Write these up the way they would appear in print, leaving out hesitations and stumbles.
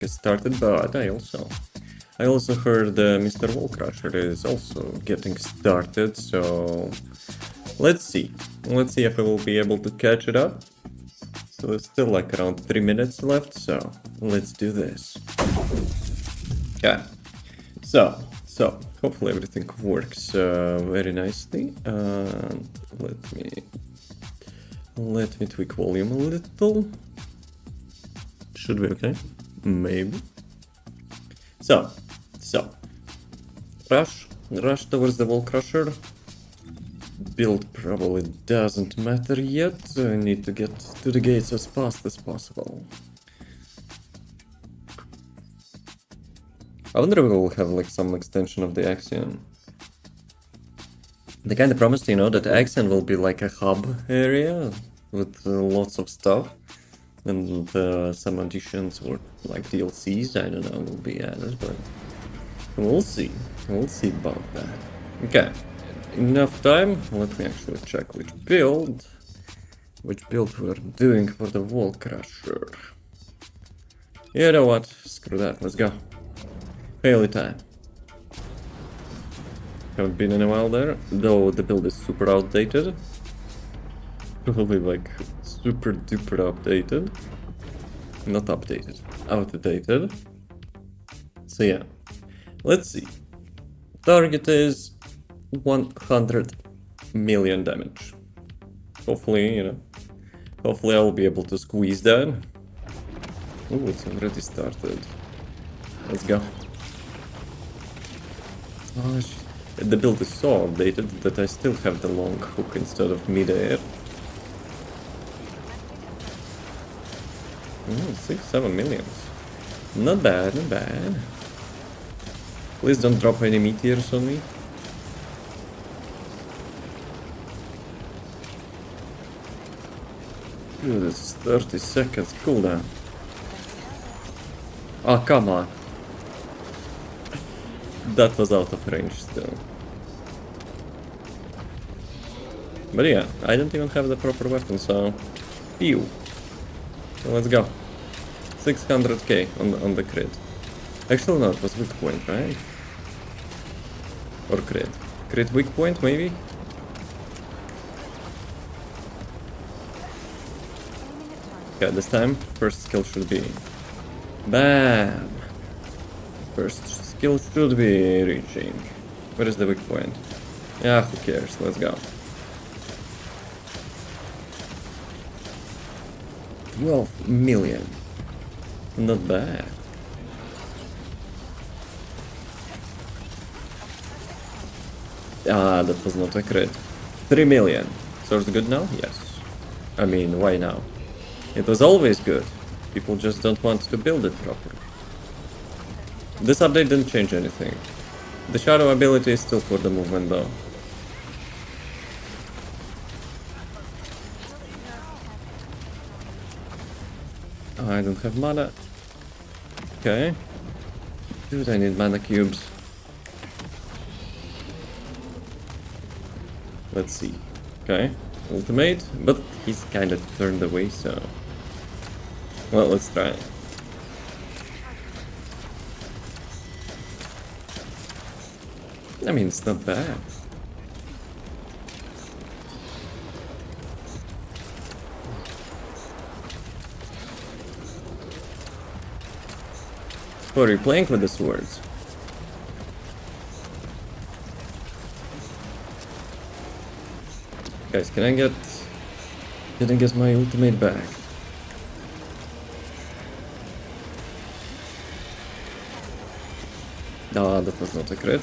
get started, but I also heard Mr. Wallcrusher is also getting started, so let's see. Let's see if I will be able to catch it up. So there's still like around 3 minutes left, so let's do this. Okay. So hopefully everything works very nicely. Let me tweak volume a little. Should be okay. Maybe. So, rush towards the Wallcrusher. Build probably doesn't matter yet. I need to get to the gates as fast as possible. I wonder if we'll have like some extension of the Axion. They kind of promised, you know, that Axion will be like a hub area with lots of stuff. And some additions or like DLCs, I don't know, will be added, but we'll see. We'll see about that. Okay, enough time. Let me actually check which build we're doing for the Wallcrusher. You know what? Screw that. Let's go. Haley time. Haven't been in a while there, though the build is super outdated. Probably like super duper updated. Not updated, outdated. So yeah, let's see. Target is 100 million damage. Hopefully, you know, hopefully I'll be able to squeeze that. Oh, it's already started. Let's go. Oh, the build is so outdated that I still have the long hook instead of mid-air. 6-7 millions. Not bad, not bad. Please don't drop any meteors on me. Dude, it's 30 seconds cooldown. Oh, come on. That was out of range still. But yeah, I don't even have the proper weapon, so... Pew! So let's go. 600k on the crit. Actually no, it was weak point, right? Or crit. Crit weak point, maybe? Yeah, this time, first skill should be... BAM! First skill should be reaching. Where is the weak point? Yeah, who cares, let's go. 12 million. Not bad. Ah, that was not a crit. 3 million. So it's good now? Yes. I mean, why now? It was always good. People just don't want to build it properly. This update didn't change anything. The shadow ability is still for the movement though. I don't have mana. Okay. Dude, I need mana cubes. Let's see. Okay. Ultimate, but he's kind of turned away, so... Well, let's try. I mean, it's not bad. Oh, are you playing with the swords? Guys, can I get my ultimate back? Ah, that was not a crit.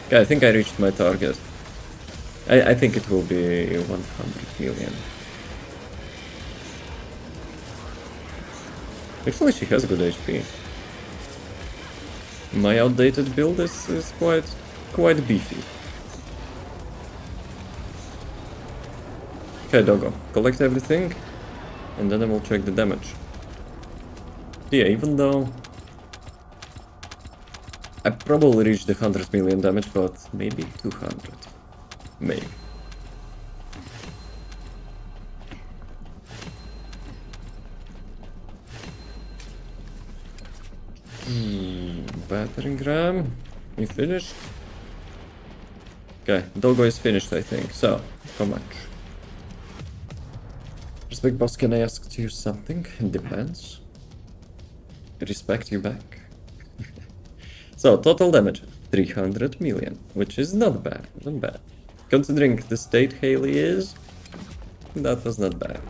Okay, I think I reached my target. I think it will be 100 million. Actually, she has good HP. My outdated build is quite beefy. Okay, doggo, collect everything, and then I will check the damage. Yeah, even though I probably reached the 100 million damage, but maybe 200. Maybe. battering ram. You finished? Okay, Doggo is finished, I think. So, how much? Respect boss, can I ask you something? Depends. Respect you back. So, total damage 300 million, which is not bad, not bad. Considering the state Haley is, that was not bad.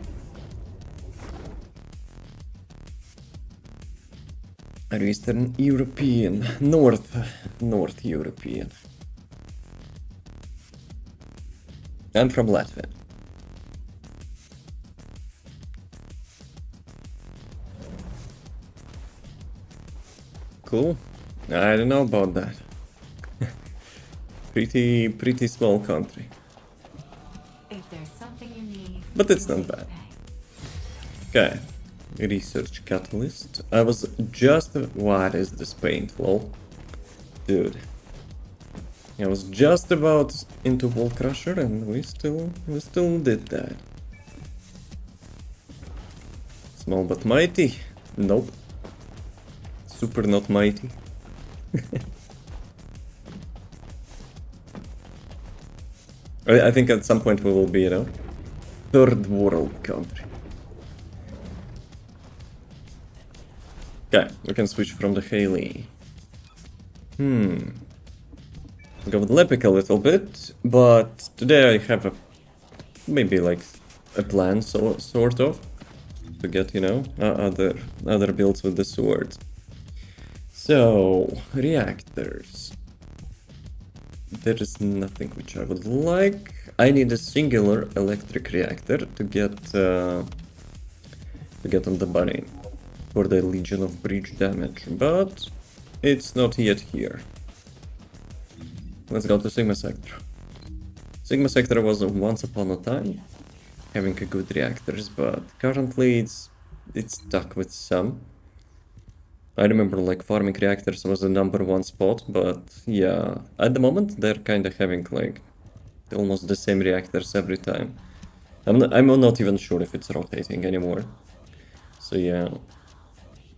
Are you Eastern European? North European. I'm from Latvia. Cool. I don't know about that. pretty small country. If there's something you need, But it's not bad. Okay. Research catalyst. I was just... What is this paint, lol? Dude. I was just about into Wall Crusher and we still did that. Small but mighty? Nope. Super not mighty. I think at some point we will be, you know, third world country. Okay, we can switch from the Haley. Go with Lepic a little bit, but today I have a maybe like a plan, sort of, to get, you know, other builds with the sword. So reactors. There is nothing which I would like. I need a singular electric reactor to get on the bunny for the Legion of Breach damage, but it's not yet here. Let's go to Sigma Sector. Sigma Sector was once upon a time having a good reactors, but currently it's stuck with some. I remember like farming reactors was the #1 spot, but yeah, at the moment they're kind of having like almost the same reactors every time. I'm not even sure if it's rotating anymore. So yeah,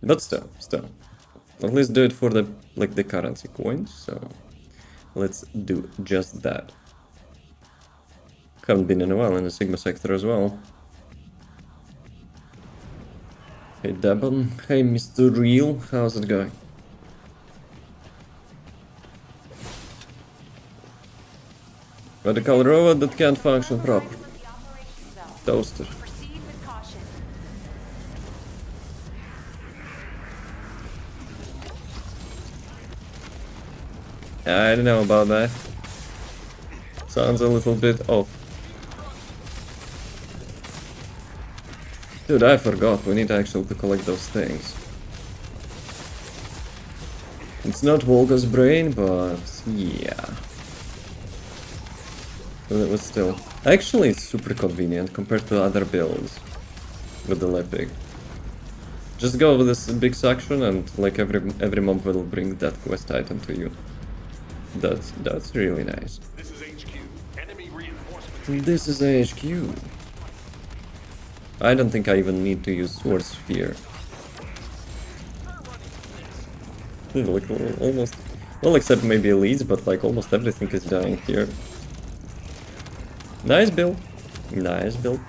but still, at least do it for the like the currency coins. So let's do just that. Haven't been in a while in the Sigma Sector as well. Hey Dabon, hey Mr. Real, how's it going? Got a Colorado that can't function properly. Toaster. I don't know about that. Sounds a little bit off. Dude, I forgot, we need actually to collect those things. It's not Volga's brain, but yeah. But still. Actually, it's super convenient compared to other builds with the Lepic. Just go with this big suction and like every mob will bring that quest item to you. That's really nice. This is HQ. Enemy reinforcements. This is HQ. I don't think I even need to use swords here. Like almost, well, except maybe elites, but like almost everything is dying here. Nice build. Nice build.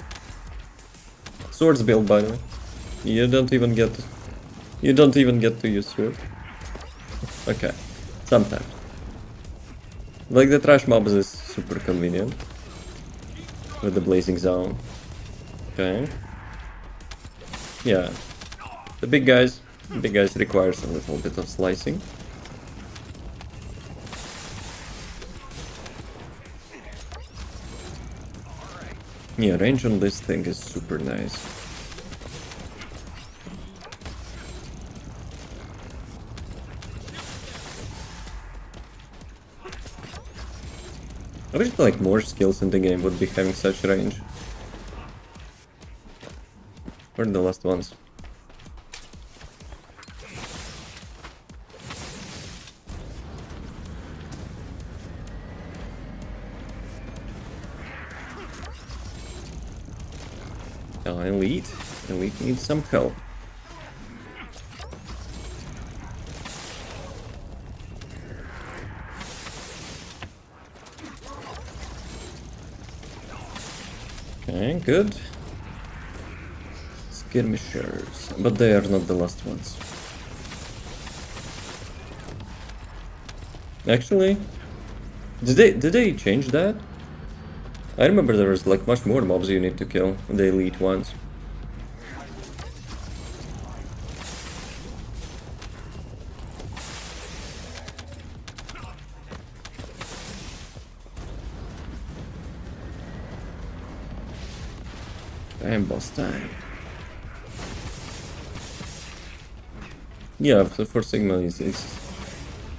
Swords build, by the way. You don't even get to use sword. Okay. Sometimes. Like the trash mobs is super convenient. With the blazing zone. Okay. Yeah. The big guys requires a little bit of slicing. Yeah, range on this thing is super nice. I wish like more skills in the game would be having such range. Where are the last ones? Oh, elite needs some help. Okay, good. Skirmishers, but they are not the last ones. Actually, did they change that? I remember there was like much more mobs you need to kill, the elite ones. And boss time. Yeah, for Sigma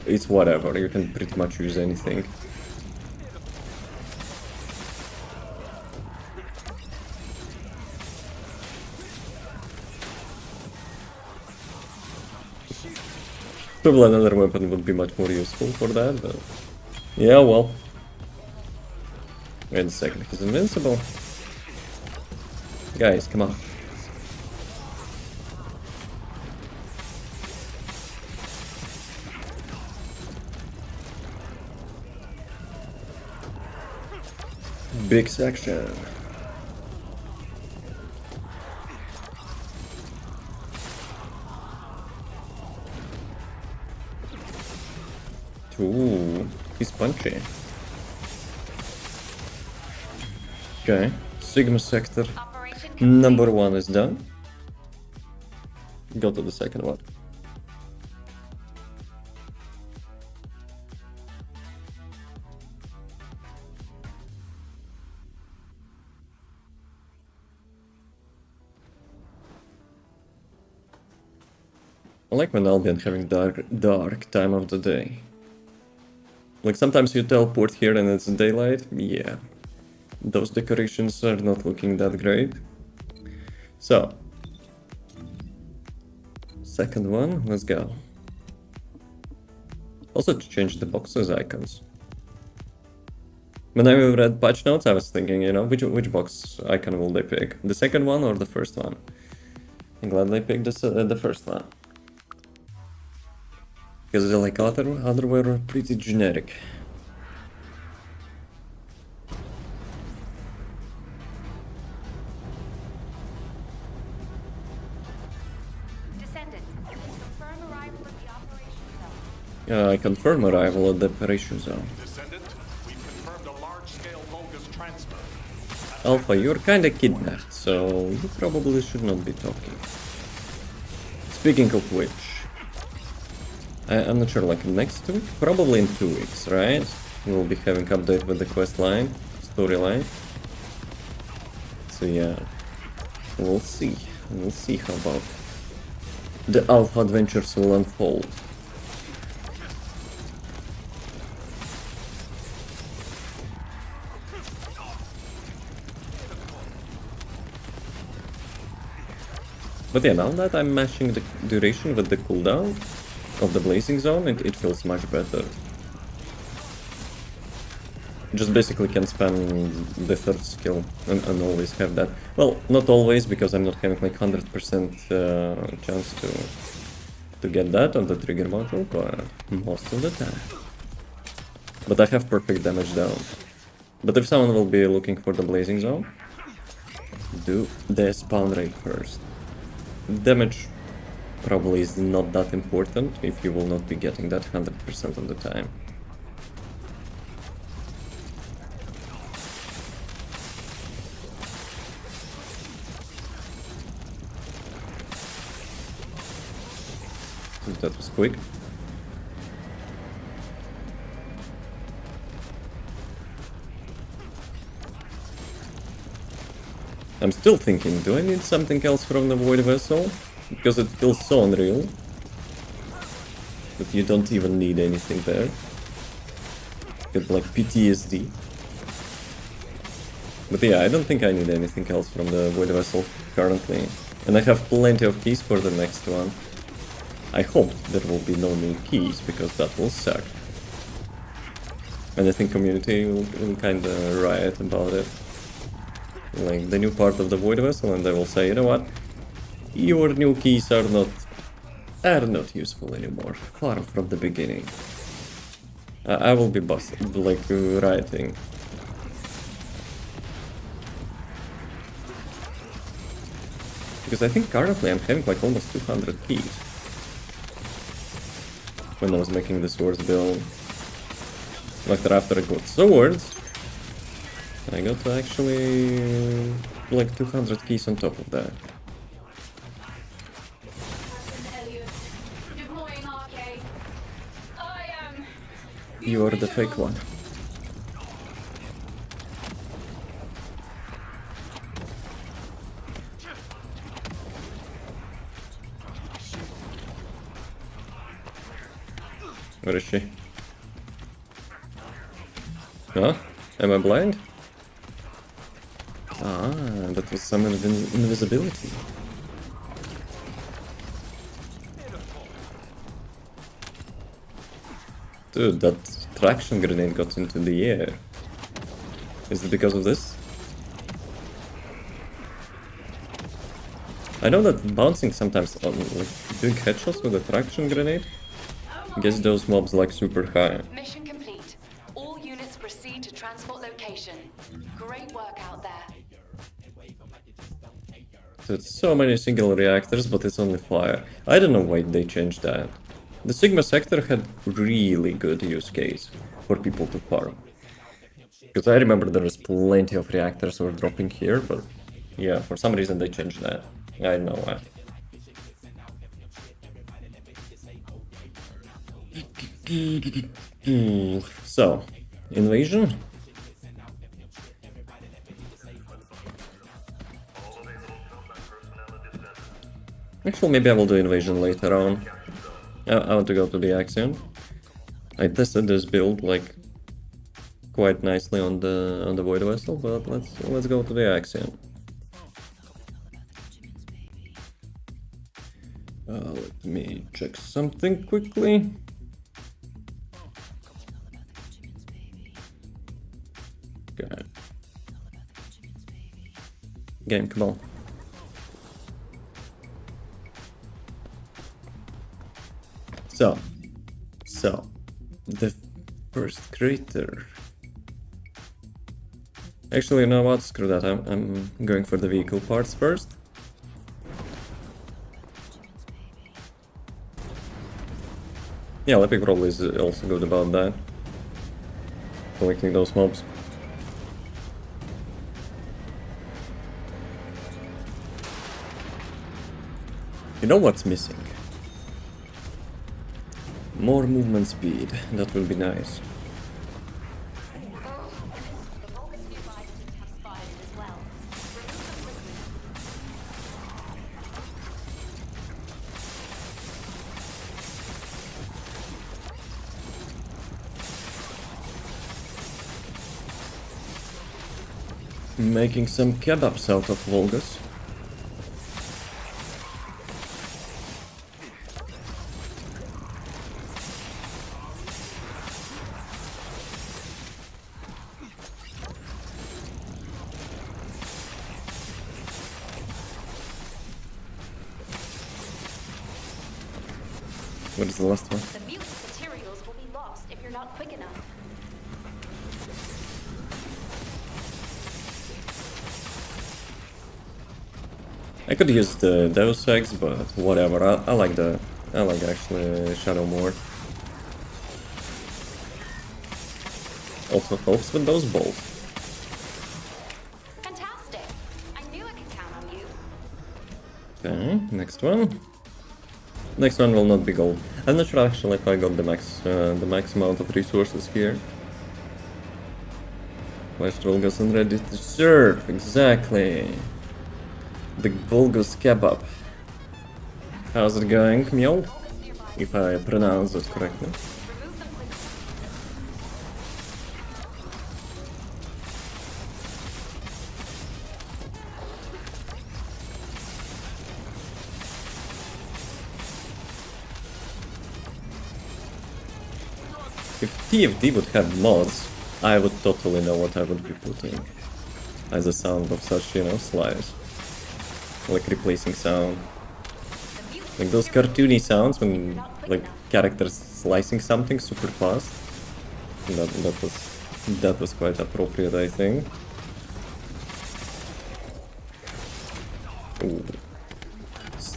it's whatever. You can pretty much use anything. Probably another weapon would be much more useful for that, but yeah, well. Wait a second, he's invincible. Guys, come on. Big section. Ooh, he's punchy. Okay, Sigma sector number 1 is done. Go to the second one. I like when Albion having dark time of the day. Like sometimes you teleport here and it's daylight. Yeah, those decorations are not looking that great. So, second one, let's go. Also to change the boxes icons. When I read patch notes, I was thinking, you know, which box icon will they pick? The second one or the first one? I'm glad they picked the first one. Because like other were pretty generic. Descendant, confirm arrival at the operation zone. I confirm arrival at the operation zone. Descendant, we've confirmed a large-scale bogus transfer. Alpha, you're kinda kidnapped, so you probably should not be talking. Speaking of which, I'm not sure, like next week? Probably in 2 weeks, right? We'll be having update with the quest line, storyline. So yeah, we'll see. We'll see how about the Alpha adventures will unfold. But yeah, now that I'm matching the duration with the cooldown of the blazing zone, it feels much better. Just basically can spam the third skill and always have that. Well, not always, because I'm not having like 100% chance to get that on the trigger module, but most of the time. But I have perfect damage down. But if someone will be looking for the blazing zone, do the spawn rate first. Damage probably is not that important if you will not be getting that 100% of the time. That was quick. I'm still thinking, do I need something else from the Void Vessel? Because it feels so unreal. But you don't even need anything there. Get like PTSD. But yeah, I don't think I need anything else from the Void Vessel currently. And I have plenty of keys for the next one. I hope there will be no new keys, because that will suck. And I think community will kinda riot about it. Like the new part of the Void Vessel, and they will say, you know what? Your new keys are not useful anymore. Far from the beginning. I will be busted, like rioting. Because I think currently I'm having like almost 200 keys. When I was making the swords build. After I got swords, I got actually like 200 keys on top of that. You are the fake one. Where is she? Huh? Am I blind? Ah, that was some invisibility. Dude, that traction grenade got into the air. Is it because of this? I know that bouncing sometimes on like big headshots with a traction grenade gets those mobs like super high. Mission complete. All units proceed to transport location. Great work out there. It's so many single reactors, but it's only fire. I don't know why they changed that. The Sigma sector had really good use case for people to farm. Because I remember there was plenty of reactors were dropping here, but yeah, for some reason they changed that. I don't know why. So, invasion? Actually, maybe I will do invasion later on. I want to go to the Axion. I tested this build like quite nicely on the Void Vessel, but let's go to the Axion. Let me check something quickly. Okay. Game, come on. So, the first crater. Actually, you know what? Screw that. I'm going for the vehicle parts first. Yeah, Lepic probably is also good about that. Collecting those mobs. You know what's missing? More movement speed. That will be nice. The Vulgus nearby have spotted it as well. Making some kebabs out of Vulgus. What is the last one? The mutant materials will be lost if you're not quick enough. I could use the Deus Ex, but whatever. I like actually Shadow more. Also helps with those bolts. Fantastic! I knew I could count on you. Okay, next one. Next one will not be gold. I'm not sure actually if I got the max amount of resources here. Flash Vulgus and ready to serve, exactly. The Vulgus kebab. How's it going, Mjol? If I pronounce it correctly. Remove them quickly. 'If TFD would have mods, I would totally know what I would be putting as a sound of such, you know, slice. Like replacing sound. Like those cartoony sounds when, like, characters slicing something super fast. That was quite appropriate, I think. Ooh.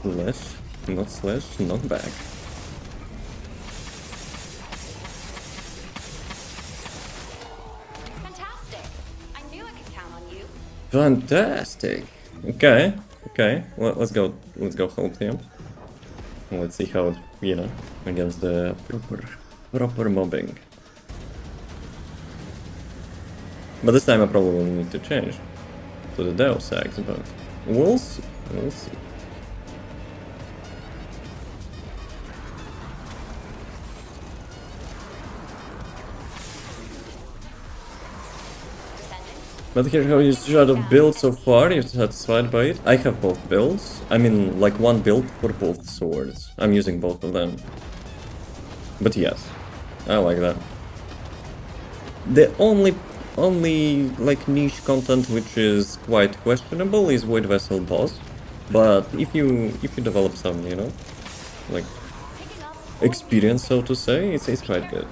Slash, not slash, not back. Fantastic. I knew I could count on you. Fantastic. Okay, okay. Let's go whole team. Let's see how, you know, against the proper mobbing. But this time I probably will need to change to the Deus Ex, but we'll see. We'll see. But here, how you shadow build so far? You're satisfied by it? I have both builds. I mean, like one build for both swords. I'm using both of them. But yes, I like that. The only like niche content which is quite questionable is Void Vessel boss. But if you develop some, you know, like experience, so to say, it's quite good.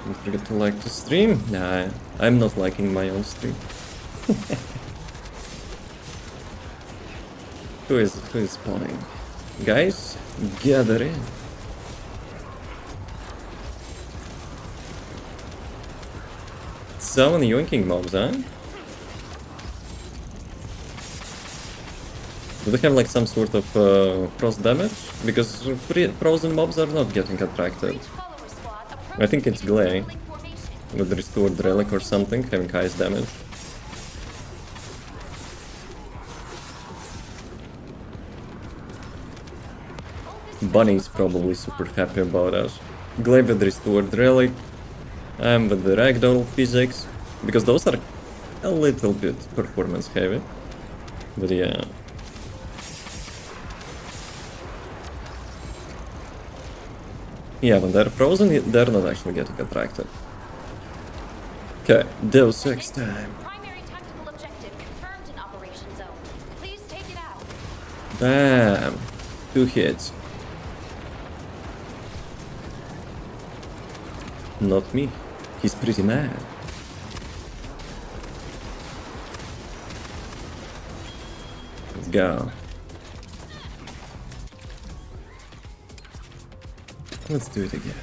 Don't forget to like the stream. Nah, I'm not liking my own stream. Who is spawning? Guys, gather in. So many yoinking mobs, huh? Do they have like some sort of cross damage? Because frozen mobs are not getting attracted. I think it's Glay with restored relic or something, having highest damage. Bunny's probably super happy about us. Glay with restored relic, and with the ragdoll physics, because those are a little bit performance heavy. But yeah. Yeah, when they're frozen, they're not actually getting attracted. Okay, Deus Ex time. Primary tactical objective confirmed in Operation Zone. Please take it out. Bam! 2 hits. Not me. He's pretty mad. Let's go. Let's do it again.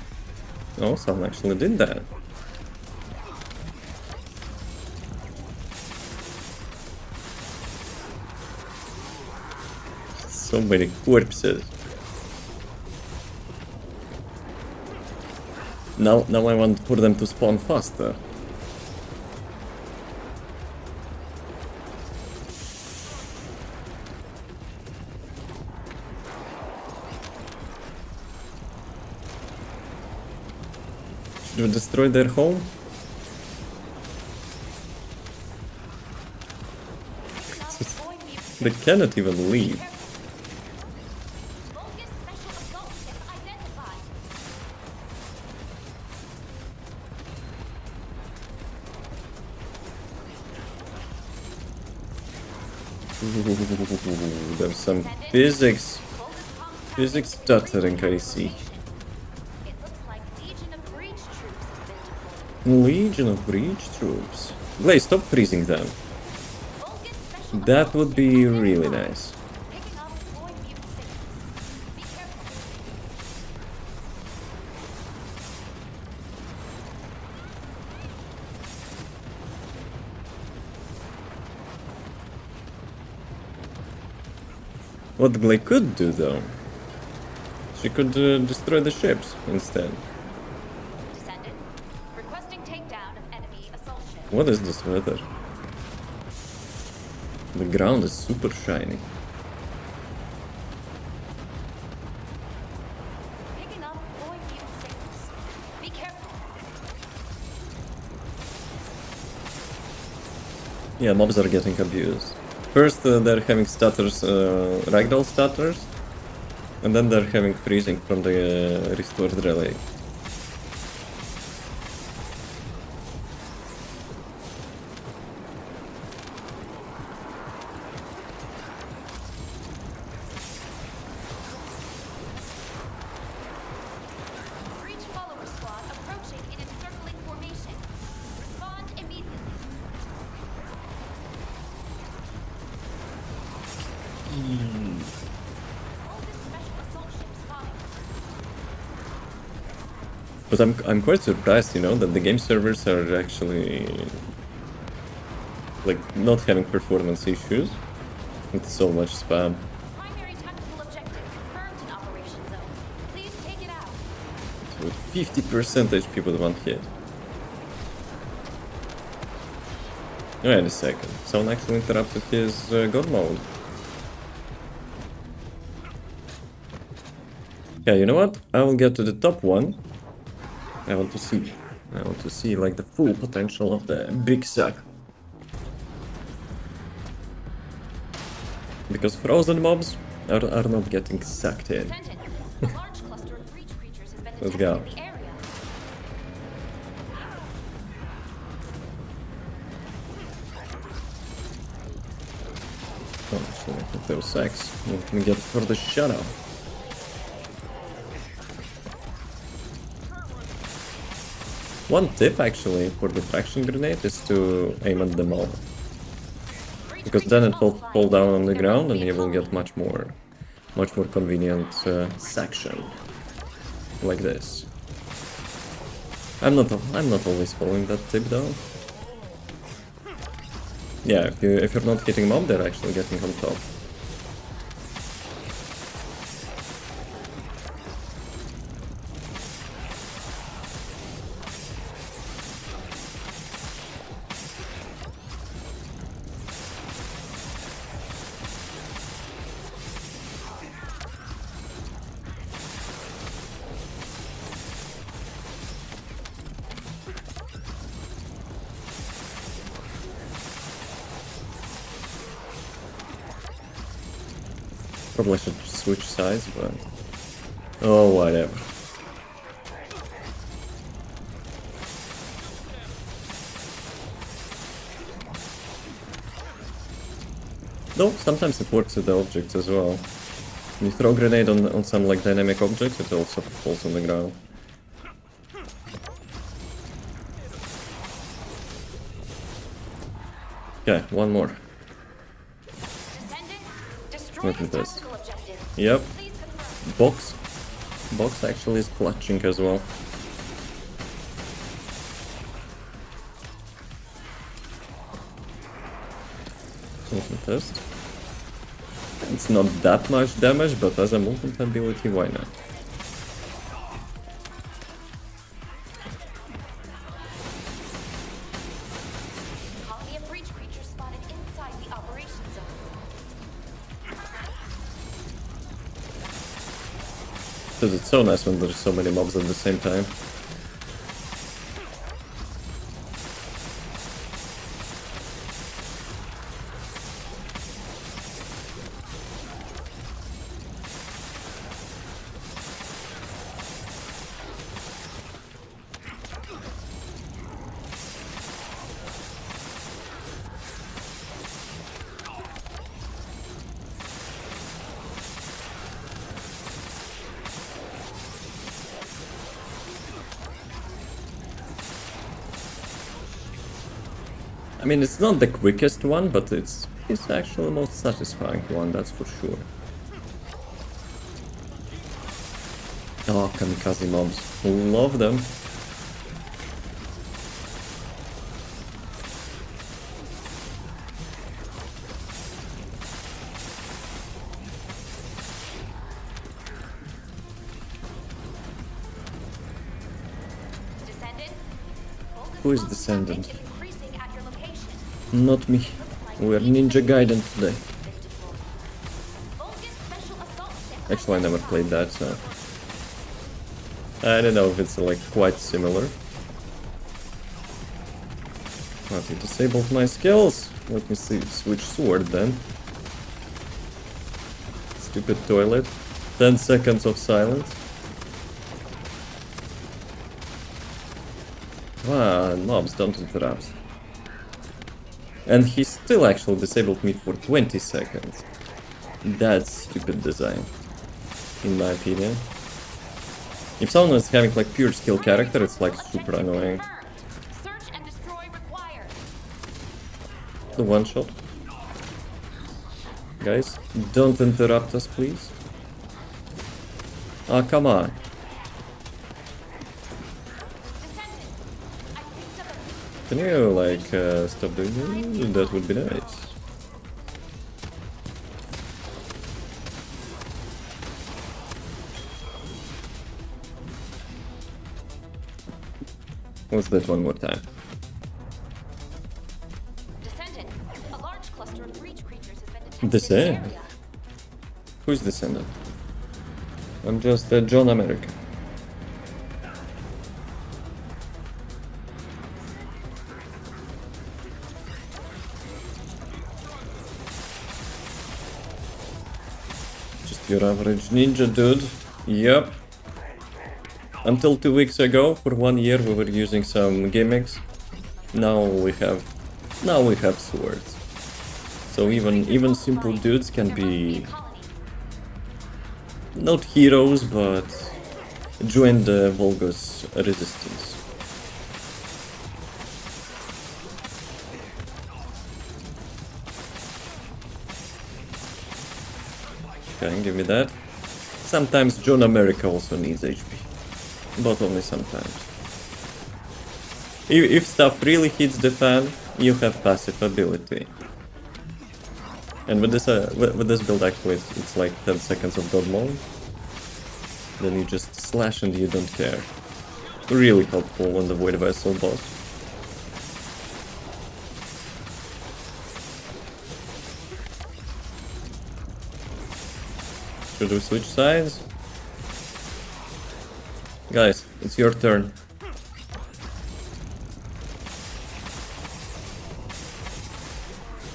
Oh, someone actually did that. So many corpses. Now I want for them to spawn faster. Should we destroy their home? They cannot even leave. Focus special assault ship identified. Ooh, there's some physics stuttering, I see. It looks like Legion of Breach troops have been deployed. Legion of Breach troops. Glay, stop freezing them. Focus special That would be really nice. picking up void mutant signals. Be careful. What Glay could do, though, she could destroy the ships instead. Descendant, requesting takedown of enemy assault ship. What is this weather? The ground is super shiny. Picking up void mutant signals. Be careful. Yeah, mobs are getting abused. First, they're having stutters, ragdoll stutters, and then they're having freezing from the restored relay. Breach follower squad approaching in encircling formation. Respond immediately. But I'm quite surprised, you know, that the game servers are actually like not having performance issues with so much spam. Primary tactical objective confirmed in Operation Zone. Please take it out. With 50% HP with one hit. Wait a second, someone actually interrupted his god mode. Yeah, you know what? I will get to the top one. I want to see like the full potential of the big sack. Because frozen mobs are not getting sucked in. Descendant, a large cluster of breach creatures has been Let's detected go. in the area. Oh, so if those sacks, we can get for the shadow. One tip actually for the traction grenade is to aim at the mob. Because then it will fall down on the ground and you will get much more convenient section. Like this. I'm not always following that tip though. Yeah, if you're not hitting mob, they're actually getting on top. Probably should switch sides, but... oh, whatever. Though, sometimes it works with the objects as well. When you throw a grenade on some like dynamic object, it also falls on the ground. Okay, one more. Descendant, destroy Look at the this. tactical objective. Yep. Please confirm. Box actually is clutching as well. Movement test. It's not that much damage, but as a movement ability, why not? Colony of breach creatures spotted inside the operation zone. Because it's so nice when there's so many mobs at the same time. I mean, it's not the quickest one, but it's actually the most satisfying one, that's for sure. Oh, kamikaze mobs. Love them. Descendant, Who is Descendant? is increasing at your location. Not me. We're Ninja Gaiden today. Focus special assault ship. Actually, I never played that, so... I don't know if it's like quite similar. But you disabled my skills. Let me see, switch sword then. Stupid toilet. 10 seconds of silence. Ah, mobs don't interrupt. And he still actually disabled me for 20 seconds. That's stupid design, in my opinion. If someone is having like pure skill character, it's like super annoying. Search and destroy required. The one shot. Guys, don't interrupt us, please. Ah, come on. Can you, like, stop doing that? That would be nice. What's that one more time? Descendant, a large cluster of breach creatures has been detected in the Descendant? area. Who's Descendant? I'm just John America. Just your average ninja dude. Yep. Until 2 weeks ago, for 1 year, we were using some gimmicks. Now we have swords. So even simple dudes can be not heroes, but join the Volgos resistance. Okay, give me that. Sometimes John America also needs HP, but only sometimes. If stuff really hits the fan, you have passive ability. And with this build actually it's like 10 seconds of God mode. Then you just slash and you don't care. Really helpful on the Void Vessel boss. Should we switch sides? Guys, it's your turn.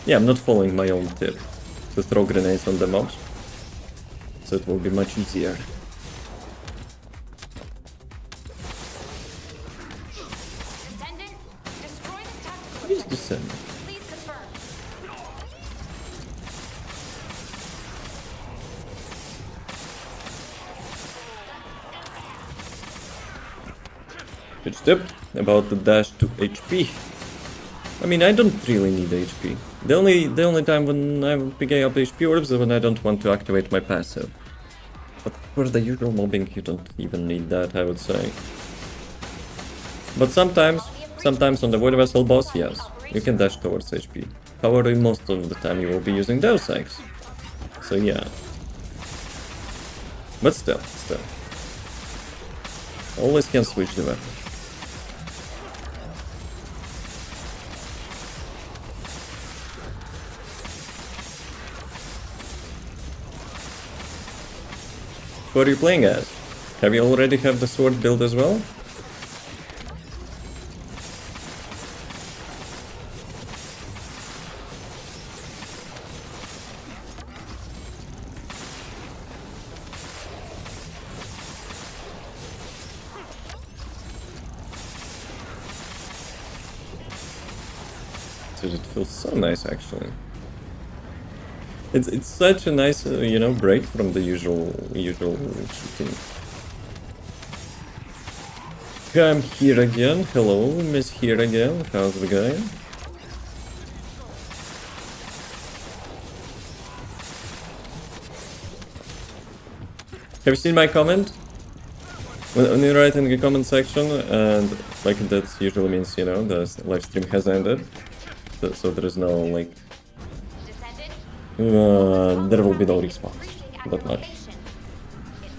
Yeah, I'm not following my own tip to throw grenades on the mobs, so it will be much easier. Descendant, destroy this tactical Who's objective. Descendant? Please confirm. Good tip about the dash to HP. I mean, I don't really need HP. The only time when I'm picking up HP orbs is when I don't want to activate my passive. But for the usual mobbing, you don't even need that, I would say. But sometimes on the Void Vessel boss, yes, you can dash towards HP. However, most of the time you will be using Deus Ex. So yeah. But still. Always can switch the weapon. Who are you playing as? Have you already have the sword build as well? Dude, it feels so nice actually. It's such a nice, you know, break from the usual shooting. I'm here again. Hello, Miss here again. How's it going? Have you seen my comment? When you write in the comment section, and like that usually means, you know, the live stream has ended. So there is no like. There will be no response. That much. It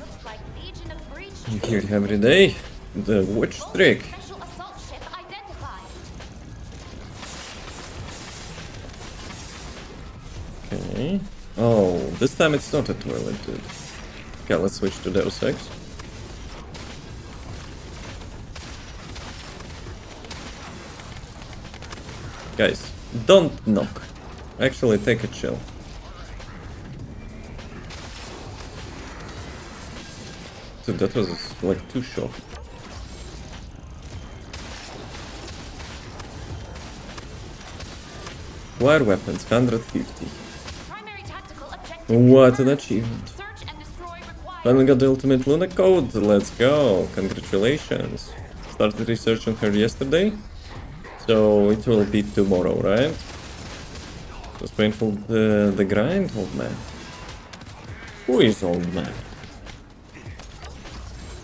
looks like Legion of Breach. I'm here every day. The witch streak. Special assault ship identified. Okay. Oh, this time it's not a toilet, dude. Okay, let's switch to Deus Ex. Guys, don't knock. Actually, take a chill. Dude, that was like too short. Wire weapons, 150. Primary tactical objective. What an achievement. Search and destroy required. Finally got the ultimate Luna code. Let's go. Congratulations. Started researching her yesterday. So it will be tomorrow, right? It was painful the grind, old man. Who is old man?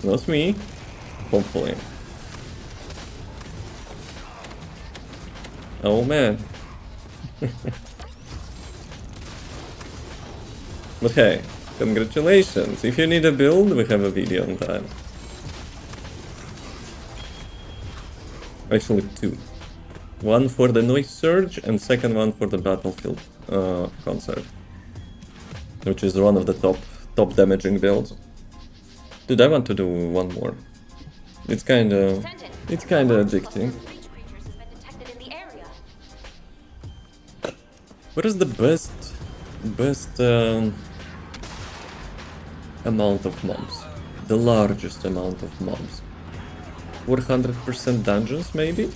Not me. Hopefully. Oh man. But hey, congratulations. If you need a build, we have a video on that. Actually, two. One for the noise surge and second one for the battlefield concert. Which is one of the top damaging builds. Dude, I want to do one more. It's kinda addicting. Breach creatures has been detected in the area. What is the best amount of mobs? The largest amount of mobs? 400% dungeons, maybe?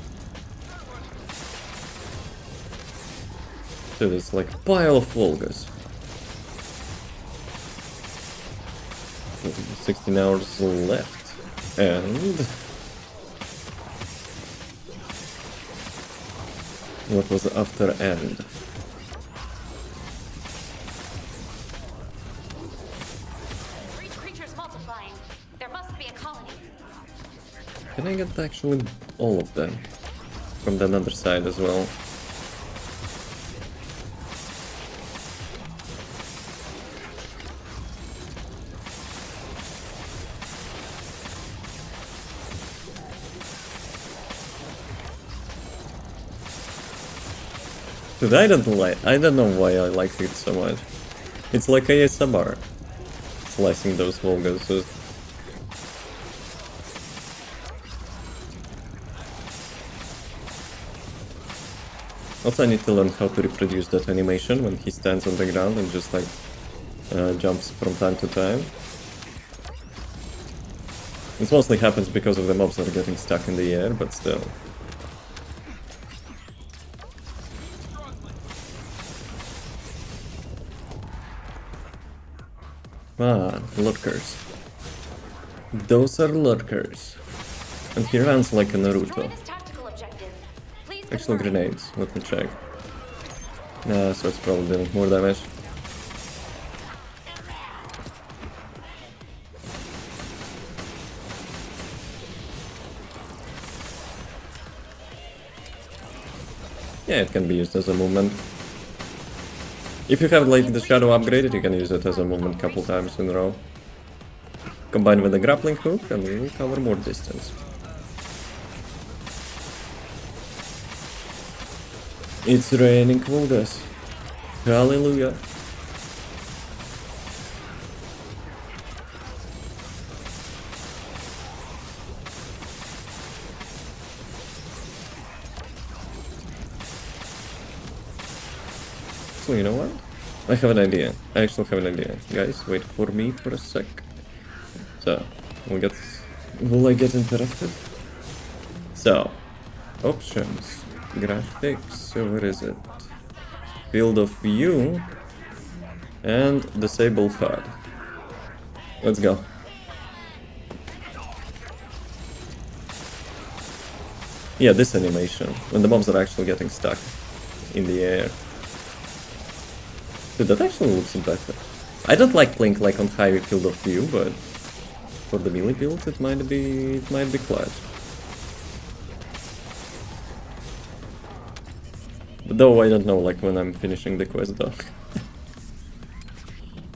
Dude, it's like a pile of Volgas. 16 hours left. And... what was after end? Breach creatures multiplying. There must be a colony. Can I get actually all of them? From the other side as well. Dude, I don't know why I like it so much. It's like ASMR. Slicing those Volgas. Also, I need to learn how to reproduce that animation when he stands on the ground and just like jumps from time to time. It mostly happens because of the mobs that are getting stuck in the air, but still. Ah, lurkers. Those are lurkers. And he runs like a Naruto. Destroy this tactical objective. Please Actual confirm. grenades, let me check. Nah, so it's probably doing more damage. Yeah, it can be used as a movement. If you have like the shadow upgraded, you can use it as a movement couple times in a row. Combined with the grappling hook, and we will cover more distance. It's raining Volgas. Hallelujah. So you know what? I have an idea. I actually have an idea. Guys, wait for me for a sec. So, will I get interrupted? So, options, graphics, where is it? Field of view, and disable HUD. Let's go. Yeah, this animation, when the mobs are actually getting stuck in the air. Dude, that actually looks better. I don't like playing like on high field of view, but for the melee build it might be clutch. Though I don't know like when I'm finishing the quest though.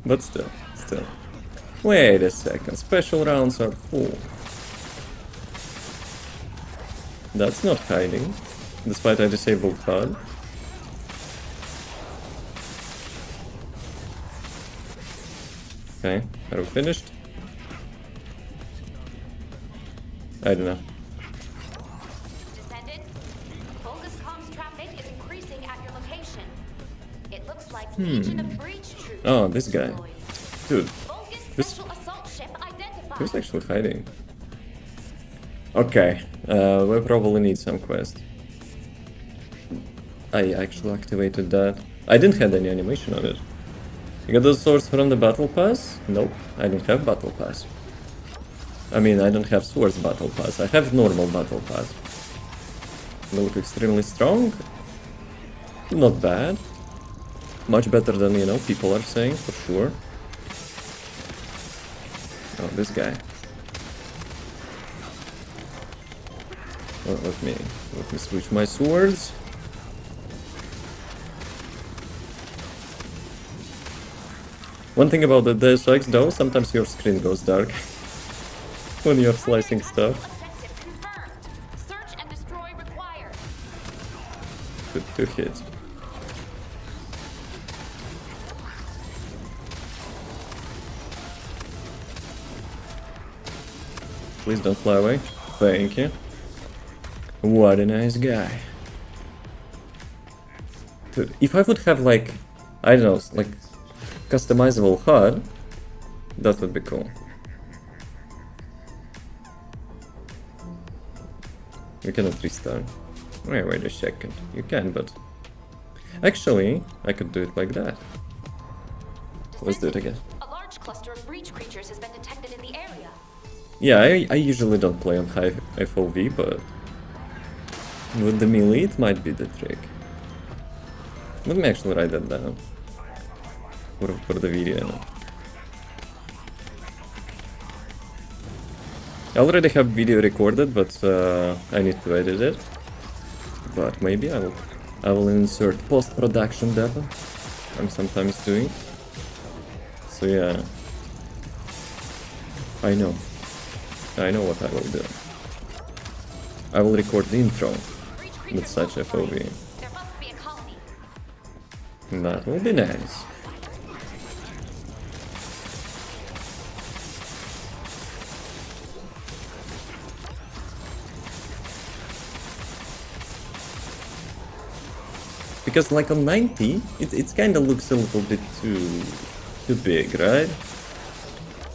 But still. Wait a second, special rounds are full. That's not hiding, despite I disabled HUD. Okay, are we finished? I don't know. Descendant, Volga's comms traffic is increasing at your location. It looks like Legion of Breach troops. Oh, this guy. deployed. Dude, Volga's This- special assault ship identified. who's actually hiding? Okay, we probably need some quest. I actually activated that. I didn't have any animation on it. You got those swords from the battle pass? Nope, I don't have battle pass. I mean, I don't have swords battle pass. I have normal battle pass. They look extremely strong. Not bad. Much better than, you know, people are saying, for sure. Oh, this guy. Well, let me switch my swords. One thing about the Deus Ex though, sometimes your screen goes dark when you're slicing stuff. Objective confirmed. Search and destroy required. Good to hit. Please don't fly away. Thank you. What a nice guy. Dude, if I would have like, I don't know, like customizable HUD, that would be cool. You cannot restart. Wait a second. You can, but actually, I could do it like that. Let's do it again. A large cluster of breach creatures has been detected in the area. Yeah, I usually don't play on high FOV, but with the melee, it might be the trick. Let me actually write that down for the video. I already have video recorded, but I need to edit it. But maybe I will insert post-production data. I'm sometimes doing. So yeah, I know what I will do. I will record the intro with such FOV. There must be a colony. That will be nice. Because like on 90, it kind of looks a little bit too big, right?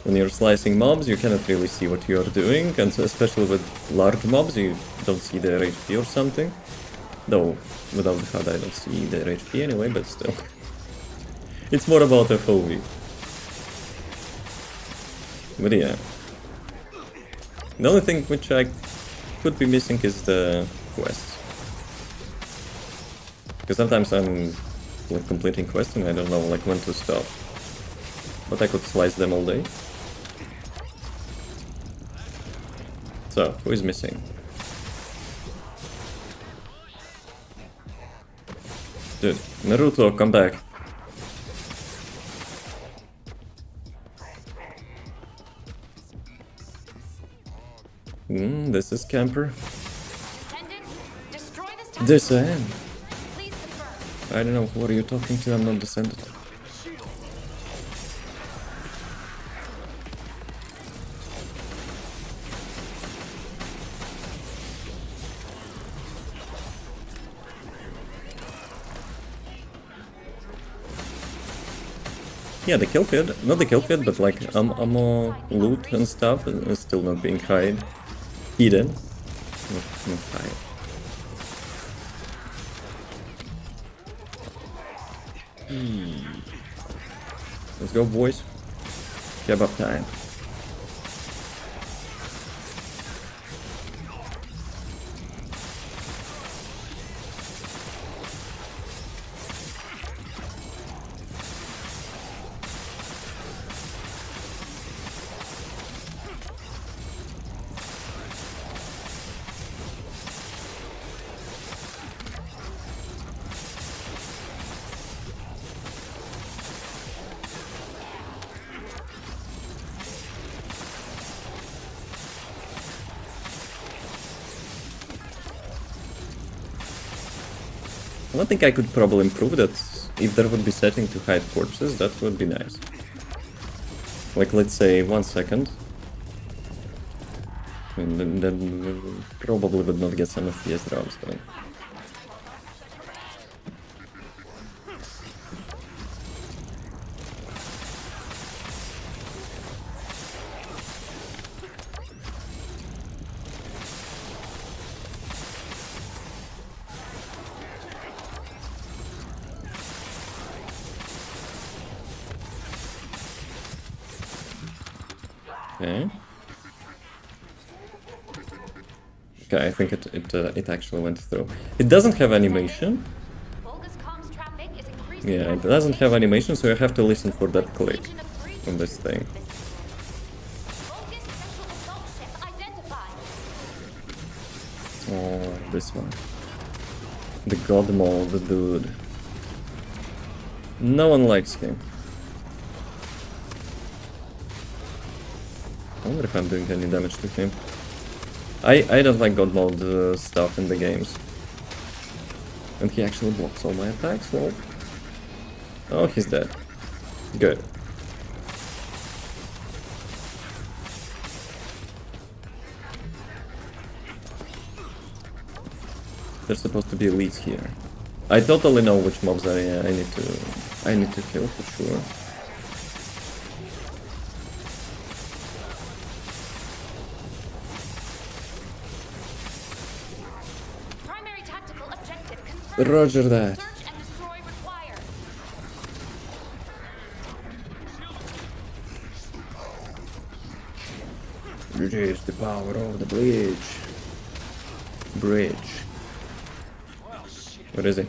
When you're slicing mobs, you cannot really see what you're doing, and so especially with large mobs, you don't see their HP or something. Though, without the HUD I don't see their HP anyway, but still. It's more about FOV. But yeah. The only thing which I could be missing is the quests. Because sometimes I'm like completing quests and I don't know like when to stop. But I could slice them all day. So, who is missing? Dude, Naruto, come back. This is Camper. Descendant, destroy this tower. Descendant. Please confirm. I don't know, what are you talking to? I'm not Descendant. Yeah, the kill feed, not the kill feed, but like ammo, loot and stuff is still not being hidden. Not hide. Let's go, boys. Kebab time. I think I could probably improve that. If there would be setting to hide corpses, that would be nice. Like, let's say 1 second. And then we probably would not get some FPS drops, but... Okay. Okay, I think it actually went through. It doesn't have animation. Vulgus comms traffic is increasing. Yeah, at it your doesn't have location. animation, so you have to listen for that click Legion of breach on this thing. Vulgus special assault ship identified. Oh, this one. The God Mode, dude. No one likes him. I wonder if I'm doing any damage to him. I don't like God mode stuff in the games. And he actually blocks all my attacks, lol. Oh, he's dead. Good. There's supposed to be elites here. I totally know which mobs I need to kill for sure. Primary tactical objective confirmed. Roger that. Search and destroy required. It is the power of the bridge. Bridge. What is it?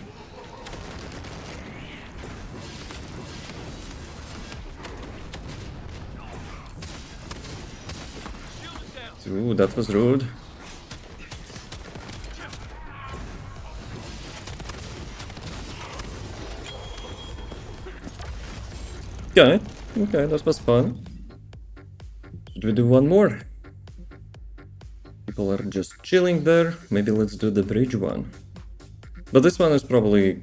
Ooh, that was rude. Okay, that was fun. Should we do one more? People are just chilling there. Maybe let's do the bridge one. But this one is probably,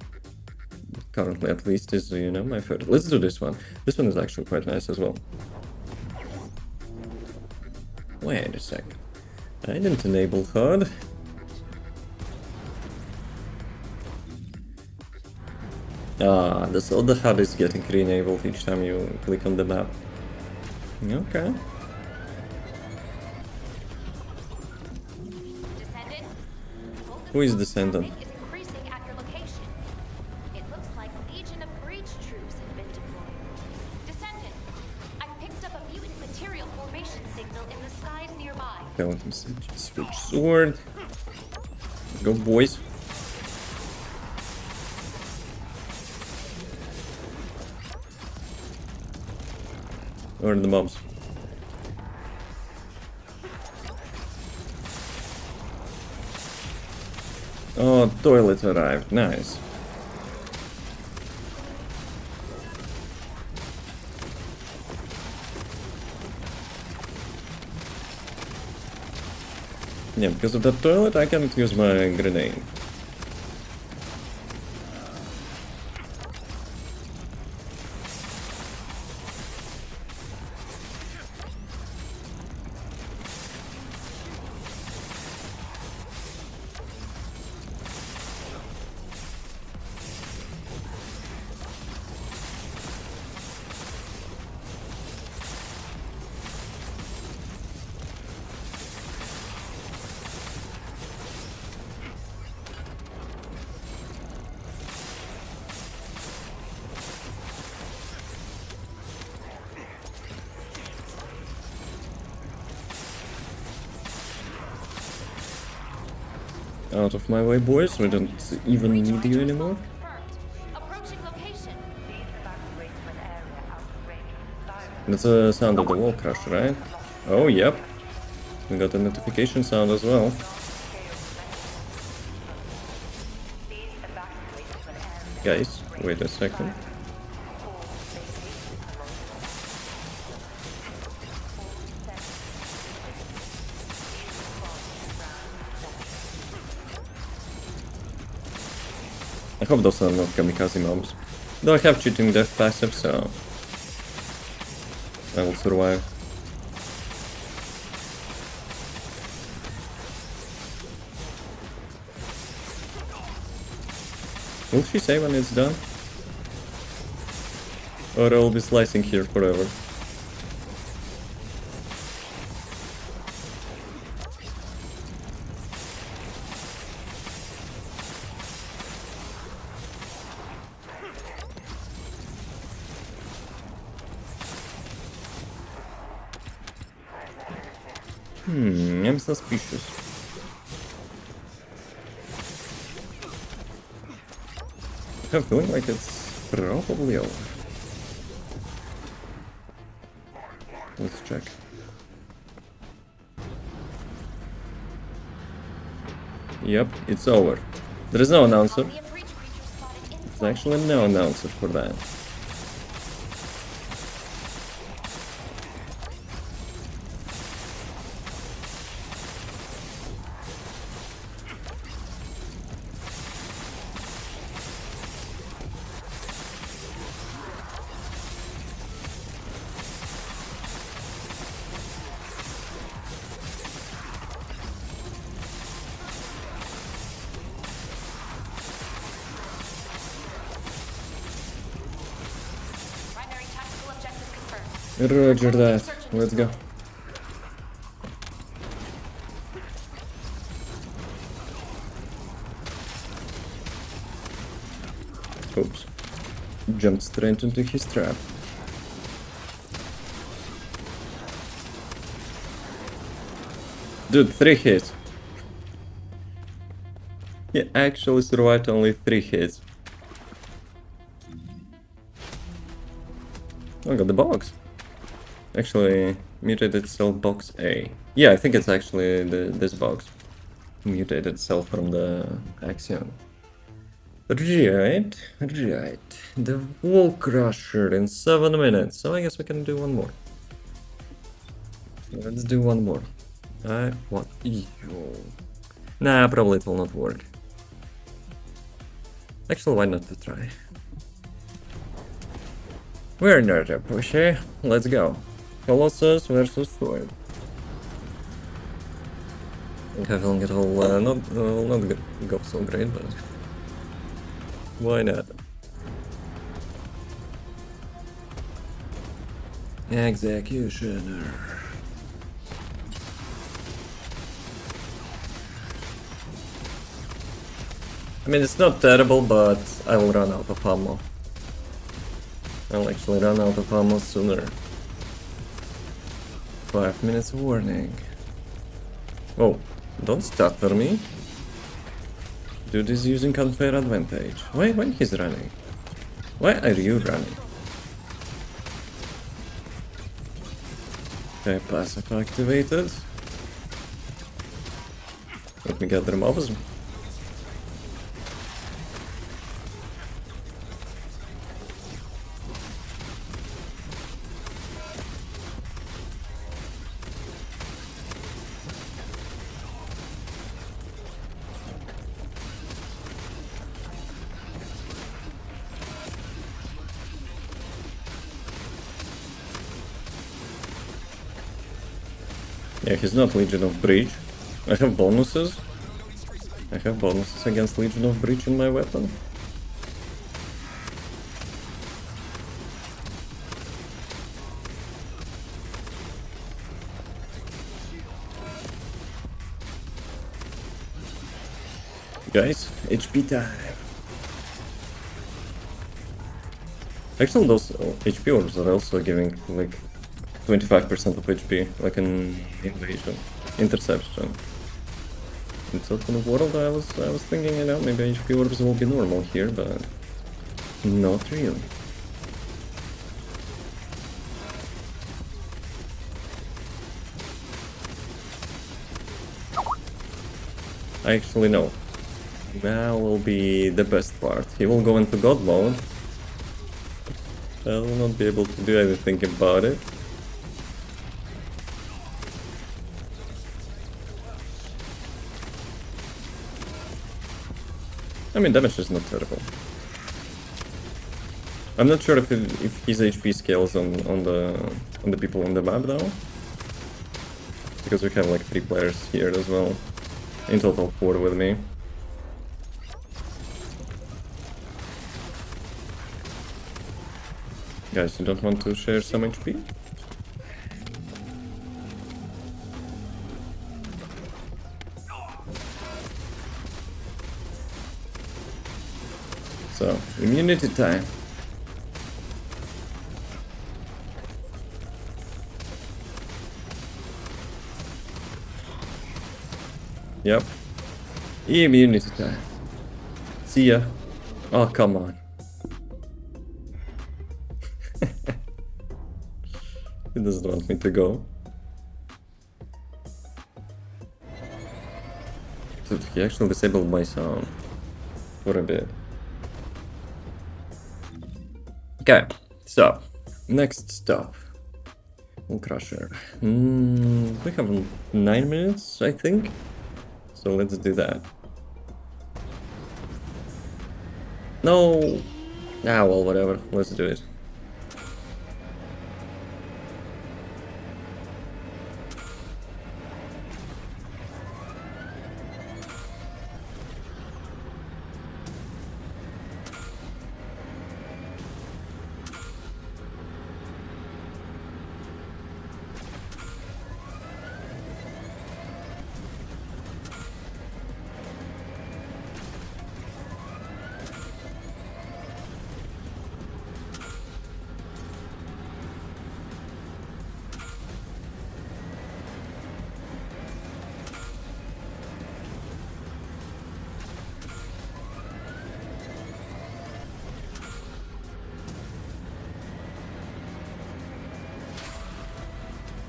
currently at least, is, you know, my favorite. Let's do this one. This one is actually quite nice as well. Wait a sec. I didn't enable HUD. Ah, so the HUD is getting re-enabled each time you click on the map. Okay. Descendant. Who is Descendant? Is increasing at your location. It looks like Legion of Breach troops have been deployed. Descendant, I picked up a mutant material formation signal in the skies nearby. Okay, let me switch sword. Let's go, boys. Where are the mobs? Oh, toilet arrived. Nice. Yeah, because of that toilet, I cannot use my grenade. Out of my way, boys. We don't even need you anymore. Confirmed. Approaching location. That's the sound of the wall crash, right? Oh, yep. We got a notification sound as well. Guys, wait a second. I hope those are not kamikaze mobs. Though I have cheating death passive, so I will survive. Will she say when it's done? Or I'll be slicing here forever. I'm suspicious. I have a feeling like it's probably over. Let's check. Yep, it's over. There is no announcer. Colony of breach creatures spotted inside. There's actually no announcer for that. Roger that. Let's go. Oops. Jumped straight into his trap. Dude, 3 hits. He actually survived only 3 hits. I got the box. Actually, mutated cell box A. Yeah, I think it's actually this box. Mutated cell from the axiom. Right. The Wall Crusher in 7 minutes. So I guess we can do one more. Let's do one more. What? Nah, probably it will not work. Actually, why not to try? We're not a pusher. Let's go. Colossus versus Sword. I feeling it will not go so great, but why not? Executioner. I mean, it's not terrible, but I will run out of ammo. I'll actually run out of ammo sooner. 5 minutes warning. Oh, don't stutter me. Dude is using unfair advantage. Why he's running? Why are you running? Okay, passive activated. Let me get their mobs. Yeah, he's not Legion of Breach. I have bonuses. I have bonuses against Legion of Breach in my weapon. Guys, HP time. Actually, those HP orbs are also giving like 25% of HP, like an invasion, interception. In Total World, I was thinking, you know, maybe HP orbs will be normal here, but not really. Actually, no. That will be the best part. He will go into God mode. I will not be able to do anything about it. I mean, damage is not terrible. I'm not sure if his HP scales on the people on the map though, because we have like 3 players here as well. In total, 4 with me. Guys, you don't want to share some HP? So, immunity time. Yep. Immunity time. See ya. Oh, come on. He doesn't want me to go. Dude, he actually disabled my sound for a bit. Okay, so next stop. Wall Crusher. We have 9 minutes, I think. So let's do that. No! Ah, well, whatever. Let's do it.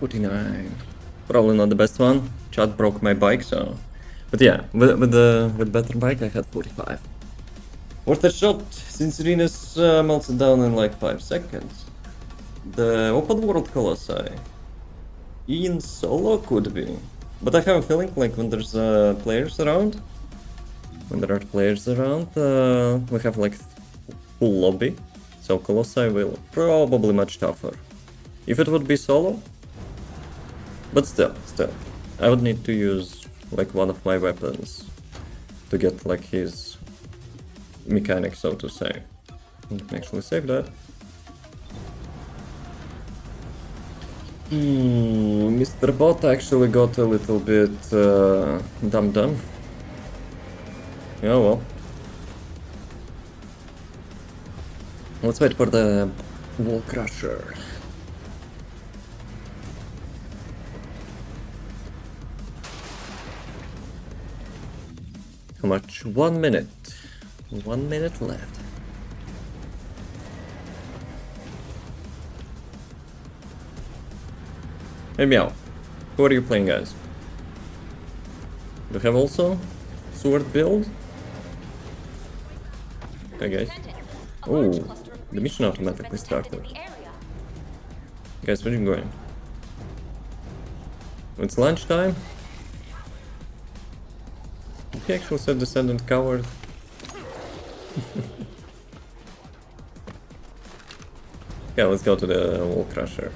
49. Probably not the best one. Chad broke my bike, so... But yeah, with better bike I had 45. Worth a shot, since Renus melts it down in like 5 seconds. The open world Colossi. In solo could be. But I have a feeling like when there's players around, we have like full lobby, so Colossi will probably much tougher. If it would be solo, but still, I would need to use like one of my weapons to get like his mechanic, so to say. I can actually save that. Mr. Bot actually got a little bit dumb. Yeah, well. Let's wait for the wall crusher. How much? 1 minute. 1 minute left. Hey Meow, who are you playing as? Do you have also sword build? Okay guys. Oh, the mission automatically started. Guys, where are you going? It's lunchtime. He actually said Descendant coward. Yeah, let's go to the wall crusher.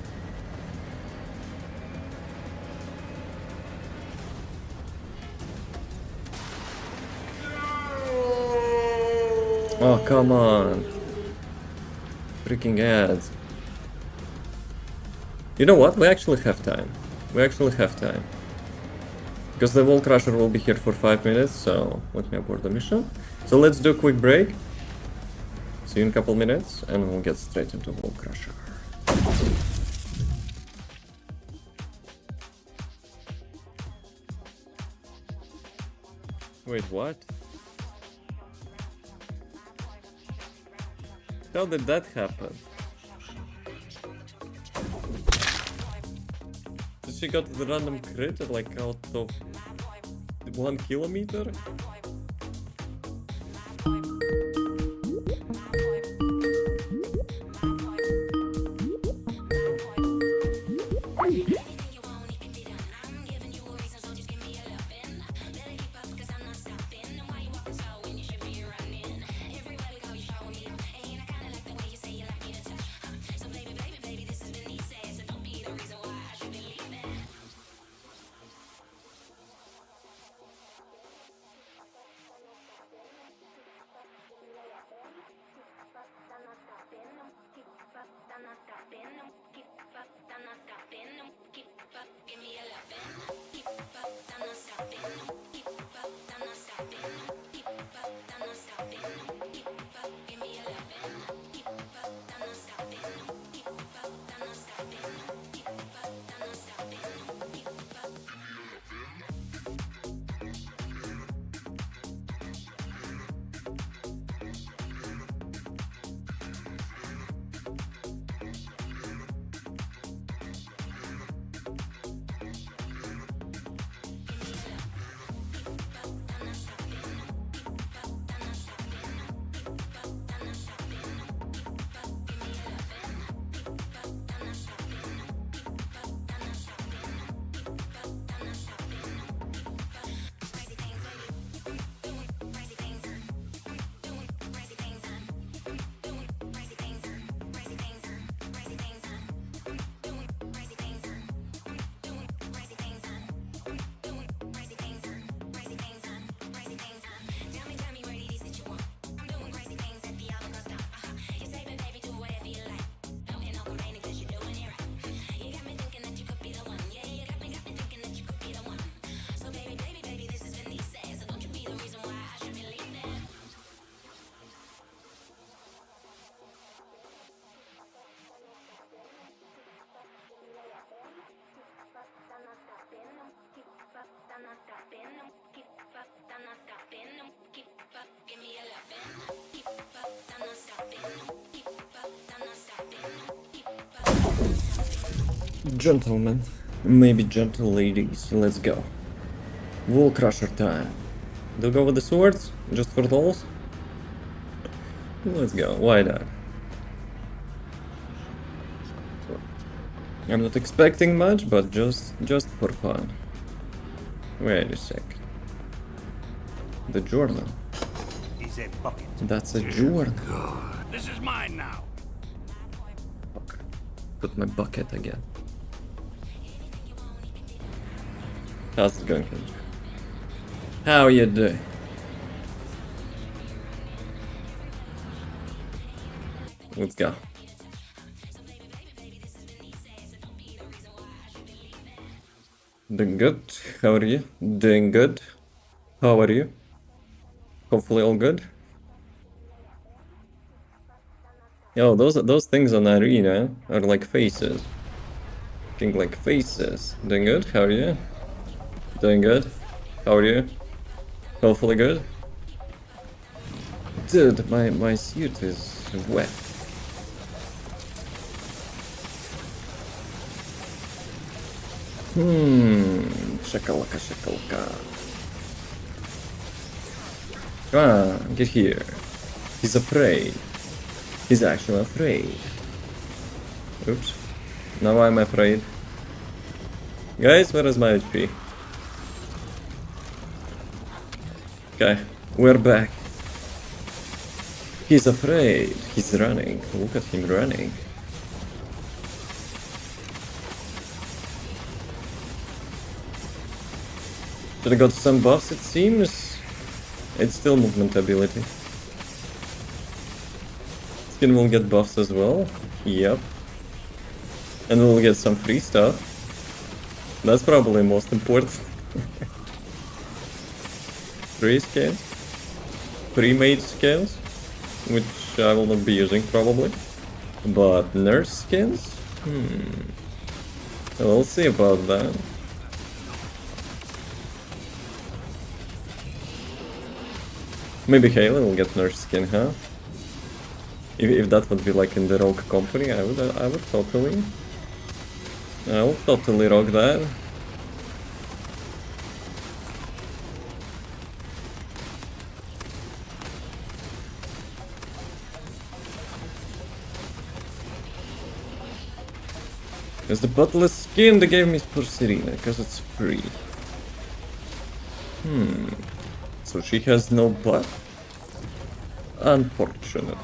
Oh, come on. Freaking ads. You know what? We actually have time. Because the wall crusher will be here for 5 minutes, so let me abort the mission. So let's do a quick break. See you in a couple minutes, and we'll get straight into wall crusher. Wait, what? How did that happen? Did she got the random crit like out of 1 kilometer? Gentlemen, maybe gentle ladies, let's go. Wall crusher time. Do we go with the swords? Just for lulz? Let's go, why not? I'm not expecting much, but just for fun. Wait a sec. The journal. Is a bucket. That's a journal. This is mine now. Fuck. Put my bucket again. How's it going, Kendra? How you doing? Let's go. Doing good. How are you? Doing good. How are you? Hopefully all good. Yo, those things on arena are like faces. Looking like faces. Doing good. How are you? Doing good. How are you? Hopefully good. Dude, my suit is wet. Shakalaka shakalaka. Come on, get here. He's afraid. He's actually afraid. Oops. Now I'm afraid. Guys, where is my HP? Okay, we're back. He's afraid. He's running. Look at him running. Should have got some buffs, it seems. It's still movement ability. Skin will get buffs as well. Yep. And we'll get some free stuff. That's probably most important. Free skins. Pre-made skins. Which I will not be using probably. But nurse skins? We'll see about that. Maybe Haley will get nurse skin, huh? If that would be like in the rogue company, I would totally rock that. Because the buttless skin they gave me for Serena, because it's free. So she has no butt? Unfortunate.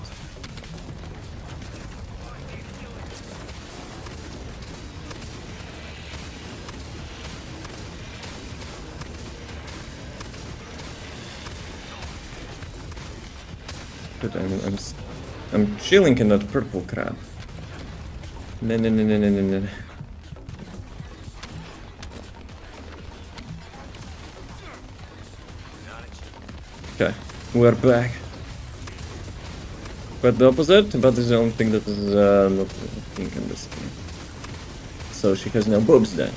But I'm chilling in that purple crab. No. Okay, we're back. But the opposite, but this is the only thing that is not pink in this game. So she has no boobs then.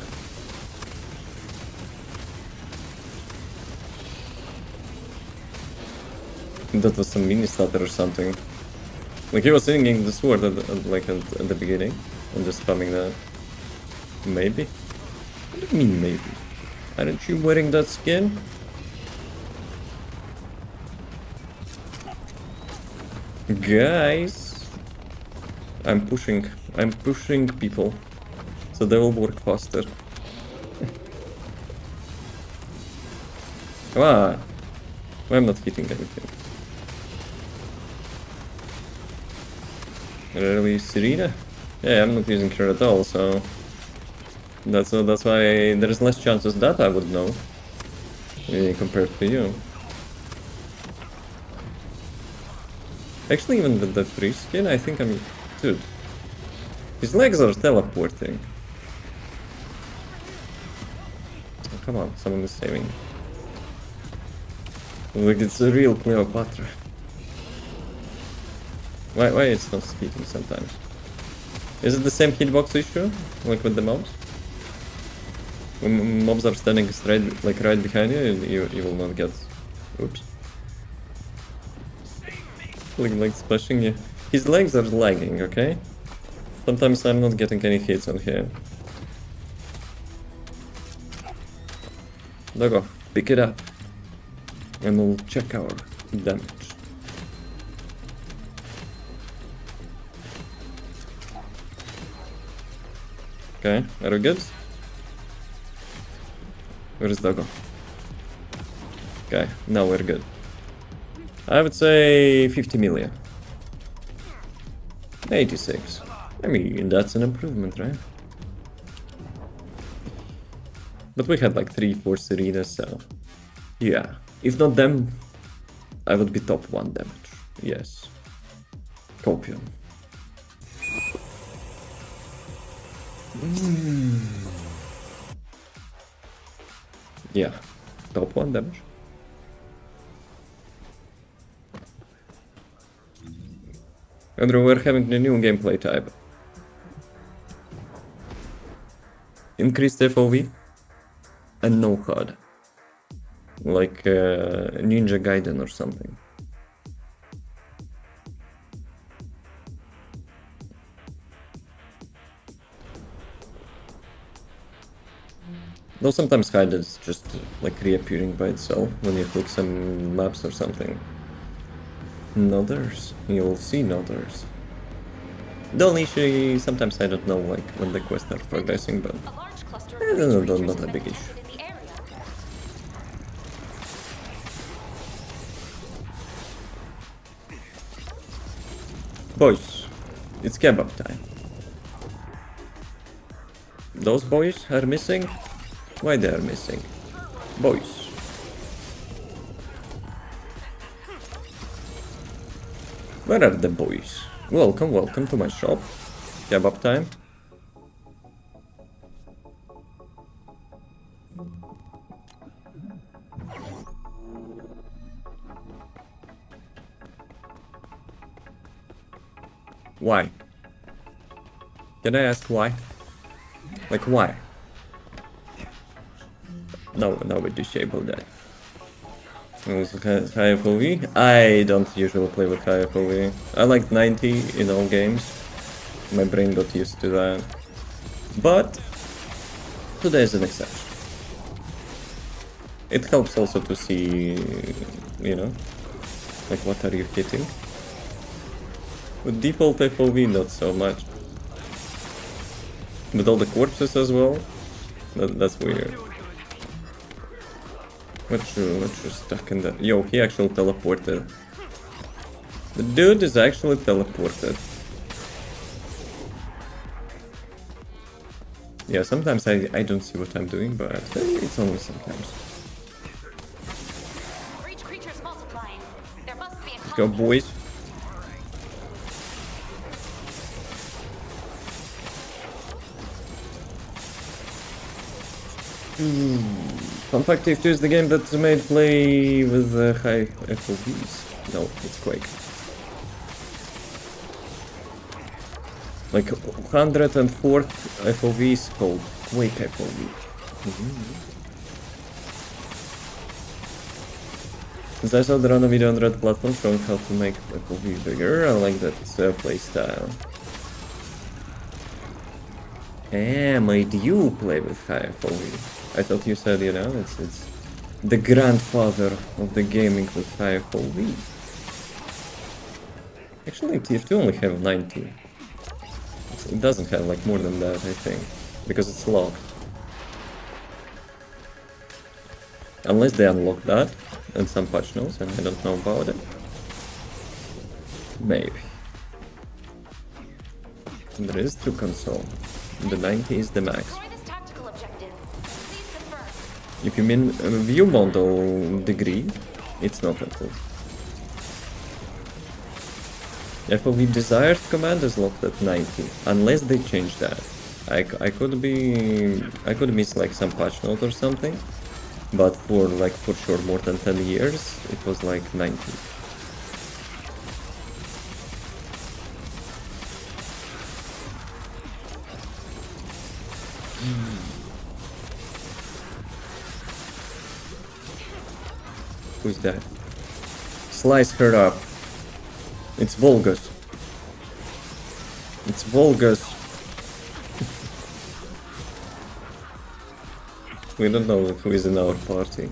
That was some mini stutter or something. Like he was singing the sword at the beginning and just spamming that. Maybe? What do you mean maybe? Aren't you wearing that skin? Guys, I'm pushing people so they will work faster. Come on. Why I'm not hitting anything? Really, Serena? Yeah, I'm not using her at all, so that's why there's less chances that I would know compared to you. Actually, even with the free skin, I think I'm... Dude. His legs are teleporting. Oh, come on, someone is saving. Look, it's a real Cleopatra. Why it's not speaking sometimes? Is it the same hitbox issue? Like with the mobs? When mobs are standing straight, like right behind you, you will not get... Oops. Like splashing you. His legs are lagging, okay? Sometimes I'm not getting any hits on him. Doggo, pick it up. And we'll check our damage. Okay, are we good? Where is Doggo? Okay, now we're good. I would say 50 million. 86. I mean, that's an improvement, right? But we had like 3-4 Serenas, so... yeah. If not them, I would be top 1 damage. Yes. Copium. Yeah. Top 1 damage. Andrew, we're having the new gameplay type. Increased FOV and no HUD. Like Ninja Gaiden or something. Though sometimes HUD is just like reappearing by itself when you click some maps or something. Nothers. You'll see nothers. The only issue, sometimes I don't know like when the quests are progressing, but A large cluster not a big issue. in the area. Boys, it's kebab time. Those boys are missing? Why they are missing? Boys. Where are the boys? Welcome, welcome to my shop. Kebab time. Why? Can I ask why? Like why? No, we disable that. High FOV? I don't usually play with high FOV. I like 90 in all games. My brain got used to that. But today is an exception. It helps also to see, you know, like what are you hitting. With default FOV, not so much. With all the corpses as well, that's weird. What you stuck in that? Yo, he actually teleported. The dude is actually teleported. Yeah, sometimes I don't see what I'm doing, but it's only sometimes. Breach creatures multiplying. There must be a Let's go, boys. Fun fact, if 2 is the game that made play with high FOVs. No, it's Quake. Like 104th FOV is called Quake FOV. Since I saw the run a video on Red platform showing how to make FOV bigger, I like that playstyle. Made you play with high FOV? I thought you said, you know, it's the grandfather of the gaming with high FOV. Actually, TF2 only have 90. It doesn't have like more than that, I think, because it's locked. Unless they unlock that and some patch notes, and I don't know about it. Maybe. And there is 2 console. The 90 is the max. Destroy this tactical objective. Please confirm. If you mean view model degree, it's not helpful. FOV desired command is locked at 90, unless they change that. I could miss like some patch note or something, but for sure more than 10 years it was like 90. Who's that? Slice her up. It's Volgus. It's Volgus. We don't know who is in our party.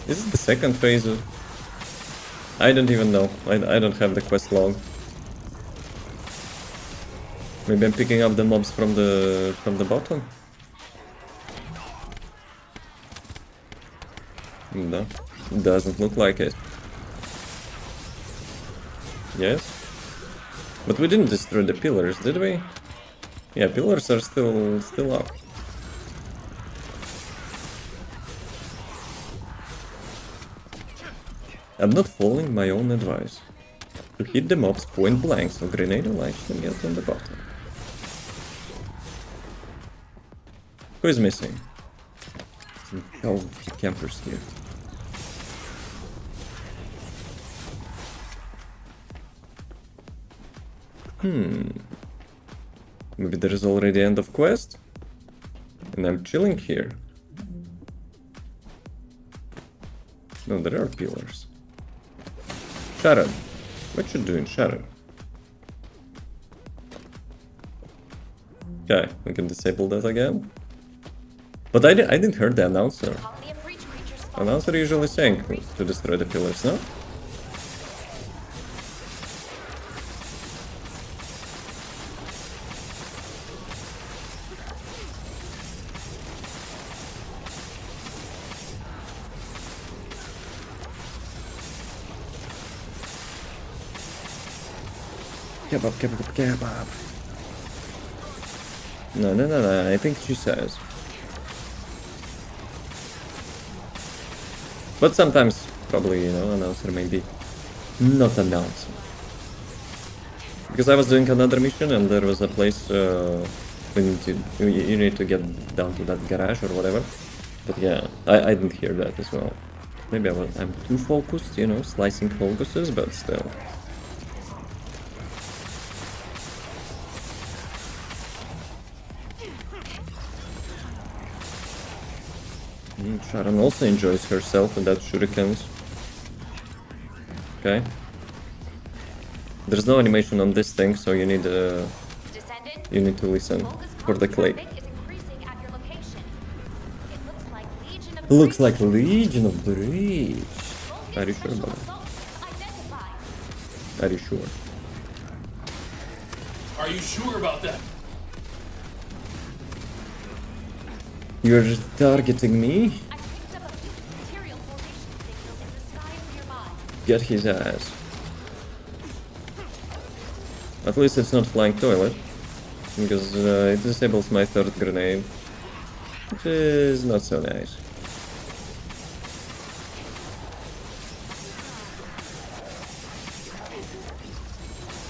This is the second phase of... I don't even know. I don't have the quest log. Maybe I'm picking up the mobs from the bottom? No. Doesn't look like it. Yes? But we didn't destroy the pillars, did we? Yeah, pillars are still up. I'm not following my own advice. To hit the mobs point blank, so grenade will actually get on the bottom. Who is missing? Oh, campers here. Maybe there is already end of quest? And I'm chilling here. No, there are pillars. Sharon, what you doing, Sharon? Okay, we can disable that again. But I didn't hear the announcer. Colony of breach creatures spawned. Announcer usually saying to destroy the pillars, no? Kebab, kebab, kebab. No, I think she says. But sometimes, probably, you know, announcer maybe not announcing. Because I was doing another mission and there was a place you need to get down to that garage or whatever. But yeah, I didn't hear that as well. Maybe I'm too focused, you know, slicing focuses, but still. Sharon also enjoys herself and that shurikens. Okay. There's no animation on this thing, so you need to listen for the click. Looks like Legion of Breach. Are you sure about it? Are you sure? Are you sure about that? You're targeting me? Get his ass. At least it's not flying toilet, because it disables my third grenade, which is not so nice.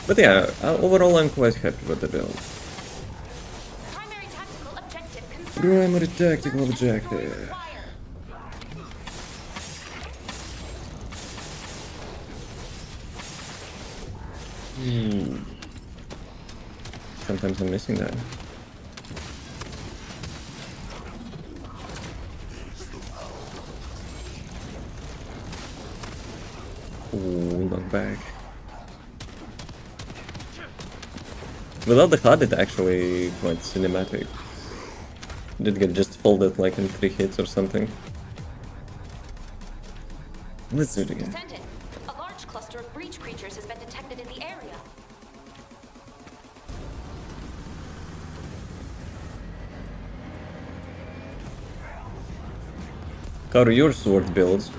But yeah, overall I'm quite happy with the build. Primary tactical objective. Sometimes I'm missing that. Ooh, knockback. Without the HUD, it actually quite cinematic. Did get just folded like in 3 hits or something. Let's do it again. Descendant, a large cluster of breach creatures has been detected in the area. How are your sword builds?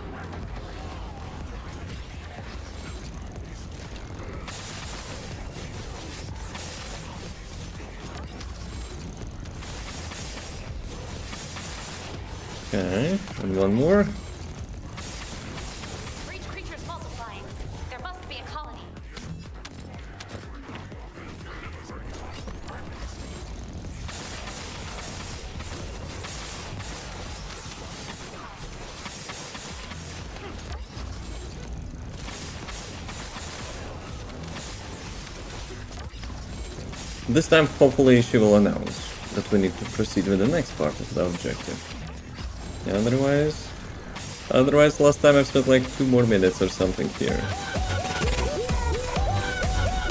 Okay, and one more. Breach creatures multiplying. There must be a colony. This time, hopefully, she will announce that we need to proceed with the next part of the objective. Yeah, otherwise, last time I've spent like 2 more minutes or something here.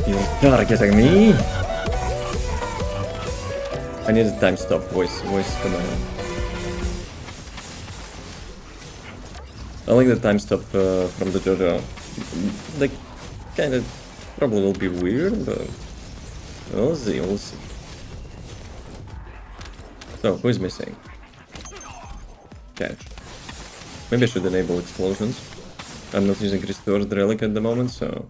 You're targeting me? I need a time stop voice command. I like the time stop from the JoJo. Like, kind of probably will be weird, but we'll see, we'll see. So, who is missing? Catch. Maybe I should enable explosions. I'm not using Restored Relic at the moment, so...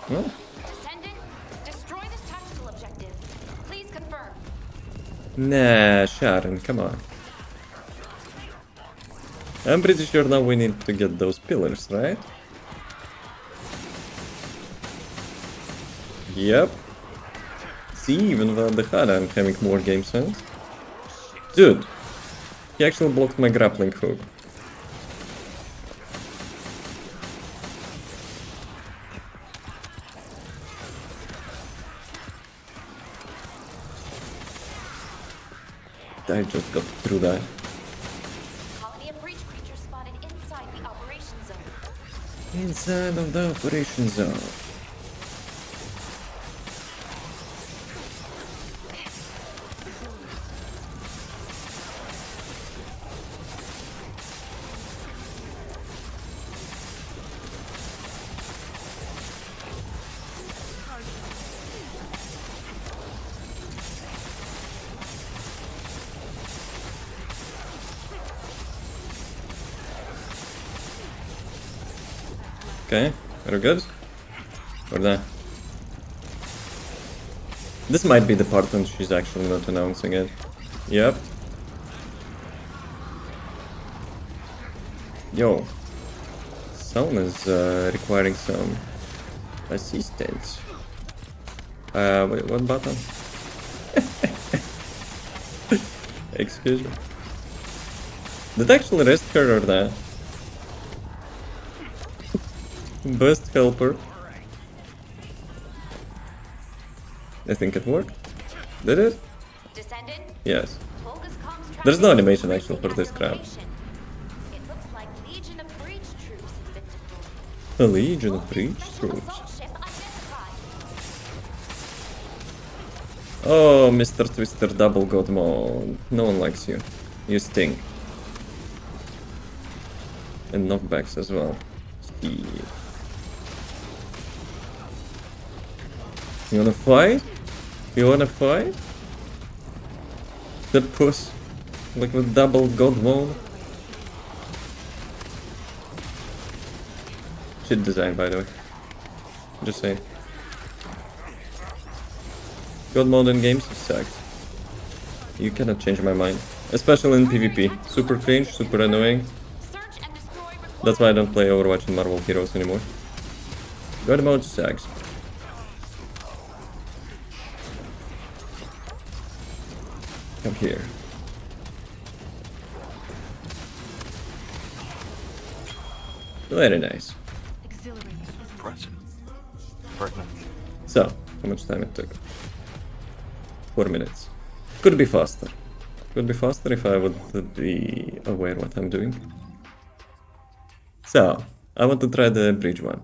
Well, Descendant, destroy this tactical objective. Please confirm. nah, Sharon, come on. I'm pretty sure now we need to get those pillars, right? Yep. See, even the HUD I'm having more game sense. Dude, he actually blocked my grappling hook. I just got through that. Colony of breach creatures spotted inside the operation zone. Inside of the operation zone. Okay, are we good? Or not? This might be the part when she's actually not announcing it. Yep. Yo. Someone is requiring some assistance. Wait, what button? Excuse me. Did I actually rest her or not? Best helper. I think it worked. Did it? Descendant, Yes. Volga's comms There's no tracking animation is actually for this at crap. location. It looks like Legion of Breach troops have been deployed. A legion of Volga's breach special troops. assault ship identified. Oh, Mr. Twister Double God Mode. No one likes you. You stink. And knockbacks as well. Steve. You wanna fight? You wanna fight? The puss. Like with double god mode. Shit design, by the way. Just saying. God mode in games sucks. You cannot change my mind. Especially in PvP. Super cringe, super annoying. Search and destroy required. That's why I don't play Overwatch and Marvel Heroes anymore. God mode sucks. Come here. Very nice. Impressive. Pertinent. So, how much time it took? 4 minutes. Could be faster. Could be faster if I would be aware what I'm doing. So, I want to try the bridge one.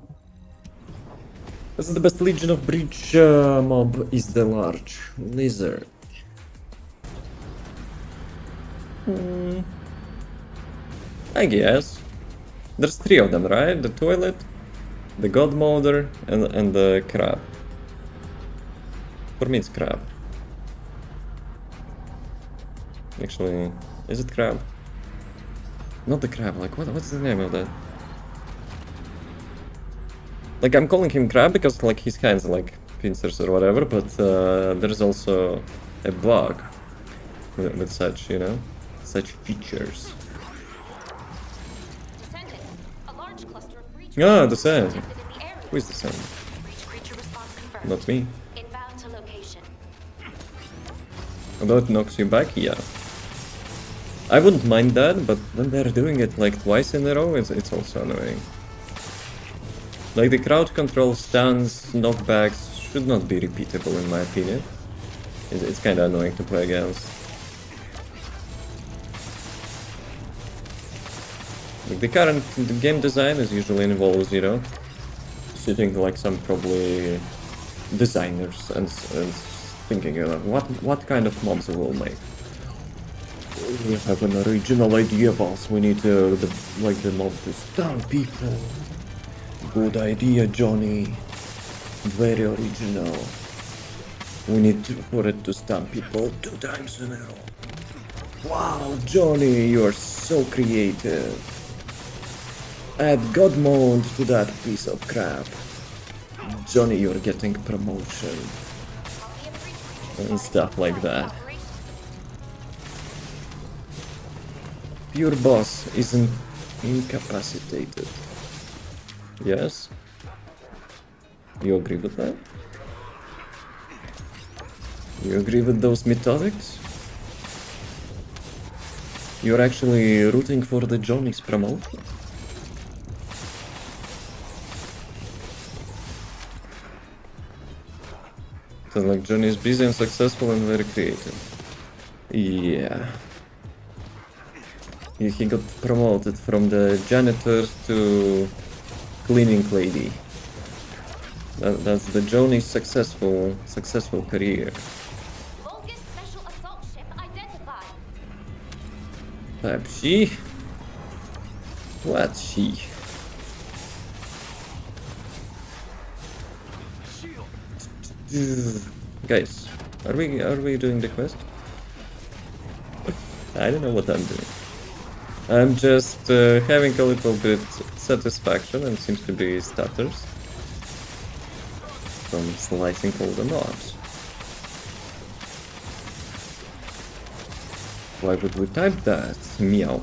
This is the best legion of bridge mob is the large lizard. I guess. There's 3 of them, right? The toilet, the god molder, and the crab. For me it's crab. Actually, is it crab? Not the crab, like what's the name of that? Like I'm calling him crab because like his hands are like pincers or whatever, but there's also a bug with such, you know, such features. Descendant, a large cluster of breach Ah, creatures Descendant. detected in the area. Who is Descendant? Breach creature response confirmed. Not me. Inbound to location. Although it knocks you back, yeah. I wouldn't mind that, but when they're doing it like twice in a row, it's also annoying. Like the crowd control, stuns, knockbacks, should not be repeatable in my opinion. It's kind of annoying to play against. Like the game design is usually involves, you know, sitting like some probably designers and thinking about what kind of mobs we will make. We have an original idea, boss. We need the mob to stun people. Good idea, Johnny. Very original. We need for it to stun people 2 times in a row. Wow, Johnny, you are so creative. Add God mode to that piece of crap. Johnny, you're getting promotion. And stuff like that. Your boss isn't incapacitated. Yes? You agree with that? You agree with those methodics? You're actually rooting for the Johnny's promotion? So like Johnny is busy and successful and very creative. Yeah. He got promoted from the janitor to cleaning lady. That's the Johnny's successful career. Vulgus special assault ship identified. 𝑮𝒊𝒏? What's she? Guys, are we doing the quest? I don't know what I'm doing. I'm just having a little bit satisfaction and seems to be stutters from slicing all the mobs. Why would we type that? Meow.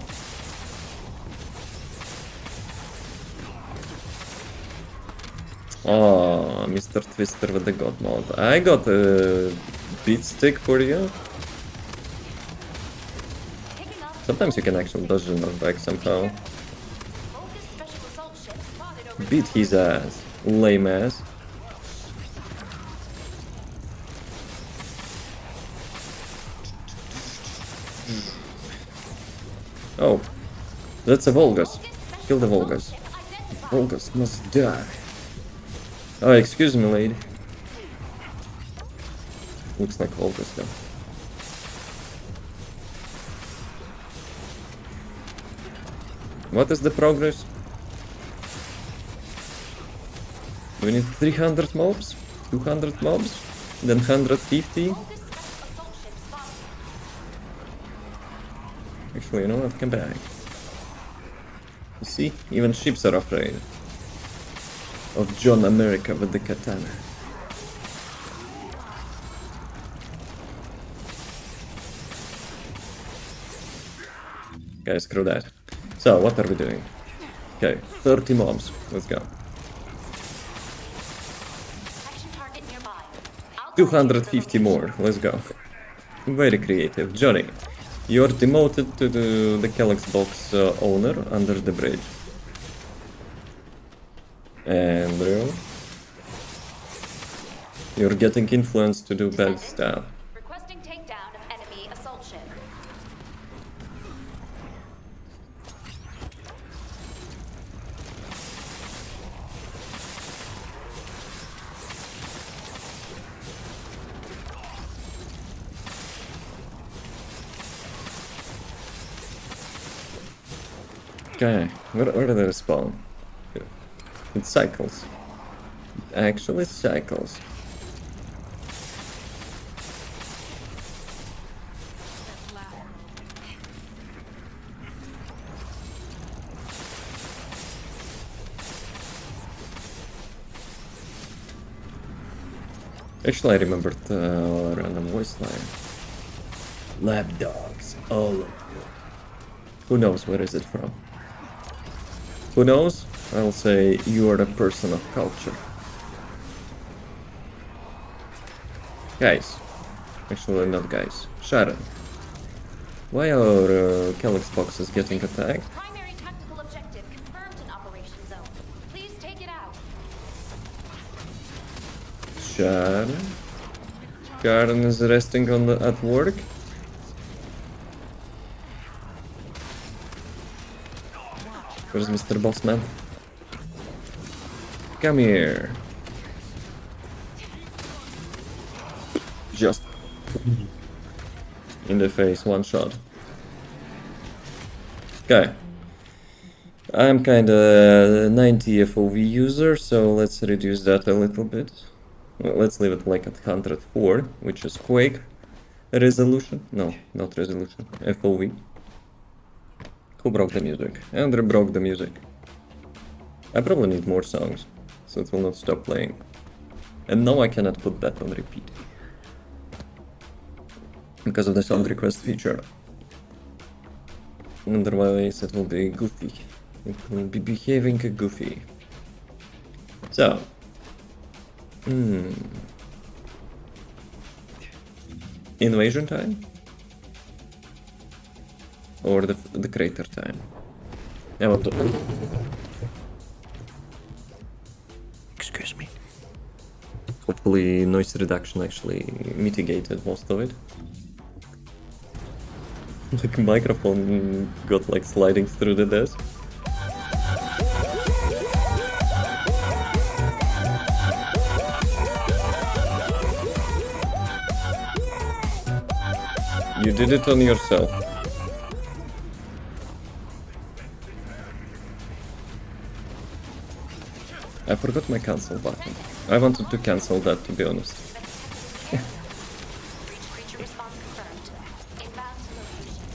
Oh, Mr. Twister with the God mode. I got a beat stick for you. Sometimes you can actually dodge the knockback somehow. Vulgus special assault ship spotted over Beat his ass. Lame ass. Oh, that's a Vulgus. Kill the Vulgus. Vulgus must die. Oh, excuse me, lady. Looks like Vulgus though. What is the progress? We need 300 mobs? 200 mobs? Then 150? Vulgus special assault ship spotted. Actually, you know what? Come back. You see? Even ships are afraid of John America with the katana. Guys, screw that. So, what are we doing? Okay, 30 mobs. Let's go. Action target nearby. I'll 250 more. Let's go. Very creative. Johnny, you're demoted to the Calyx box owner under the bridge. Andrew, you're getting influence to do bad stuff. Requesting takedown of enemy assault ship. Okay, where do they spawn? It cycles. It actually cycles. Actually, I remembered random voice line. Lab dogs, all of you. Who knows where is it from? Who knows? I'll say you are a person of culture. Guys. Actually, not guys. Sharon. Why are Calyx boxes getting attacked? Primary tactical objective confirmed in operation zone. Please take it out. Sharon. Sharon is resting at work. Where's Mr. Bossman? Come here. Just in the face, one shot. Okay. I'm kinda 90 FOV user, so let's reduce that a little bit. Well, let's leave it like at 104, which is Quake resolution. No, not resolution. FOV. Who broke the music? Andrew broke the music. I probably need more songs, so it will not stop playing. And no, I cannot put that on repeat. Because of the song request feature. Otherwise it will be goofy. It will be behaving goofy. So. Invasion time? Or the crater time? I want to... Excuse me. Hopefully noise reduction actually mitigated most of it. The microphone got like sliding through the desk. You did it on yourself. I forgot my cancel button. I wanted to cancel that, to be honest. Creature response confirmed. Inbound to location.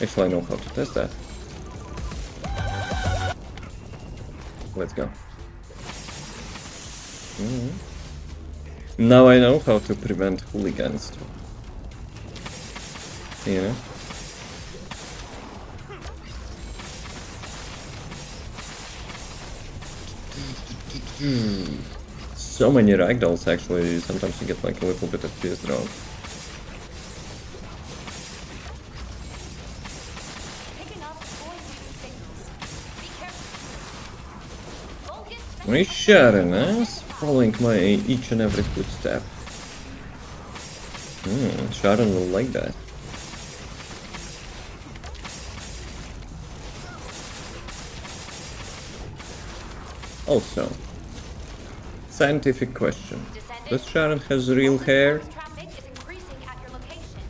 Actually, I know how to test that. Let's go. Now I know how to prevent hooligans. You know? So many ragdolls actually, sometimes you get like a little bit of pissed drop. Picking up void signals. Be careful. Focus. My Sharon, following my each and every footstep. Sharon will like that. Also, scientific question. Does Sharon has real hair? Traffic is increasing at your location.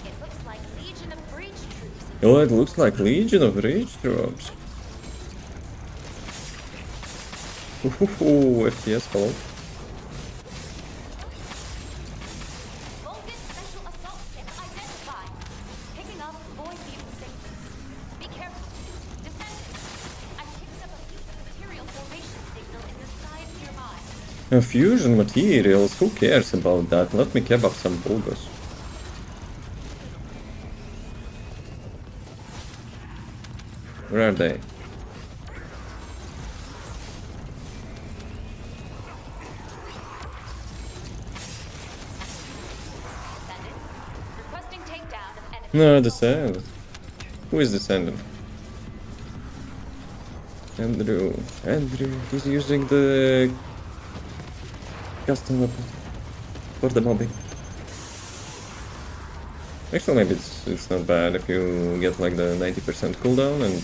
It looks like Legion of Breach troops. Oh, it looks like Legion of Breach troops. Ooh, FPS, hello. Bogus special assault ship identified. Picking up void mutant signals. Be careful. Descendant. I picked up a fusion material formation signal in the skies nearby. Fusion materials, who cares about that? Let me kebab some bulgos. Where are they? Descendant. Requesting takedown of enemy. No, Descendant. Who is Descendant? Andrew. He's using the custom weapon for the mobbing. Actually, maybe it's not bad if you get like the 90% cooldown and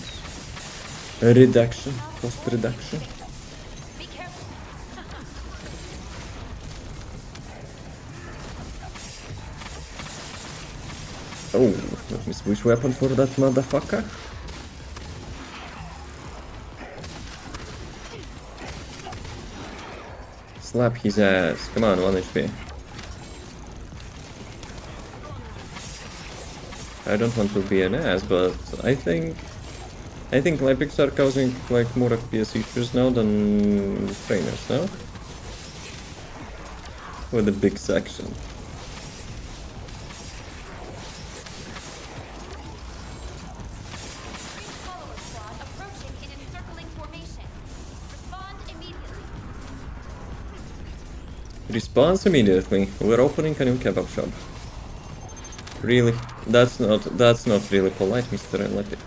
a reduction, cost reduction. Be careful. Oh, let me switch weapon for that motherfucker. Slap his ass. Come on, 1 HP. I don't want to be an ass, but I think Lipics are causing like more FPS issues now than trainers, no? With a big section. Follower squad approaching in encircling formation. Respond immediately. Response immediately. We're opening a new kebab shop. Really? That's not really polite, Mr. Lepic.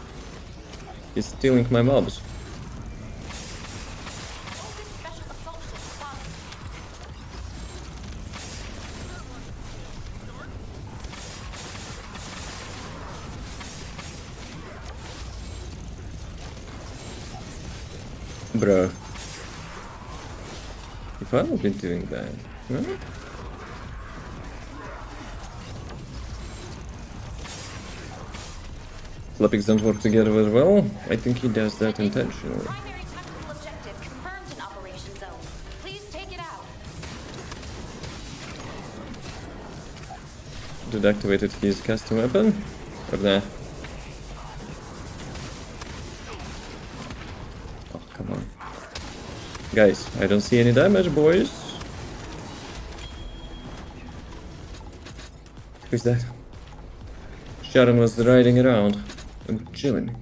He's stealing my mobs. Focus special assault ship spotted. Bro. If I would be doing that, huh? Flappix don't work together very well. I think he does that intentionally. Primary tactical objective confirmed in Operation Zone. Please take it out. Did activated his custom weapon? Or nah? Oh, come on. Guys, I don't see any damage, boys. Who's that? Sharon was riding around and chilling.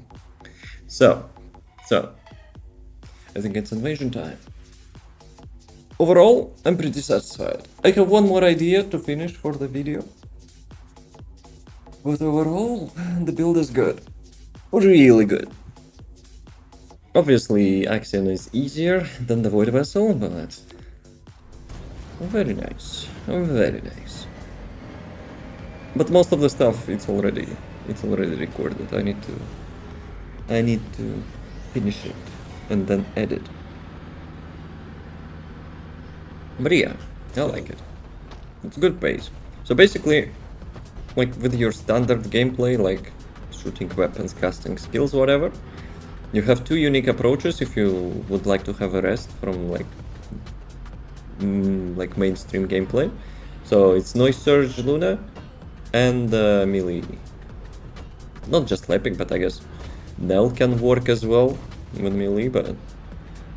So, I think it's invasion time. Overall, I'm pretty satisfied. I have one more idea to finish for the video. But overall, the build is good. Really good. Obviously, Axion is easier than the Void Vessel, but very nice. Very nice. But most of the stuff it's already recorded. I need to finish it and then edit. But yeah, I like it. It's good pace. So basically, like with your standard gameplay, like shooting weapons, casting skills, whatever, you have two unique approaches if you would like to have a rest from like mainstream gameplay. So it's Noise Surge Luna and melee. Not just Lepic, but I guess Nell can work as well with melee, but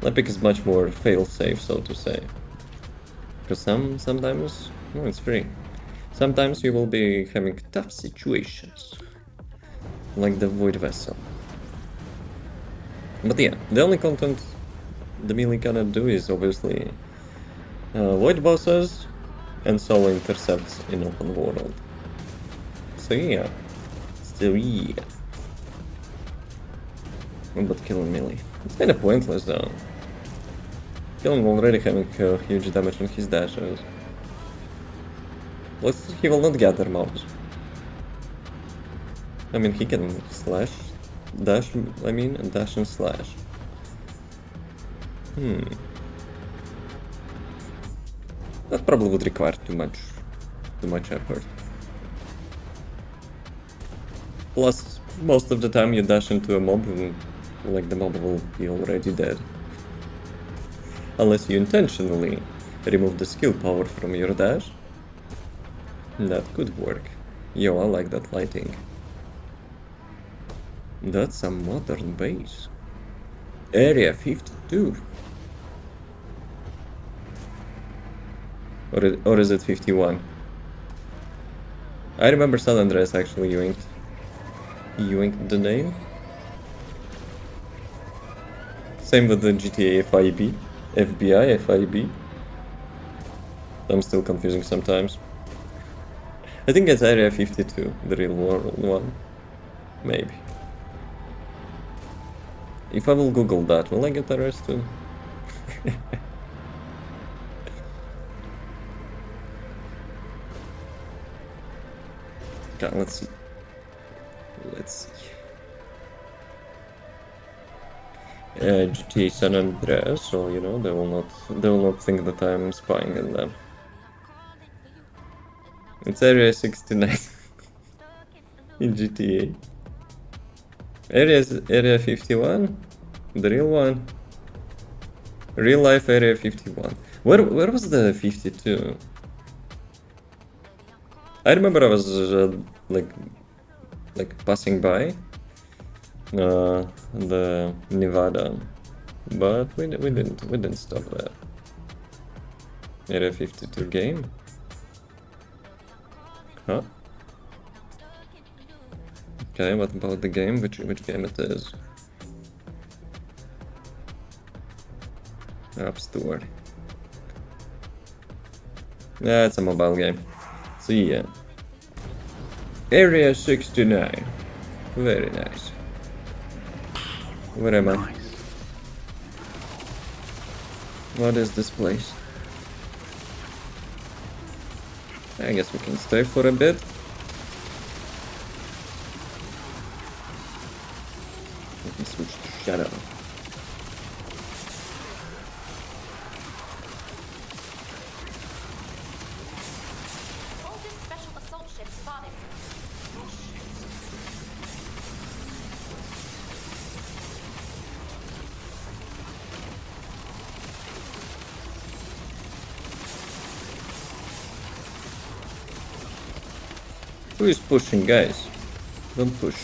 Lepic is much more fail-safe, so to say. Because sometimes, no, it's free. Sometimes you will be having tough situations, like the Void Vessel. But yeah, the only content the melee cannot do is obviously Void bosses and solo intercepts in open world. So yeah. But killing melee. It's kinda pointless though. Killing already having huge damage on his dashes. Plus he will not gather mobs. I mean he can dash and slash. That probably would require too much effort. Plus, most of the time you dash into a mob, like the mob will be already dead. Unless you intentionally remove the skill power from your dash. That could work. Yo, I like that lighting. That's a modern base. Area 52. Or is it 51? I remember San Andreas actually yoinked the name. Same with the GTA FIB. FBI, FIB. I'm still confusing sometimes. I think it's Area 52, the real world one. Maybe. If I will Google that, will I get arrested? Okay, let's see. GTA San Andreas, so you know they will not think that I'm spying on them. It's Area 69 in GTA. Area 51, the real one. Real life Area 51. Where was the 52? I remember I was like passing by the Nevada, but we didn't stop there. Area 52 game? Huh? Okay, what about the game? Which game it is? App Store. Yeah, it's a mobile game. So yeah. Area 69. Very nice. Where am I? What is this place? I guess we can stay for a bit. Let me switch to shadow. Boldest special assault ship spotted. Who is pushing, guys? Don't push.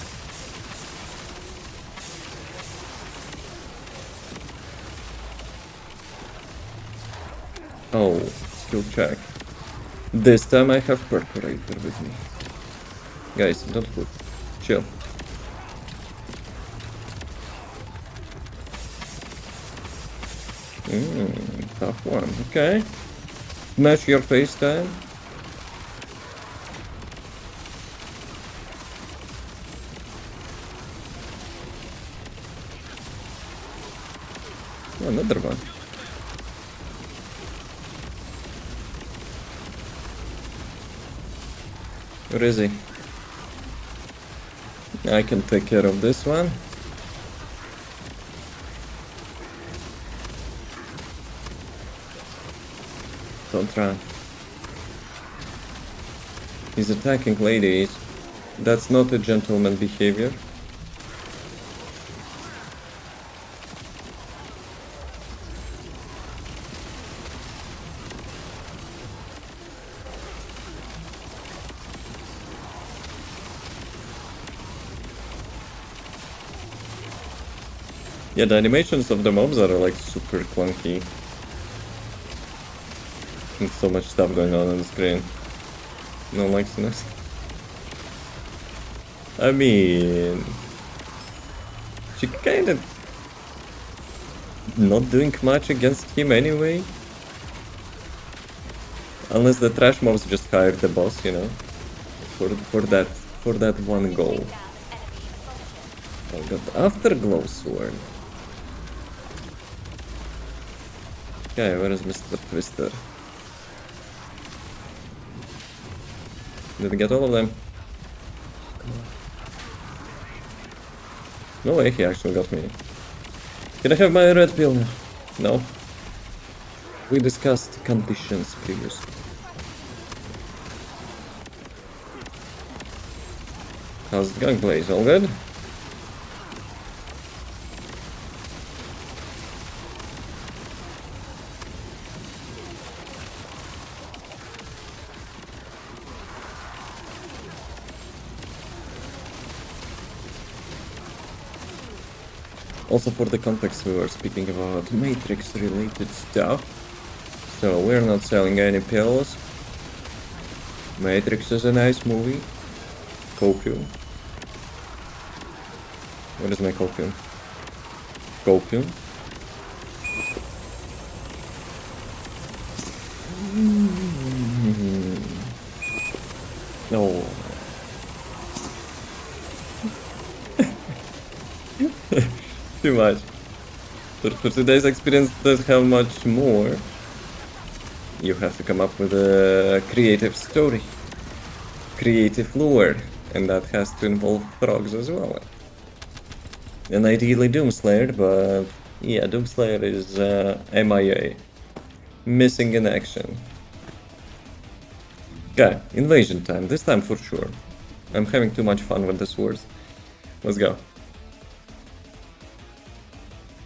Oh, skill check. This time I have Perforator with me. Guys, don't push. Chill. Tough one. Okay. Match your face time. Another one. Where is he? I can take care of this one. Don't run. He's attacking ladies. That's not a gentleman behavior. Yeah, the animations of the mobs are like super clunky. And so much stuff going on the screen. No one likes this. I mean, she kind of not doing much against him anyway. Unless the trash mobs just hired the boss, you know, for that one goal. I got Afterglow Sword. Okay, where is Mr. Twister? Did we get all of them? No way, he actually got me. Can I have my red pill now? No. We discussed conditions previously. How's the gunplay? Is all good? Also, for the context, we were speaking about Matrix-related stuff, so we're not selling any pills. Matrix is a nice movie. Copium. What is my copium? Copium. No. Too much. For today's experience, does have much more. You have to come up with a creative story, creative lore, and that has to involve frogs as well. And ideally Doomslayer, but yeah, Doomslayer is MIA, missing in action. Okay, invasion time. This time for sure. I'm having too much fun with the swords. Let's go.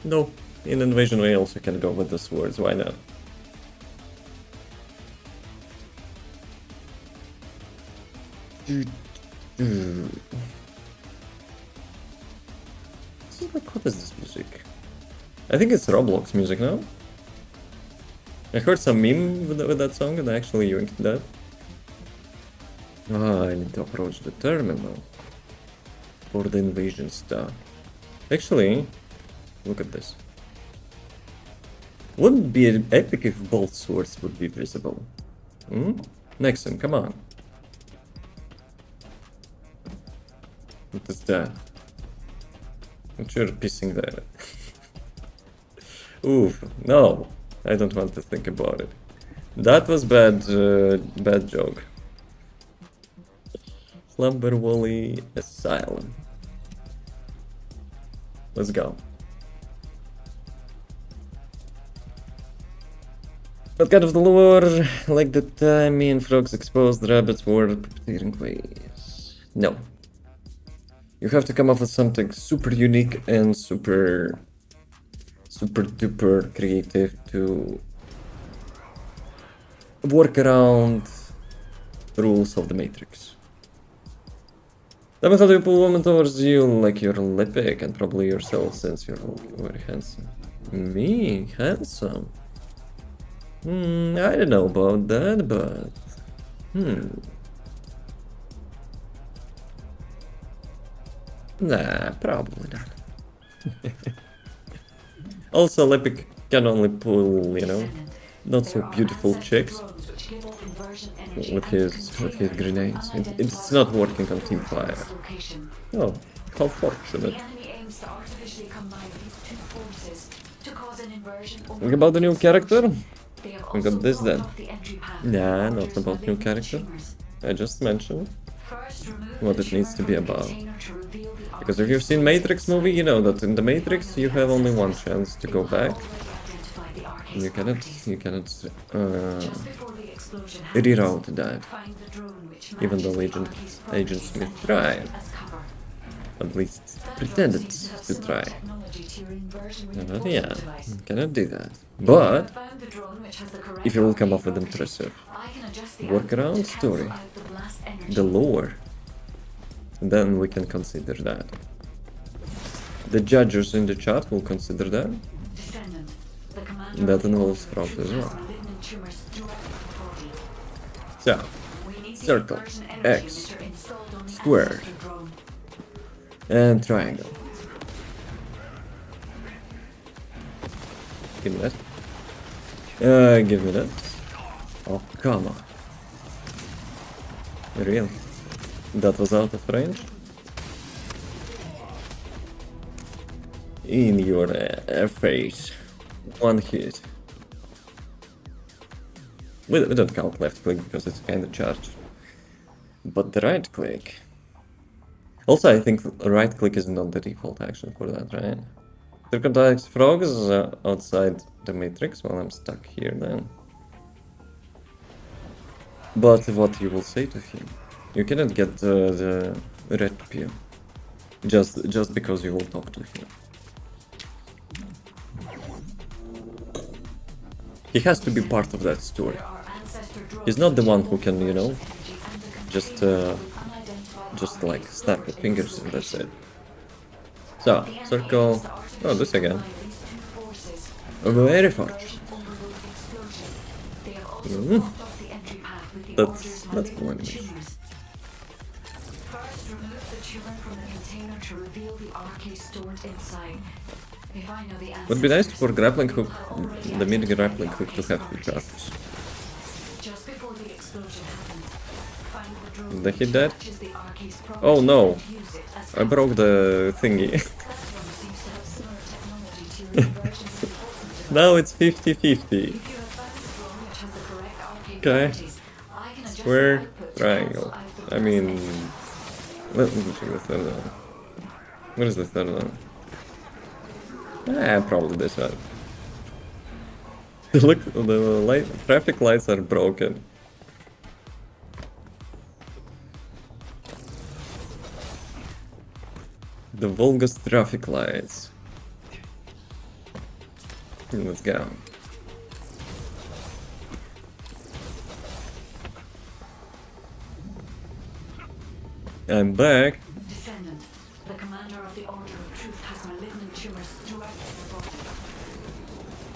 No, in invasion we also can go with the swords, why not? What is this music? I think it's Roblox music now. I heard some meme with that song and I actually yanked that. Ah, I need to approach the terminal for the invasion stuff. Actually, look at this. Wouldn't be epic if both swords would be visible. Nexon, come on. What is that? What you're pissing there? Oof, no. I don't want to think about it. That was bad, bad joke. 𝑮𝒊𝒏 Asylum. Let's go. What kind of the lore? Like the time me and frogs exposed rabbits were puppeteering ways. No. You have to come up with something super unique and super duper creative to work around rules of the Matrix. Tell me how do you pull women towards you like you're Olympic and probably yourself since you're very handsome. Me? Handsome? I don't know about that, but... Nah, probably not. Also, Olympic can only pull, you know, not so beautiful chicks with his grenades. It's not working on Team Fire. Oh, how fortunate. Think about the new character? We got this then. Nah, not about new character. I just mentioned what it needs to be about. Because if you've seen Matrix movie, you know that in the Matrix you have only one chance to go back. You cannot reroute that. Even though Agent Smith tried. At least pretended to try. But yeah, you cannot do that. But if you will come up with impressive workaround story, the lore, then we can consider that. The judges in the chat will consider that. That involves frogs as well. So, circle, X, square, and triangle. Give me that. Give me that. Oh, come on. Real. That was out of range. In your face. One hit. We don't count left click because it's kinda charged. But the right click. Also, I think right click is not the default action for that, right? Circumcised frogs outside the matrix while I'm stuck here then. But what you will say to him? You cannot get the red pill just because you will talk to him. He has to be part of that story. He's not the one who can, you know, just like snap the fingers and that's it. So, circle. Oh, this again. Very fortunate. That's cool animation. First, remove the tumor from the container to reveal the RK stored inside. If I know the answer, Would be nice for grappling hook, the mid grappling hook to have two charges. just before the explosion happened, find the drone Did I hit that? which is the RK's Oh no! property and use it as I broke the thingy. that drone seems to have similar technology to your inversion's important Now it's 50-50. If you have found the drone which has the correct RK Okay. properties, I can adjust Square, the output to triangle. cancel out the I mean... blast Let me check the third one. What is the third one? Probably this one. Look, the traffic lights are broken. The Volga's traffic lights. Let's go. I'm back. Descendant, the commander of the Order of Truth has malignant tumors throughout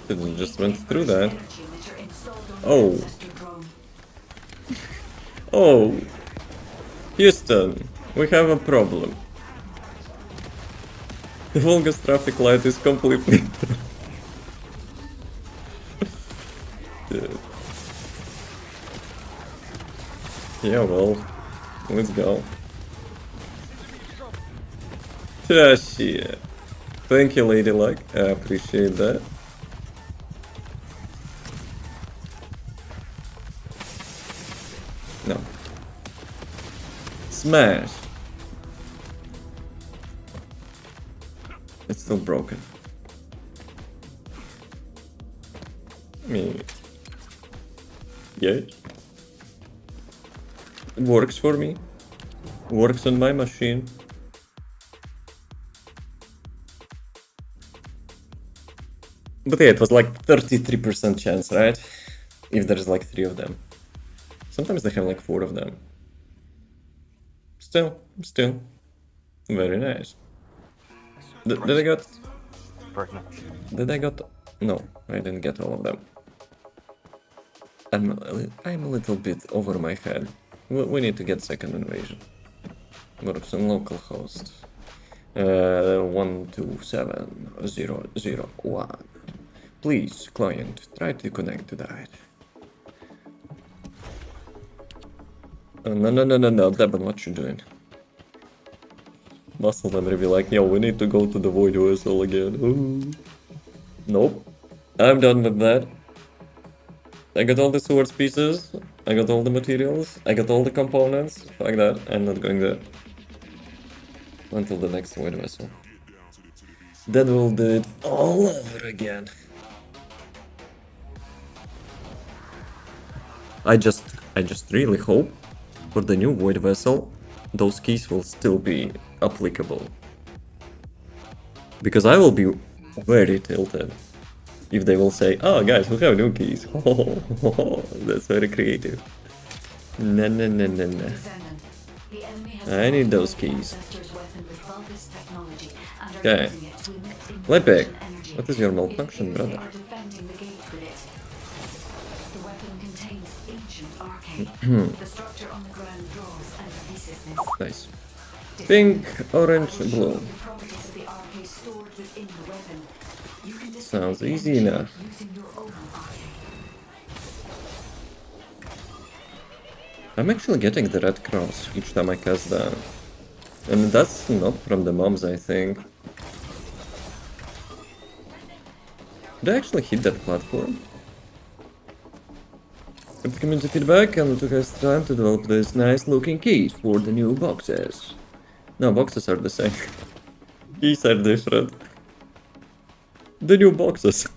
their body. It just went through that. Energy emitter installed on Oh. the ancestor drone. Oh, Houston, we have a problem. The Volga's traffic light is completely... Yeah, well, let's go. Yeah, shit. Thank you, Lady Luck. I appreciate that. No. Smash. It's still broken. I mean, yeah. It works for me. Works on my machine. But yeah, it was like 33% chance, right? If there's like 3 of them. Sometimes they have like 4 of them. Still. Very nice. Did I got... Did I got... No, I didn't get all of them. I'm a little bit over my head. We need to get second invasion. Got some local host. 127.0.0.1. Please, client, try to connect to that. No, Devon, what you doing? Muscle memory be like, yo, we need to go to the Void Vessel again. Ooh. Nope. I'm done with that. I got all the swords pieces, I got all the materials, I got all the components. Like that, I'm not going there. Until the next Void Vessel. Then we'll do it all over again. I just really hope for the new Void Vessel those keys will still be applicable. Because I will be very tilted if they will say, oh guys, we have new keys. That's very creative. No. I need those keys. Okay. Lepek, what is your malfunction, brother? Nice. Pink, orange, blue. Sounds easy enough. I'm actually getting the red cross each time I cast that. And that's not from the mobs, I think. Did I actually hit that platform? With the community feedback, and it took us time to develop these nice looking keys for the new boxes. No, boxes are the same. Keys are different. The new boxes.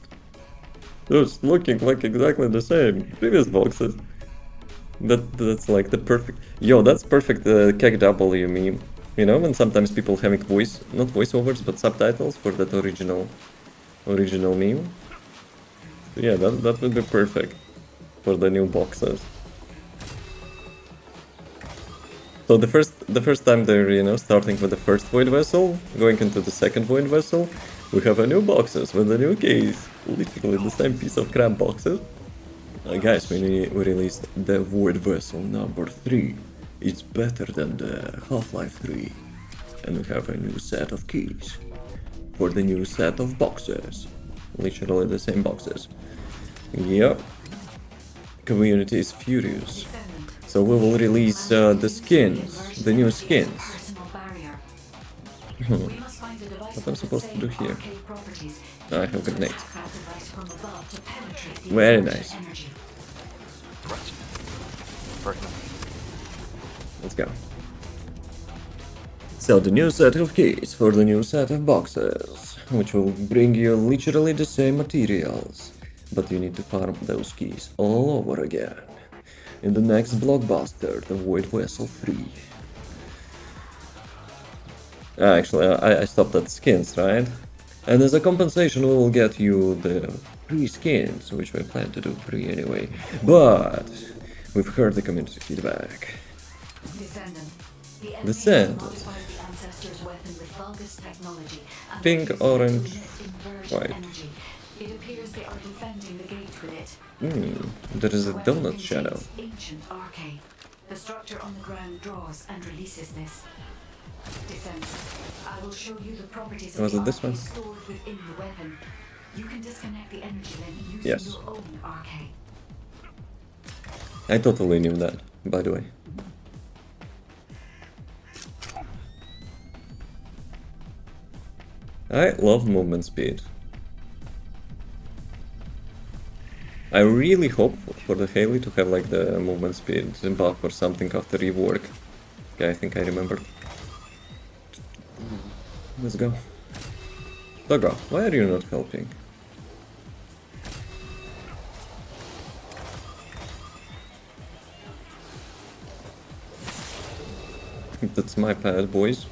Those looking like exactly the same. Previous boxes. That's like the perfect... Yo, that's perfect KW meme. You know, when sometimes people having not voiceovers, but subtitles for that original meme. Yeah, that would be perfect for the new boxes. So the first time they're, you know, starting with the first Void Vessel, going into the second Void Vessel, we have a new boxes with the new keys. Literally the same piece of crap boxes. Guys, we released the Void Vessel number 3. It's better than the Half-Life 3. And we have a new set of keys for the new set of boxes. Literally the same boxes. Yep. Community is furious. So we will release the skins, the new skins. What I'm supposed to do here? I have grenades. Very nice. Let's go. So the new set of keys for the new set of boxes, which will bring you literally the same materials, but you need to farm those keys all over again. In the next blockbuster, the Void Vessel 3. Actually, I stopped at skins, right? And as a compensation, we will get you the free skins, which we plan to do free anyway. But we've heard the community feedback. Descendant. Pink, orange, white. There is a donut shadow. The structure on the ground draws and releases this. Descent. I will show you the properties Was it this one? stored within the weapon. You can disconnect the energy then using Yes. your own RK. I totally knew that, by the way. I love movement speed. I really hope for the Haley to have like the movement speed buff or something after rework. Okay, I think I remember. Let's go. Doggo, why are you not helping? That's my pad, boys.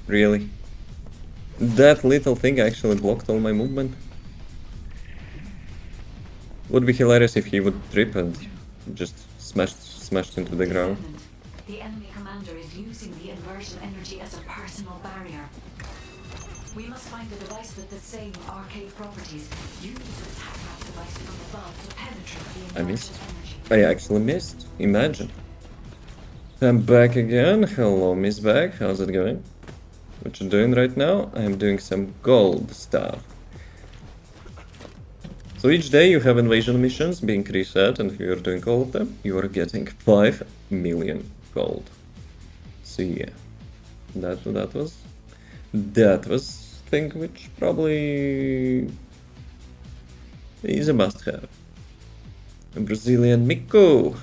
Really? That little thing actually blocked all my movement? Would be hilarious if he would trip and just smashed into the ground. Descendant, the enemy commander is using the inversion energy as a personal barrier. We must find a device with the same arcade properties. You need to attack that device from above to penetrate the I inversion missed. energy. I actually missed. Imagine. I'm back again. Hello, Miss Bag. How's it going? What you doing right now? I'm doing some gold stuff. So each day you have invasion missions being reset, and if you're doing all of them, you are getting 5 million gold. So yeah, that was thing which probably is a must-have. A Brazilian Miko,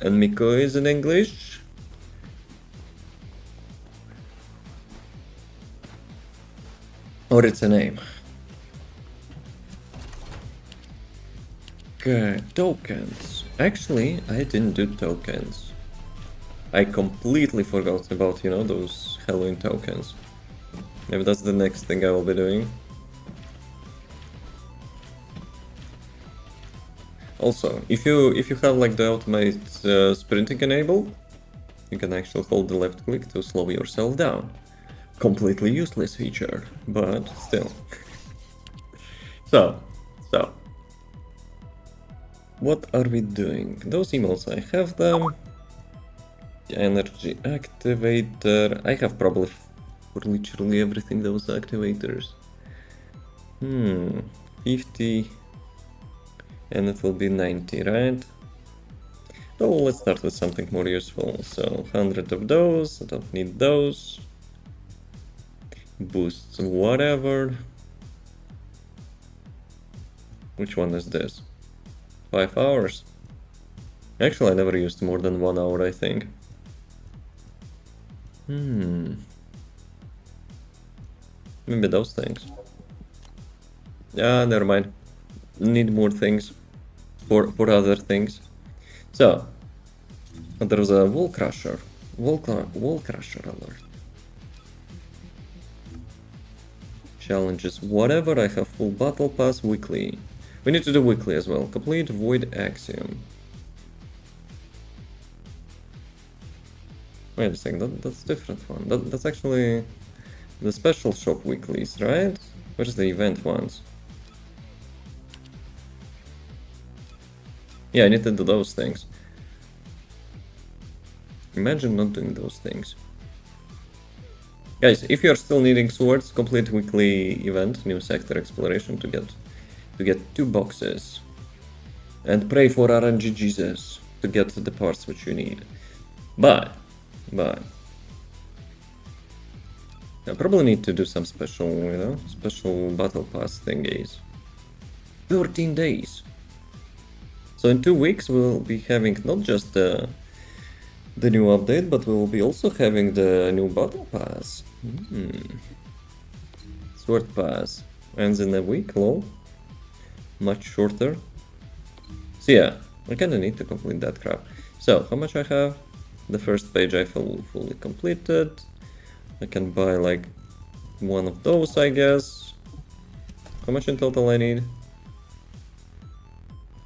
and Miko is in English. Or it's a name. Okay, tokens. Actually, I didn't do tokens. I completely forgot about, you know, those Halloween tokens. Maybe that's the next thing I will be doing. Also, if you have like the ultimate sprinting enabled, you can actually hold the left click to slow yourself down. Completely useless feature, but still. So. What are we doing? Those emotes, I have them. The energy activator. I have probably for literally everything those activators. 50. And it will be 90, right? So let's start with something more useful. So 100 of those. I don't need those. Boosts whatever. Which one is this? 5 hours. Actually, I never used more than 1 hour, I think. Maybe those things. Yeah, never mind. Need more things for other things. So, there's a wall crusher. Wall crusher alert. Challenges, whatever. I have full battle pass weekly. We need to do weekly as well. Complete void axiom. Wait a second, that's a different one. That's actually the special shop weeklies, right? Where's the event ones? Yeah, I need to do those things. Imagine not doing those things. Guys, if you are still needing swords, complete weekly event, new sector exploration to get 2 boxes. And pray for RNG Jesus to get the parts which you need. But I probably need to do some special, you know, special battle pass thingies. 13 days. So in 2 weeks we'll be having not just the new update, but we'll be also having the new battle pass. Sword pass ends in a week, lol. Much shorter. So yeah, I kinda need to complete that crap. So, how much I have? The first page I fully completed. I can buy like one of those, I guess. How much in total I need?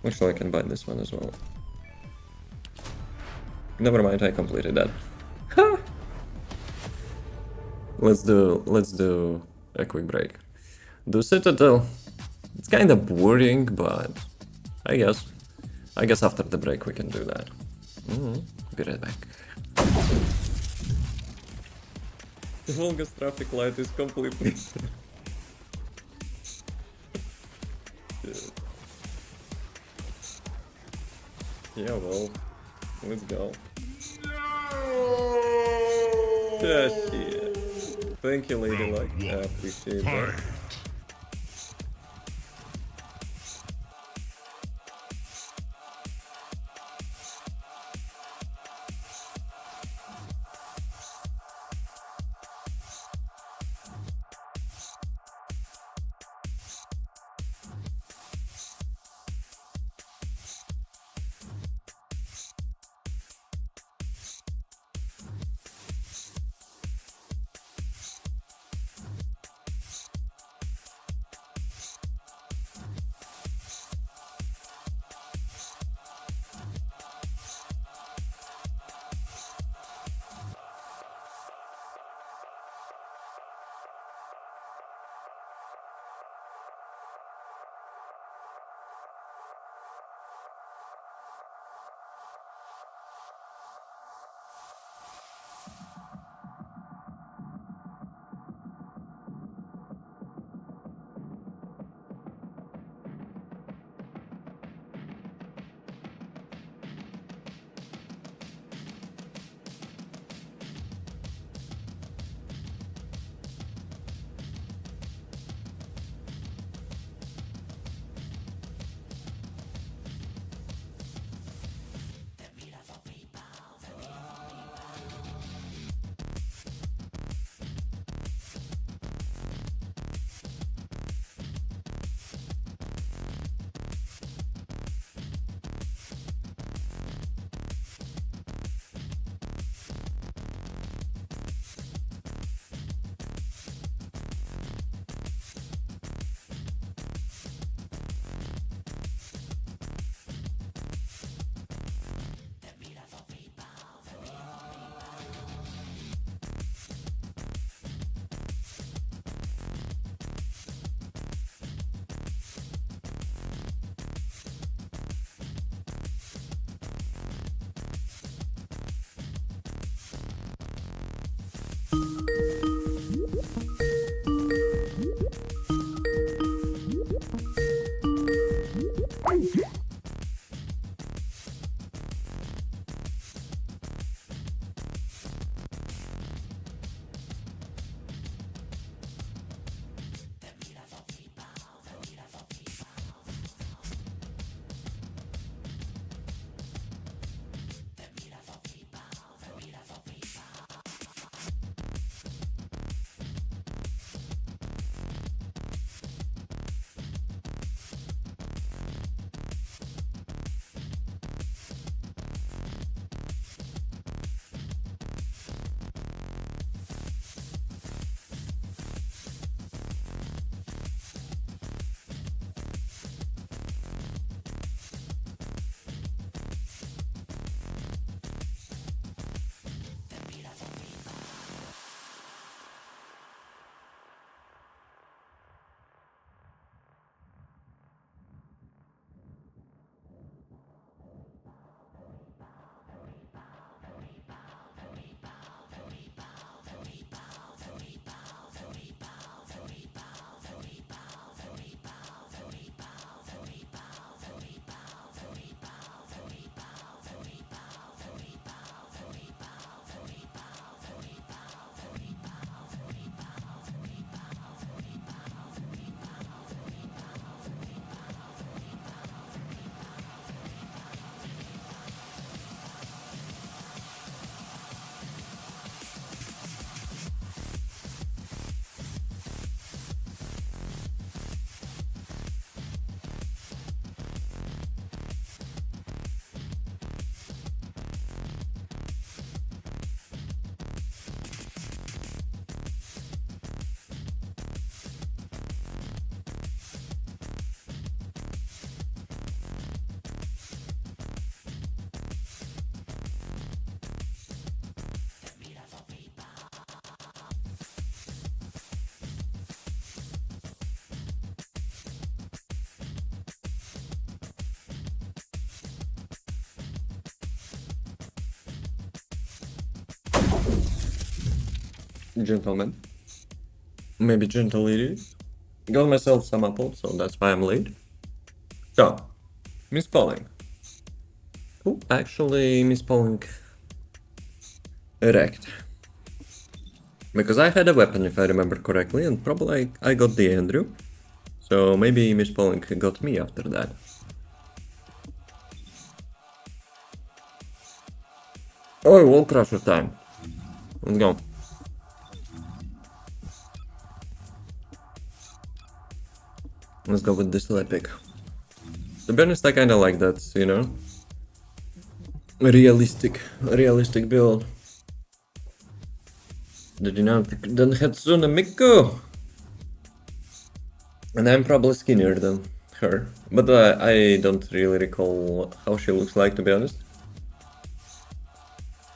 Actually, I can buy this one as well. Never mind, I completed that. Ha! Let's do a quick break. Do Citadel. It's kind of boring, but I guess after the break we can do that. Be right back. The longest traffic light is completely... Yeah, well, Let's go. Yeah, shit. Thank you, Lady Luck. I appreciate that. Gentlemen. Maybe gentle ladies. Got myself some apples, so that's why I'm late. So, misspelling. Oh, actually, 𝑮𝒊𝒏 wrecked. Because I had a weapon, if I remember correctly, and probably I got the Andrew. So maybe 𝑮𝒊𝒏 got me after that. Oh, wall crusher time. Let's go. Let's go with this epic. To be honest, I kinda like that, you know? Realistic build. The didn't Hatsune Miku! And I'm probably skinnier than her. But I don't really recall how she looks like, to be honest.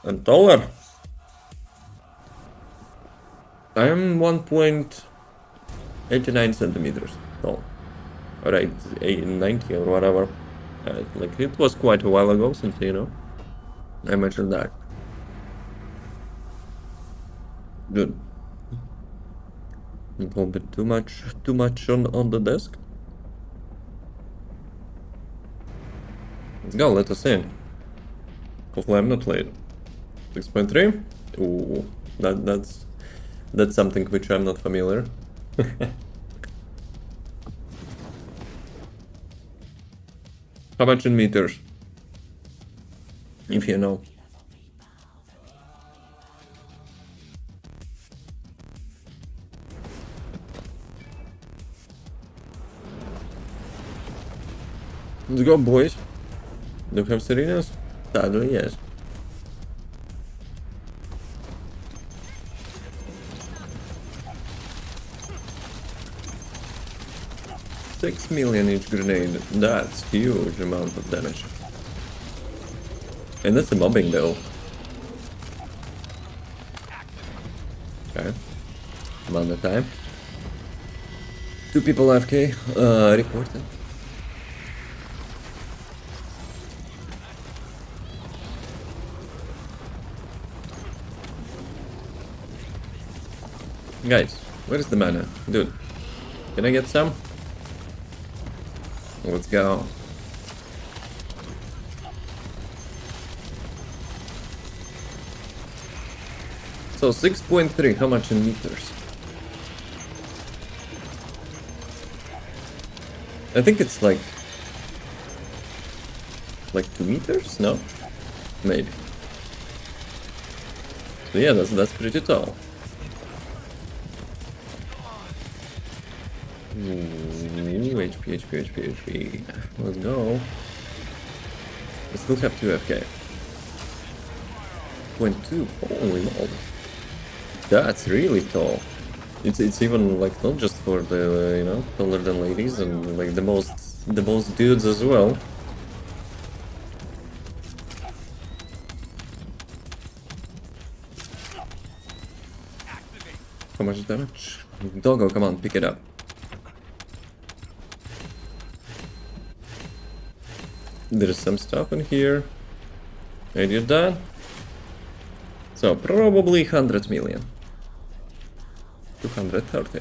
I'm taller! I'm 1.89 centimeters tall. Or 90 or whatever. Like, it was quite a while ago since, you know, I mentioned that. Good. A little bit too much on the desk. Let's go, let us in. Hopefully I'm not late. 6.3? Ooh, that's something which I'm not familiar. How much in meters? If you know. Let's go, boys. Do you have Serenas? Sadly, yes. $6 million each grenade. That's huge amount of damage. And that's a mobbing though. Okay. Amount of time. 2 people AFK. Reported. Guys, where is the mana? Dude, can I get some? Let's go. So 6.3, how much in meters? I think it's like 2 meters? No? Maybe. So yeah, that's pretty tall. Ooh, HP. Let's go. I still have 2 FK. 0.2. Holy moly. That's really tall. It's even like not just for the you know, taller than ladies and like the most dudes as well. How much damage? Doggo, come on, pick it up. There's some stuff in here. And you're done. So probably 100 million. 230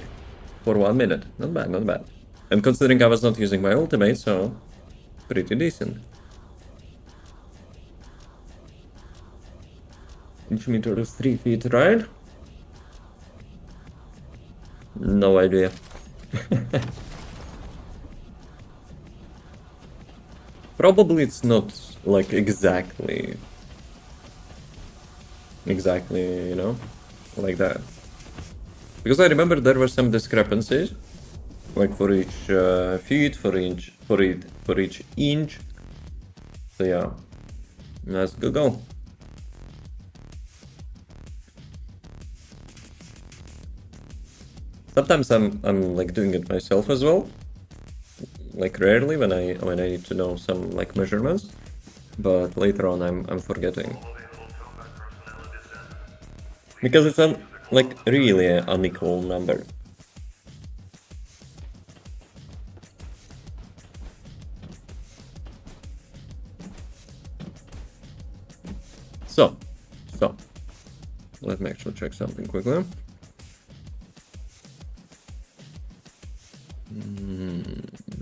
for 1 minute. Not bad, not bad. And considering I was not using my ultimate, so pretty decent. Each meter is 3 feet, right? No idea. Probably it's not like exactly, you know, like that. Because I remember there were some discrepancies, like for each feet, for each inch. So yeah, let's go. Sometimes I'm like doing it myself as well. Like rarely when I need to know some like measurements, but later on I'm forgetting because it's like really an unequal number. So let me actually check something quickly.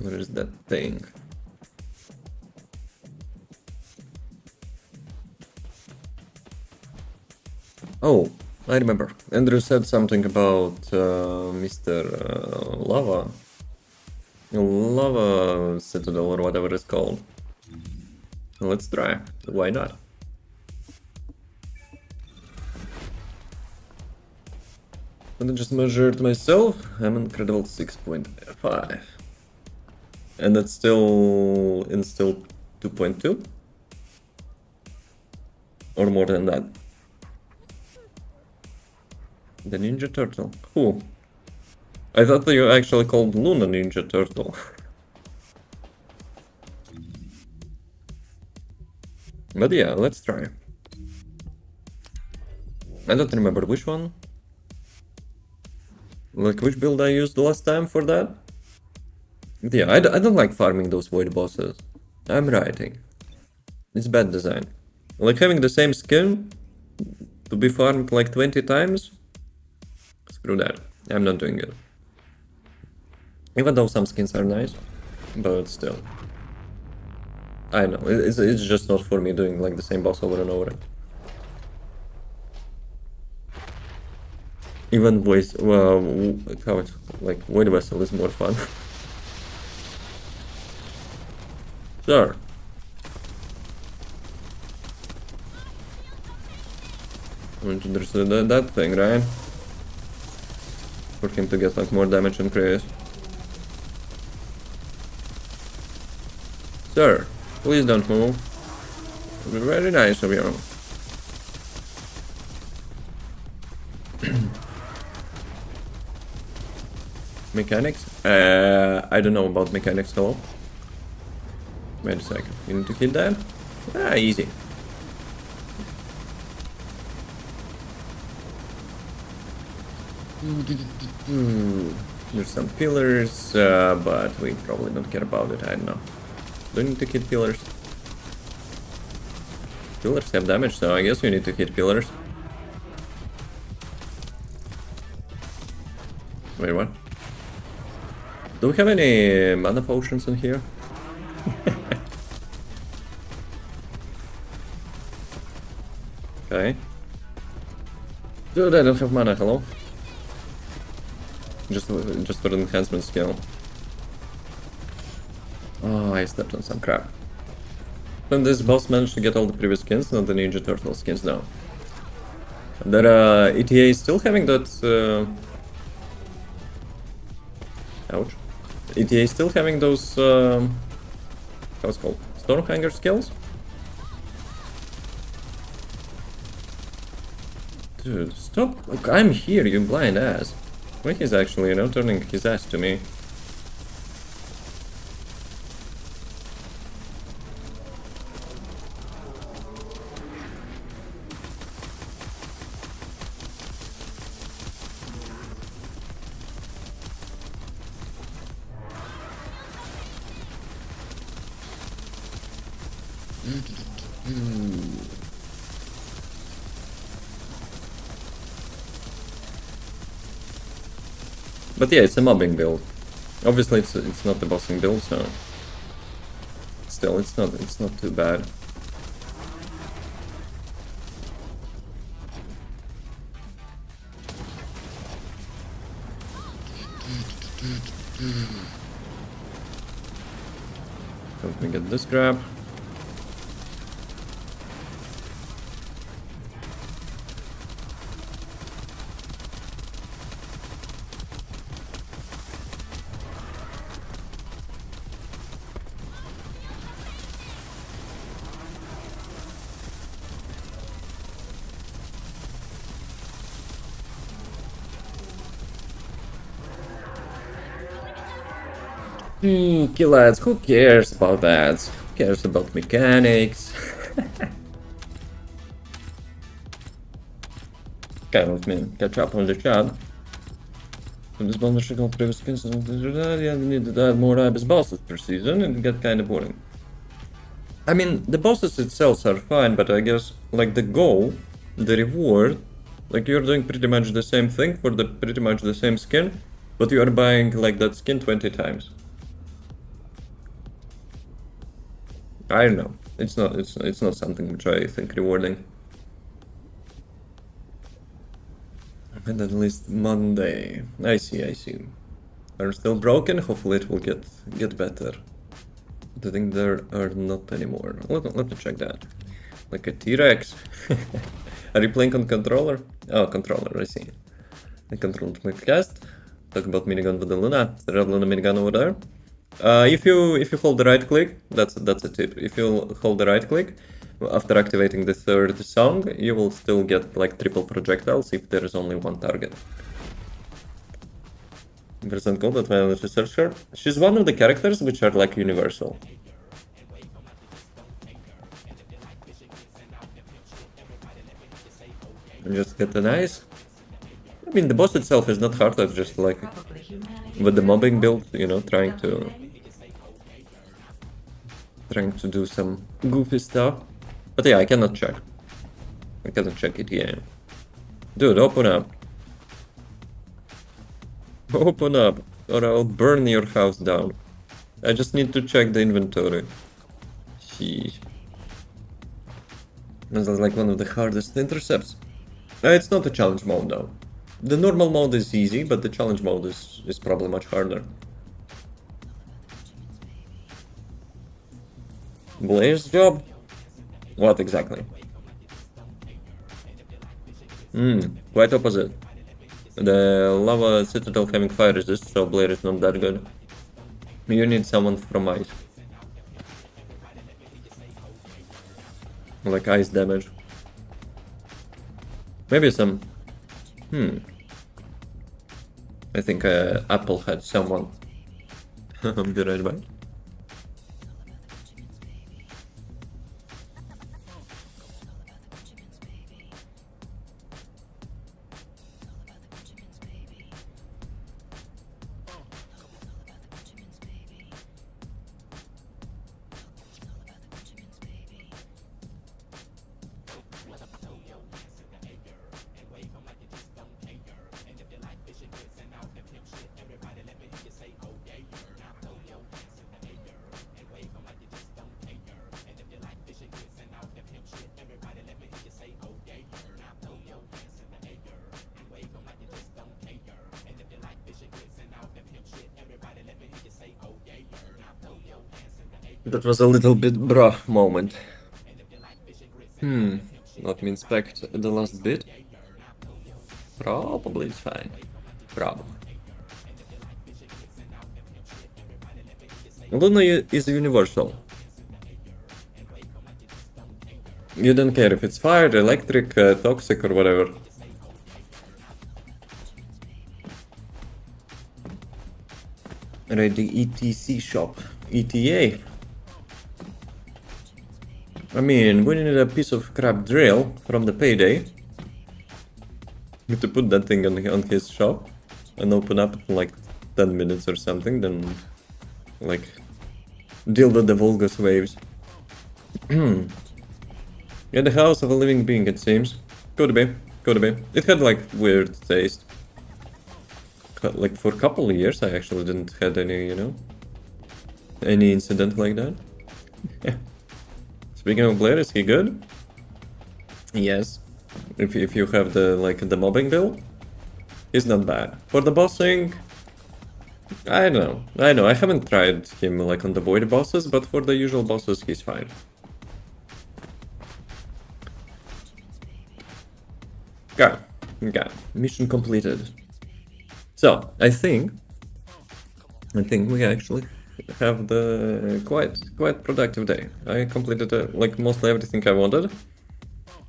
Where is that thing? Oh, I remember. Andrew said something about Mr. Lava Citadel or whatever it's called. Let's try. Why not? And I just measured myself. I'm incredible 6.5. And that's still 2.2? Or more than that? The Ninja Turtle. Who? I thought that you actually called Luna Ninja Turtle. But yeah, let's try. I don't remember which one. Like which build I used last time for that. Yeah, I don't like farming those void bosses. I'm writing. It's bad design. Like having the same skin to be farmed like 20 times? Screw that. I'm not doing it. Even though some skins are nice, but still. I know, it's just not for me doing like the same boss over and over. Even voice, well, how it, like Void Vessel is more fun. Sure. There's that thing, right? For him to get like more damage and crit. Sir, please don't move. It would be very nice of you. Mechanics? I don't know about mechanics at all. Wait a second. You need to hit that? Ah, easy. There's some pillars, but we probably don't care about it. I don't know. Do you need to hit pillars? Pillars have damage, so I guess you need to hit pillars. Wait, what? Do we have any mana potions in here? Okay. Dude, I don't have mana, hello? Just for the enhancement skill. Oh, I stepped on some crap. And this boss managed to get all the previous skins, not the Ninja Turtle skins now. That ETA is still having that ouch. ETA is still having those how's it called? Stormhanger skills? Dude, stop. Look, I'm here, you blind ass. Why he's actually, you know, turning his ass to me. But yeah, it's a mobbing build. Obviously, it's not the bossing build, so still, it's not too bad. Let me get this grab. Killads, who cares about that? Who cares about mechanics? Okay, let me catch up on the chat. From this bonus got previous skins, you need to add more Ibis bosses per season and get kinda boring. I mean, the bosses itself are fine, but I guess, like, the goal, the reward, like, you're doing pretty much the same thing for the pretty much the same skin, but you are buying, like, that skin 20 times. I don't know. It's not something which I think rewarding. And at least Monday. I see, I see. Are still broken? Hopefully it will get better. I think there are not anymore. Let me check that. Like a T-Rex. Are you playing on controller? Oh, controller, I see. I controlled my cast. Talk about minigun with the Luna. The red Luna minigun over there. If you hold the right click, that's a tip. If you hold the right click, after activating the third song, you will still get like triple projectiles if there is only one target. Percent gold that I research her. She's one of the characters which are like universal. Just get the nice. I mean, the boss itself is not hard. It's just like with the mobbing build, you know, trying to do some goofy stuff. But yeah, I cannot check. I cannot check it. Yeah, dude, open up. Open up, or I'll burn your house down. I just need to check the inventory. Sheesh. This is like one of the hardest intercepts. It's not a challenge mode though. The normal mode is easy, but the challenge mode is probably much harder. Blair's job? What exactly? Quite opposite. The lava citadel having fire resist, so Blair is not that good. You need someone from ice. Like ice damage. Maybe some... I think Apple had someone. I'm good right back. That was a little bit bruh moment. Let me inspect the last bit. Probably it's fine. Probably. Luna is universal. You don't care if it's fire, electric, toxic or whatever. Right, the ETC shop. ETA. I mean, we need a piece of crap drill from the payday to put that thing on his shop and open up in like 10 minutes or something, then like deal with the Volgas waves. Yeah, the house of a living being, it seems. Could be, could be. It had like weird taste. Like for a couple of years I actually didn't had any, you know, any incident like that. Yeah. Speaking of Blair, is he good? Yes. If you have the mobbing build, he's not bad. For the bossing, I know. I haven't tried him like on the void bosses, but for the usual bosses, he's fine. Got it. Mission completed. So I think we actually have the quite productive day. I completed like mostly everything I wanted.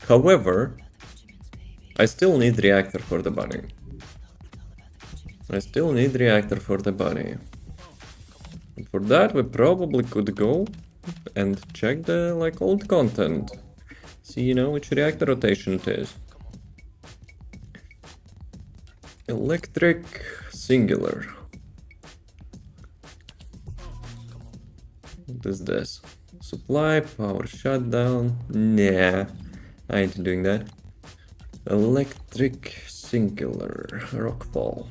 However, I still need reactor for the bunny. And for that, we probably could go and check the like old content. See, you know, which reactor rotation it is. Electric singular. What is this? Supply, power shutdown. Nah, I ain't doing that. Electric singular. Rockfall.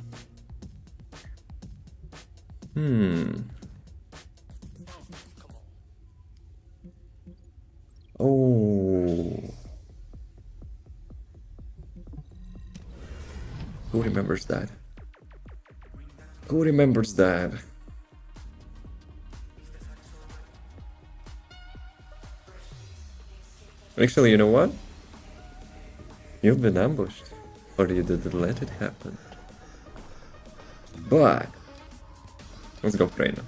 Oh. remembers that? Who remembers that? Actually, you know what? You've been ambushed. Or you didn't let it happen. But let's go Freyna.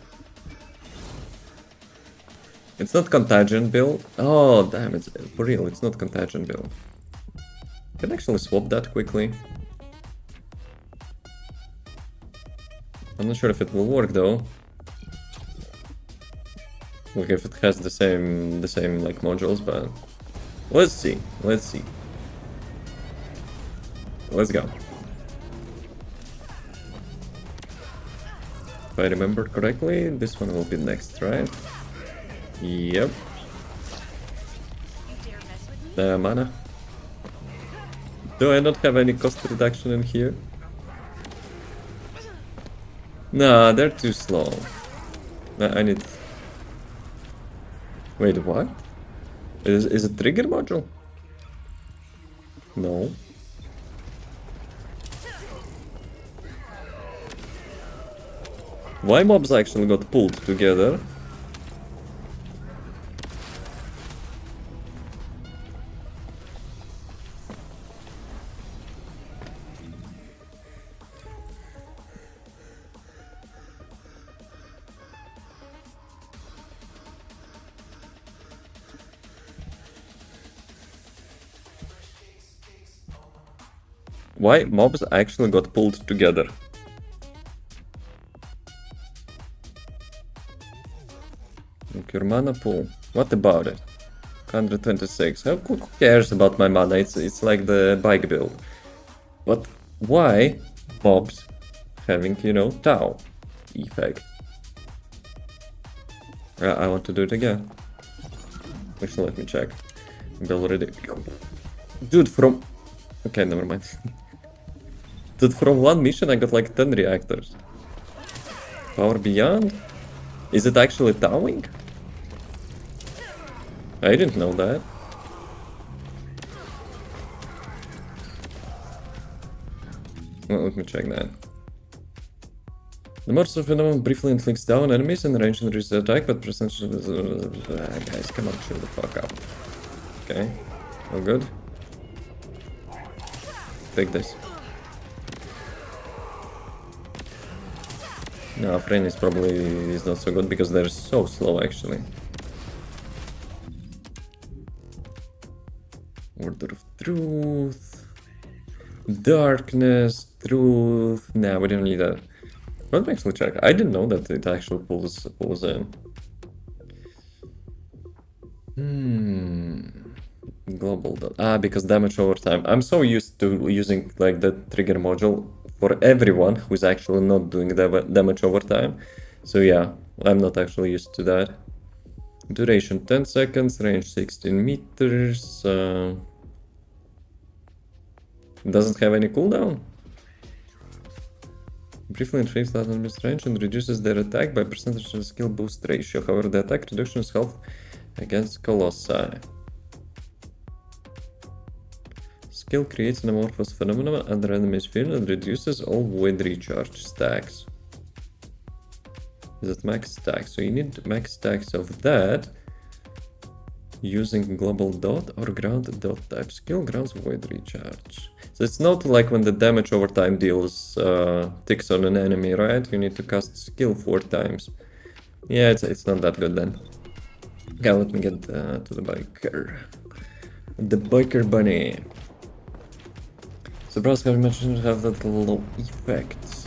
It's not contagion build. Oh damn, it's for real, it's not contagion build. Can actually swap that quickly. I'm not sure if it will work though. Like if it has the same like modules, but let's see. Let's see. Let's go. If I remember correctly, this one will be next, right? Yep. Mana. Do I not have any cost reduction in here? Nah, they're too slow. I need... Wait, what? Is it trigger module? No. Why mobs actually got pulled together? Why mobs actually got pulled together? Your mana pool. What about it? 126. Who cares about my mana? It's like the bike build. But why mobs having, you know, Tau effect? I want to do it again. Actually, let me check. I'm already... Dude, from... Okay, never mind. Dude, from one mission I got like 10 reactors. Power Beyond? Is it actually Towing? I didn't know that. Well, let me check that. The Mortal Phenomenon briefly inflicts down enemies in range and reduces attack, but percentage of... guys, come on, chill the fuck up. Okay, all good. Take this. No, Freyna is probably not so good because they're so slow actually. Order of Truth, Darkness, Truth. Nah, we don't need that. Let me actually check. I didn't know that it actually pulls in. Global dot. Ah, because damage over time. I'm so used to using like the trigger module for everyone who's actually not doing damage over time. So yeah, I'm not actually used to that. Duration 10 seconds, range 16 meters. Doesn't have any cooldown. Briefly inflicts that enemy's range and reduces their attack by percentage of skill boost ratio. However, the attack reduction is held against Colossi. Skill creates an amorphous phenomenon under enemy's field and reduces all void recharge stacks. Is it max stacks? So you need max stacks of that using global dot or ground dot type skill grounds void recharge. So it's not like when the damage over time deals ticks on an enemy, right? You need to cast skill 4 times. Yeah, it's not that good then. Okay, let me get to the biker. The biker bunny. Surprise how mentioned have that low effects.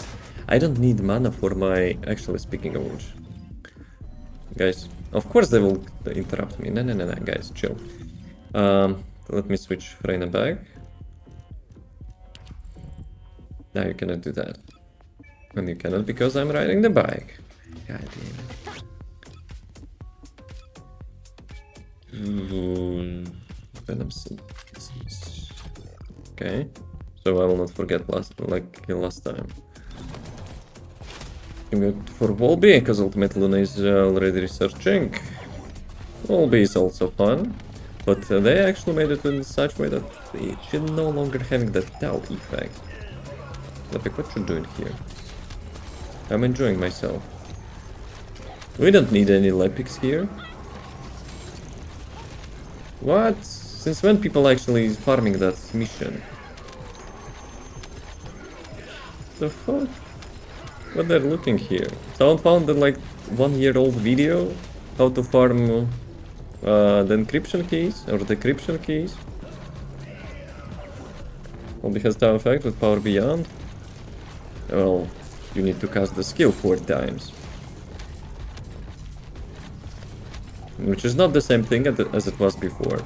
I don't need mana for my... Actually, speaking of which. Guys, of course they will interrupt me. No, guys, chill. Let me switch Freyna back. Now you cannot do that. And you cannot because I'm riding the bike. God damn it. Venom seed. Okay. So I will not forget last time. I'm going for 𝑮𝒊𝒏 because Ultimate Luna is already researching. 𝑮𝒊𝒏 is also fun, but they actually made it in such a way that it should no longer having that Tau effect. Lepic, what you doing here? I'm enjoying myself. We don't need any Lepics here. What? Since when people actually farming that mission? The fuck? What they're looking here? Someone found the like 1-year-old video how to farm the encryption keys or decryption keys. Only has time effect with power beyond. Well, you need to cast the skill 4 times. Which is not the same thing as it was before.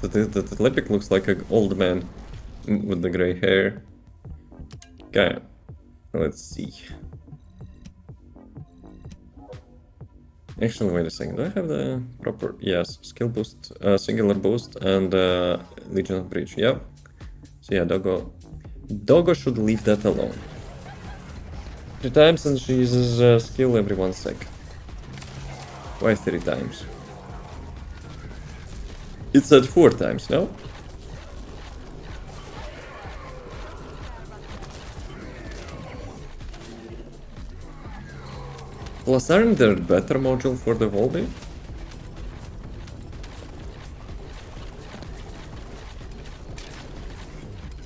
The Lepic looks like an old man with the gray hair. Okay, let's see. Actually, wait a second. Do I have the proper? Yes, skill boost, singular boost, and Legion of Breach. Yep. So yeah, Doggo should leave that alone. 3 times, and she uses skill every 1 sec. Why 3 times? It said 4 times, no? Plus, aren't there better module for the Volby?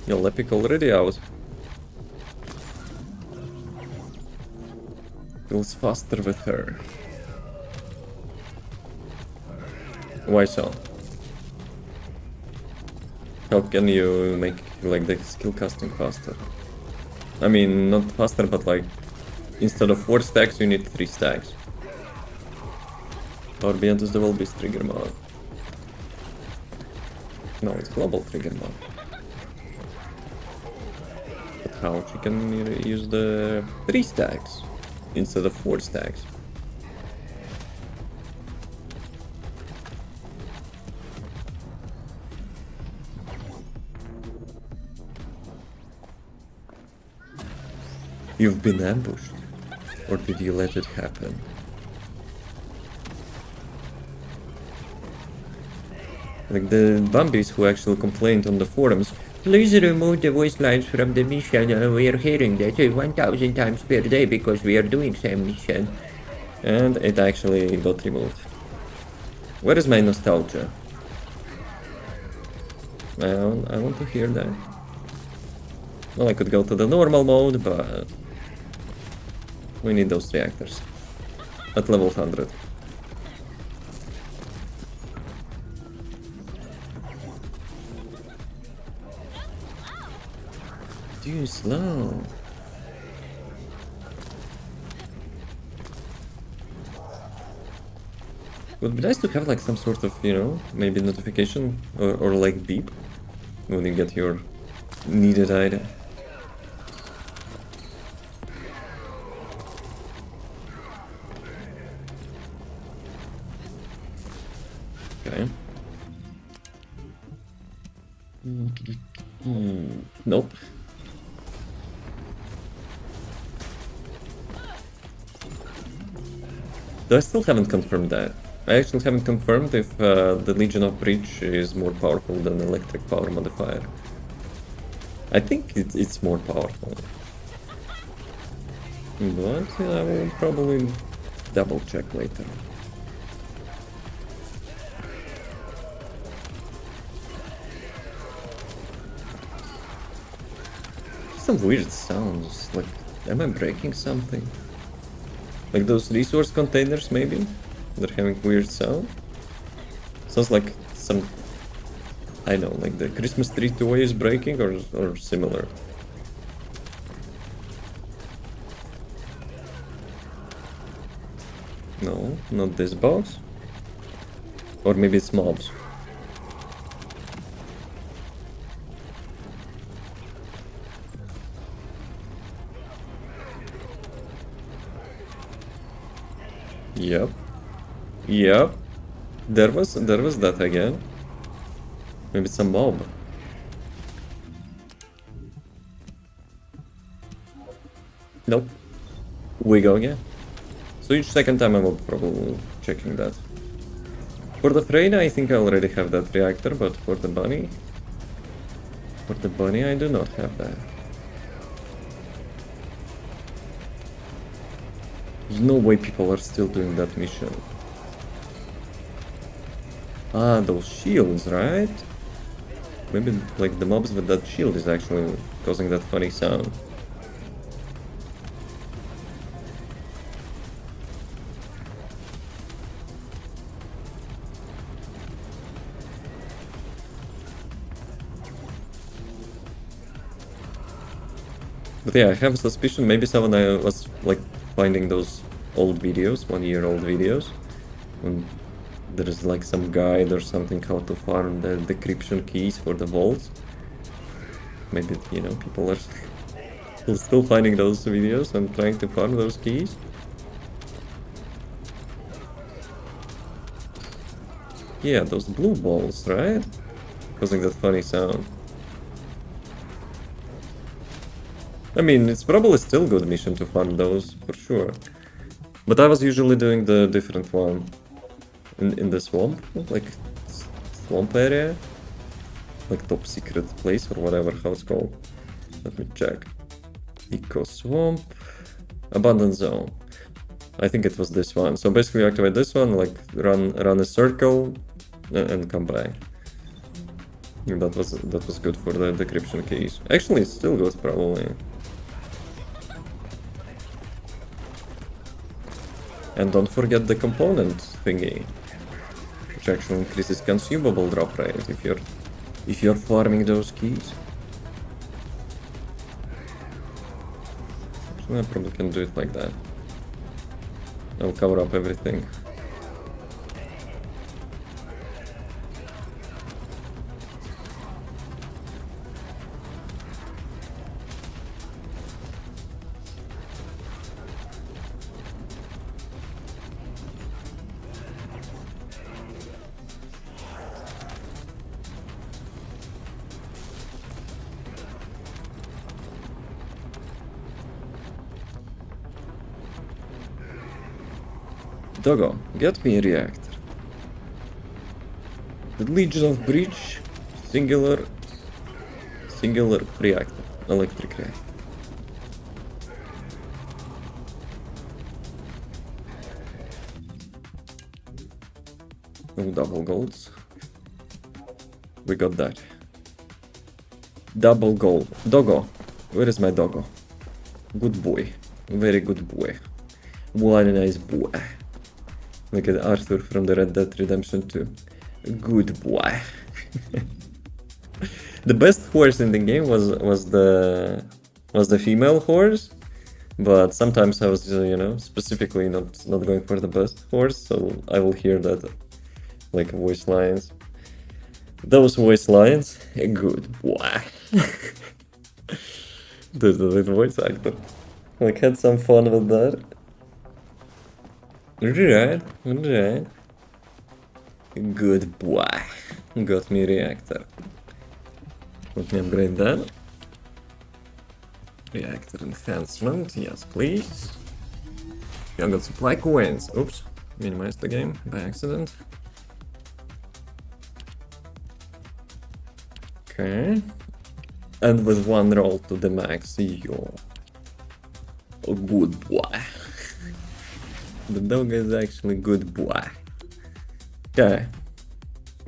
Your Lepic already out. Feels faster with her. Why so? How can you make like the skill casting faster? I mean, not faster, but like instead of 4 stacks, you need 3 stacks. Or beyond the Volby's trigger mod. No, it's global trigger mod. But how she can use the 3 stacks instead of 4 stacks? You've been ambushed, or did you let it happen? Like the Bambis who actually complained on the forums, please remove the voice lines from the mission, we are hearing that 1000 times per day because we are doing same mission. And it actually got removed. Where is my nostalgia? I want to hear that. Well, I could go to the normal mode, but we need those reactors at level 100. Too slow. Would be nice to have like some sort of, you know, maybe notification or like beep when you get your needed item. Okay. Nope. Though I still haven't confirmed that. I actually haven't confirmed if the Legion of Breach is more powerful than electric power modifier. I think it's more powerful. But I will probably double check later. Some weird sounds, like, am I breaking something? Like those resource containers, maybe? They're having weird sound? Sounds like some, I know, like the Christmas tree toy is breaking or similar. No, not this box. Or maybe it's mobs. Yep. Yep. There was that again. Maybe it's a mob. Nope. We go again. So each second time I will probably checking that. For the Freyna, I think I already have that reactor, but for the bunny... For the bunny, I do not have that. There's no way people are still doing that mission. Ah, those shields, right? Maybe like the mobs with that shield is actually causing that funny sound. But yeah, I have a suspicion maybe someone was like finding those old videos, 1-year-old videos, when there is like some guide or something how to farm the decryption keys for the vaults. Maybe, you know, people are still finding those videos and trying to farm those keys. Yeah, those blue balls, right? Causing that funny sound. I mean, it's probably still good mission to farm those, for sure. But I was usually doing the different one. In the swamp, like swamp area, like top secret place or whatever how it's called. Let me check. Eco swamp, abandoned zone. I think it was this one. So basically, activate this one, like run a circle, and come back. And that was good for the decryption keys. Actually, it's still good probably. And don't forget the component thingy, which actually increases consumable drop rate if you're farming those keys. Actually, I probably can do it like that. I'll cover up everything. Doggo, get me a reactor. The Legion of Breach, singular reactor, electric reactor. Oh, double golds. We got that. Double gold. Doggo, where is my doggo? Good boy, very good boy. One nice boy. Look at Arthur from the Red Dead Redemption 2. Good boy. The best horse in the game was the female horse, but sometimes I was you know, specifically not going for the best horse, so I will hear that like voice lines. Those voice lines, good boy. The voice actor like had some fun with that. Right. Good boy. Got me reactor. Let me upgrade that. Reactor enhancement, yes please. I got supply coins. Oops. Minimized the game by accident. Okay. And with one roll to the max, yo. Oh, good boy. The dog is actually good boy. Okay.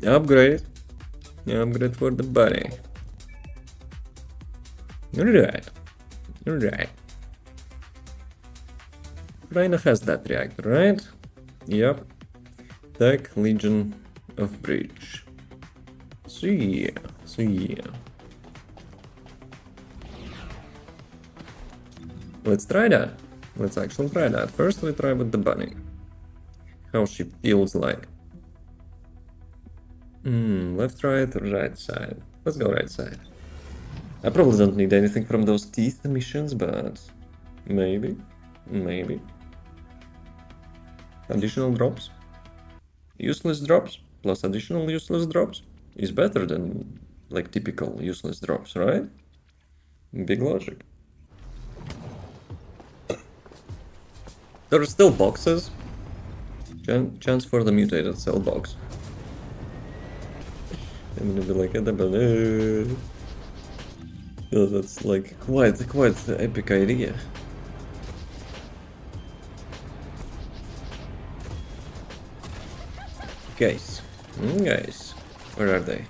Upgrade. Upgrade for the bunny. Alright. Rhino has that reactor, right? Yep. Tech Legion of Breach. So yeah. Let's try that. Let's actually try that. First we try with the bunny. How she feels like. Left, right side. Let's go right side. I probably don't need anything from those teeth missions, but maybe. Additional drops. Useless drops plus additional useless drops is better than like typical useless drops, right? Big logic. There are still boxes. Chance for the mutated cell box. I'm gonna be like, yeah, that's like quite the epic idea. Guys, where are they?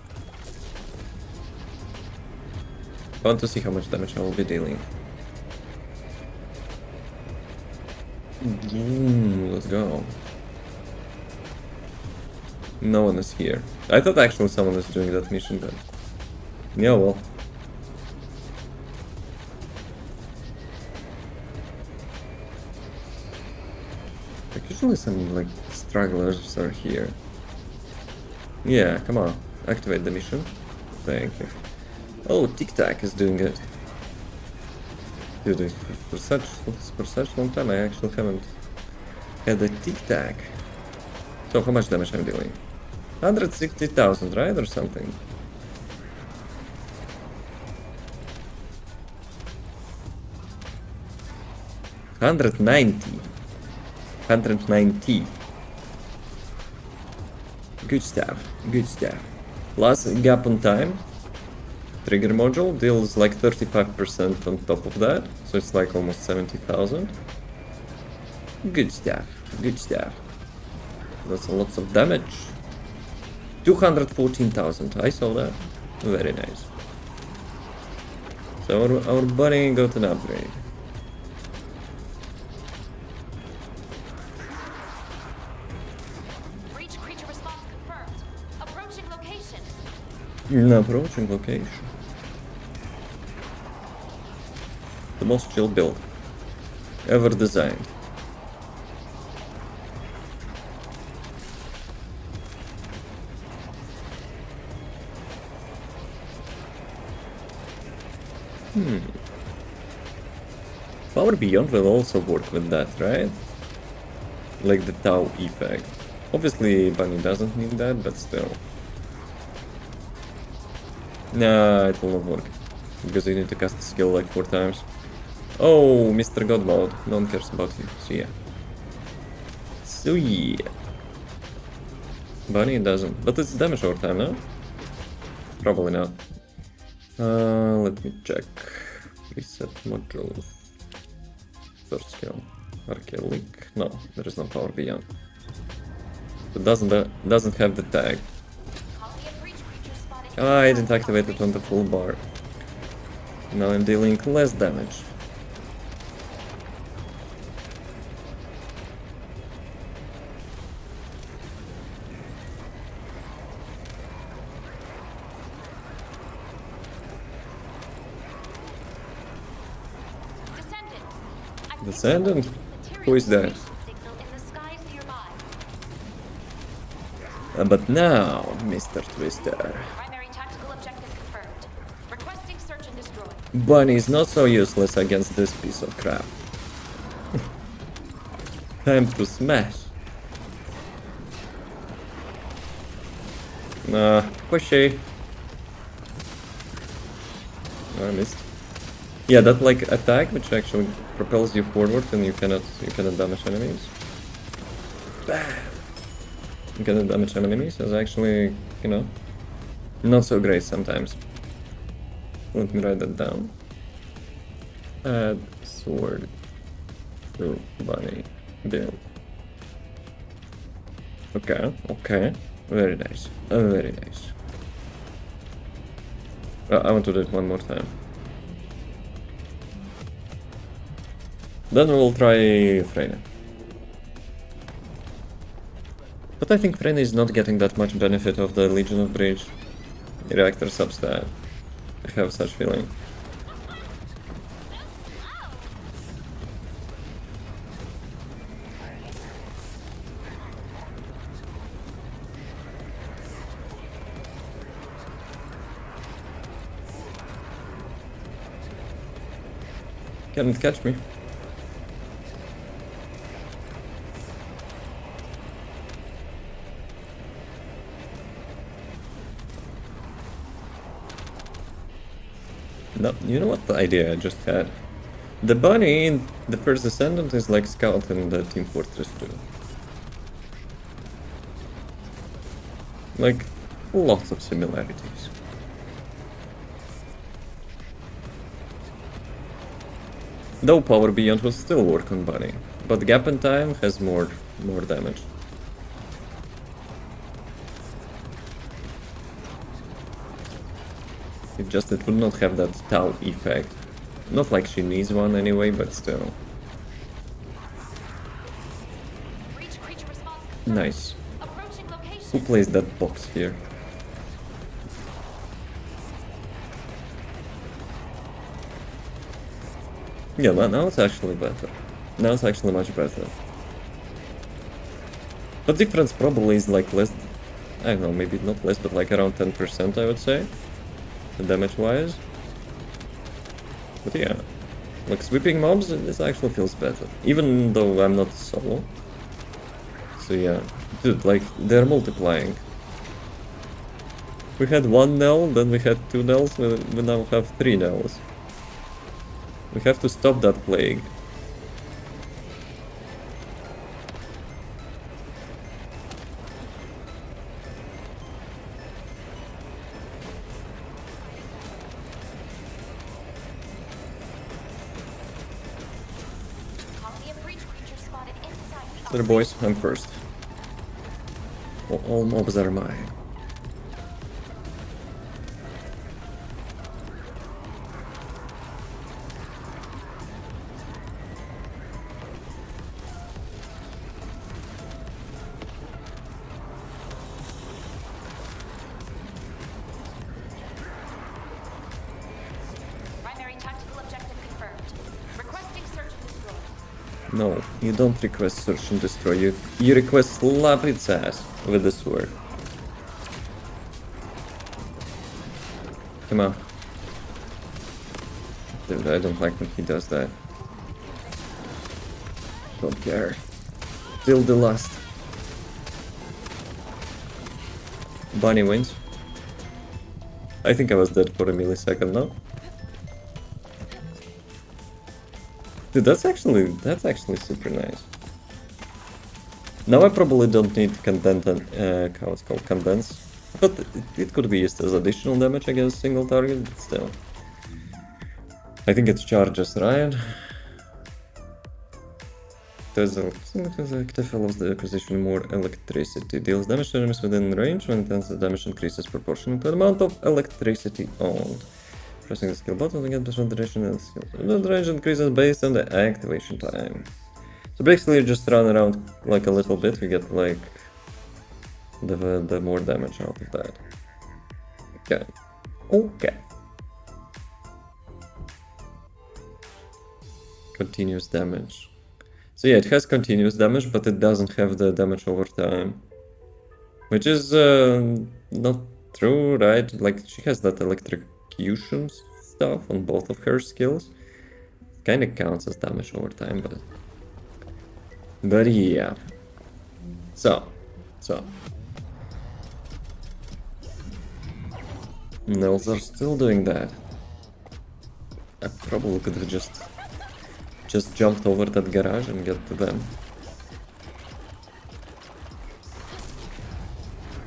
I want to see how much damage I will be dealing. Let's go. No one is here. I thought actually someone was doing that mission, but yeah, well. Like usually some like stragglers are here. Yeah, come on, activate the mission. Thank you. Oh, Tic Tac is doing it. Dude, for such long time I actually haven't had a Tic Tac. So how much damage I'm dealing? 160,000, right, or something? $190. $190. Good stuff. Good stuff. Plus gap on time. Trigger module deals like 35% on top of that, so it's like almost 70,000. Good stuff. Good stuff. That's lots of damage. 214,000. I saw that. Very nice. So our bunny got an upgrade. Breach creature response confirmed. Approaching location. Approaching location. The most chill build ever designed. Power Beyond will also work with that, right? Like the Tau effect. Obviously, Bunny doesn't need that, but still. Nah, it will not work. Because you need to cast the skill like 4 times. Oh, Mr. God mode. No one cares about you. So yeah. So yeah. Bunny doesn't. But it's damage over time, no? Probably not. Let me check. Reset modules. First skill. Archaic. No, there is no Power Beyond. It doesn't have the tag. Colony of breach creatures spotted. Ah, I didn't activate it on the full bar. Now I'm dealing less damage. Descendant? Who is that? But now, Mr. Twister. Primary tactical objective confirmed. Requesting search and destroy. Bunny is not so useless against this piece of crap. Time to smash. Pushy. Oh, I missed. Yeah, that like attack which actually propels you forward and you cannot damage enemies. Bam! You cannot damage enemies is actually, you know, not so great sometimes. Let me write that down. Add sword to bunny build. Okay. Very nice. Very nice. I want to do it one more time. Then we'll try Freyna. But I think Freyna is not getting that much benefit of the Legion of Breach reactor substat. I have such feeling. Can't catch me. No, you know what the idea I just had? The bunny in the first Descendant is like Scout in the Team Fortress 2. Like, lots of similarities. Though Power Beyond will still work on Bunny, but Gap in Time has more damage. It would not have that Tau effect. Not like she needs one anyway, but still. Breach creature response confirmed. Nice. Approaching location. Who plays that box here? Yeah, now it's actually better. Now it's actually much better. But difference probably is like less, I don't know, maybe not less, but like around 10% I would say, damage wise. But yeah, like sweeping mobs, this actually feels better, even though I'm not solo. So yeah, dude, like they're multiplying. We had 1 Nell, then we had 2 Nells, we now have 3 Nells. We have to stop that plague. Colony of breach creatures spotted inside the Sorry boys, I'm first. All mobs are mine. primary tactical objective confirmed. Requesting search and destroy. No, you don't request search and destroy, you request slap its ass with the sword. Come on. Dude, I don't like when he does that. Don't care. Till the last. Bunny wins. I think I was dead for a millisecond now. Dude, that's actually super nice. Now I probably don't need condense and how it's called, condense, but it could be used as additional damage against single target, but still. I think it's charges, right? There's a active allows the acquisition more electricity. Deals damage to enemies within range when intense damage increases proportional to the amount of electricity owned. Pressing the skill button to get plus 1 duration and skill. The range increases based on the activation time. So basically you just run around like a little bit, you get like the more damage out of that. Okay. Okay. Continuous damage. So yeah, it has continuous damage, but it doesn't have the damage over time. Which is not true, right? Like, she has that electrocution stuff on both of her skills. Kinda counts as damage over time, but... But yeah. So. Nells are still doing that. I probably could have just jumped over that garage and get to them.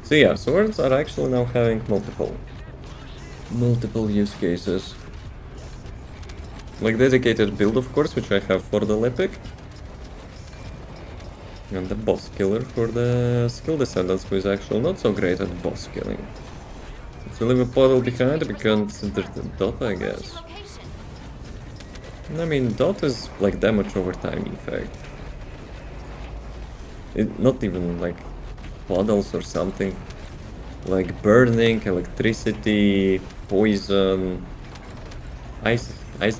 So yeah, swords are actually now having multiple use cases. Like dedicated build, of course, which I have for the Lepic. And the boss killer for the skill Descendants, who is actually not so great at boss killing. So leave a puddle behind because there's the dot, I guess. Location. I mean, dot is like damage over time effect. Not even like puddles or something. Like burning, electricity, poison. Ice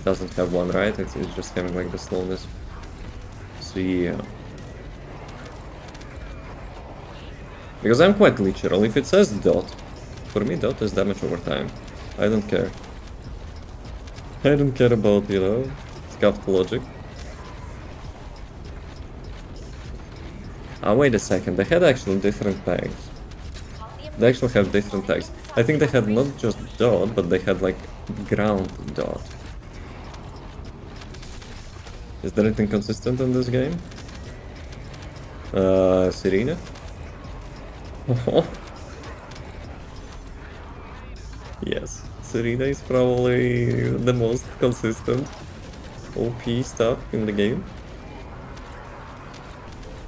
doesn't have one, right? It's just having like the slowness. So yeah. Because I'm quite literal. If it says dot, for me dot is damage over time. I don't care. I don't care about, you know, scuffed logic. Ah, wait a second, they had actually different tags. They actually have different tags. I think they had not just dot, but they had like ground dot. Is there anything consistent in this game? Serena? Yes, Serena is probably the most consistent OP stuff in the game.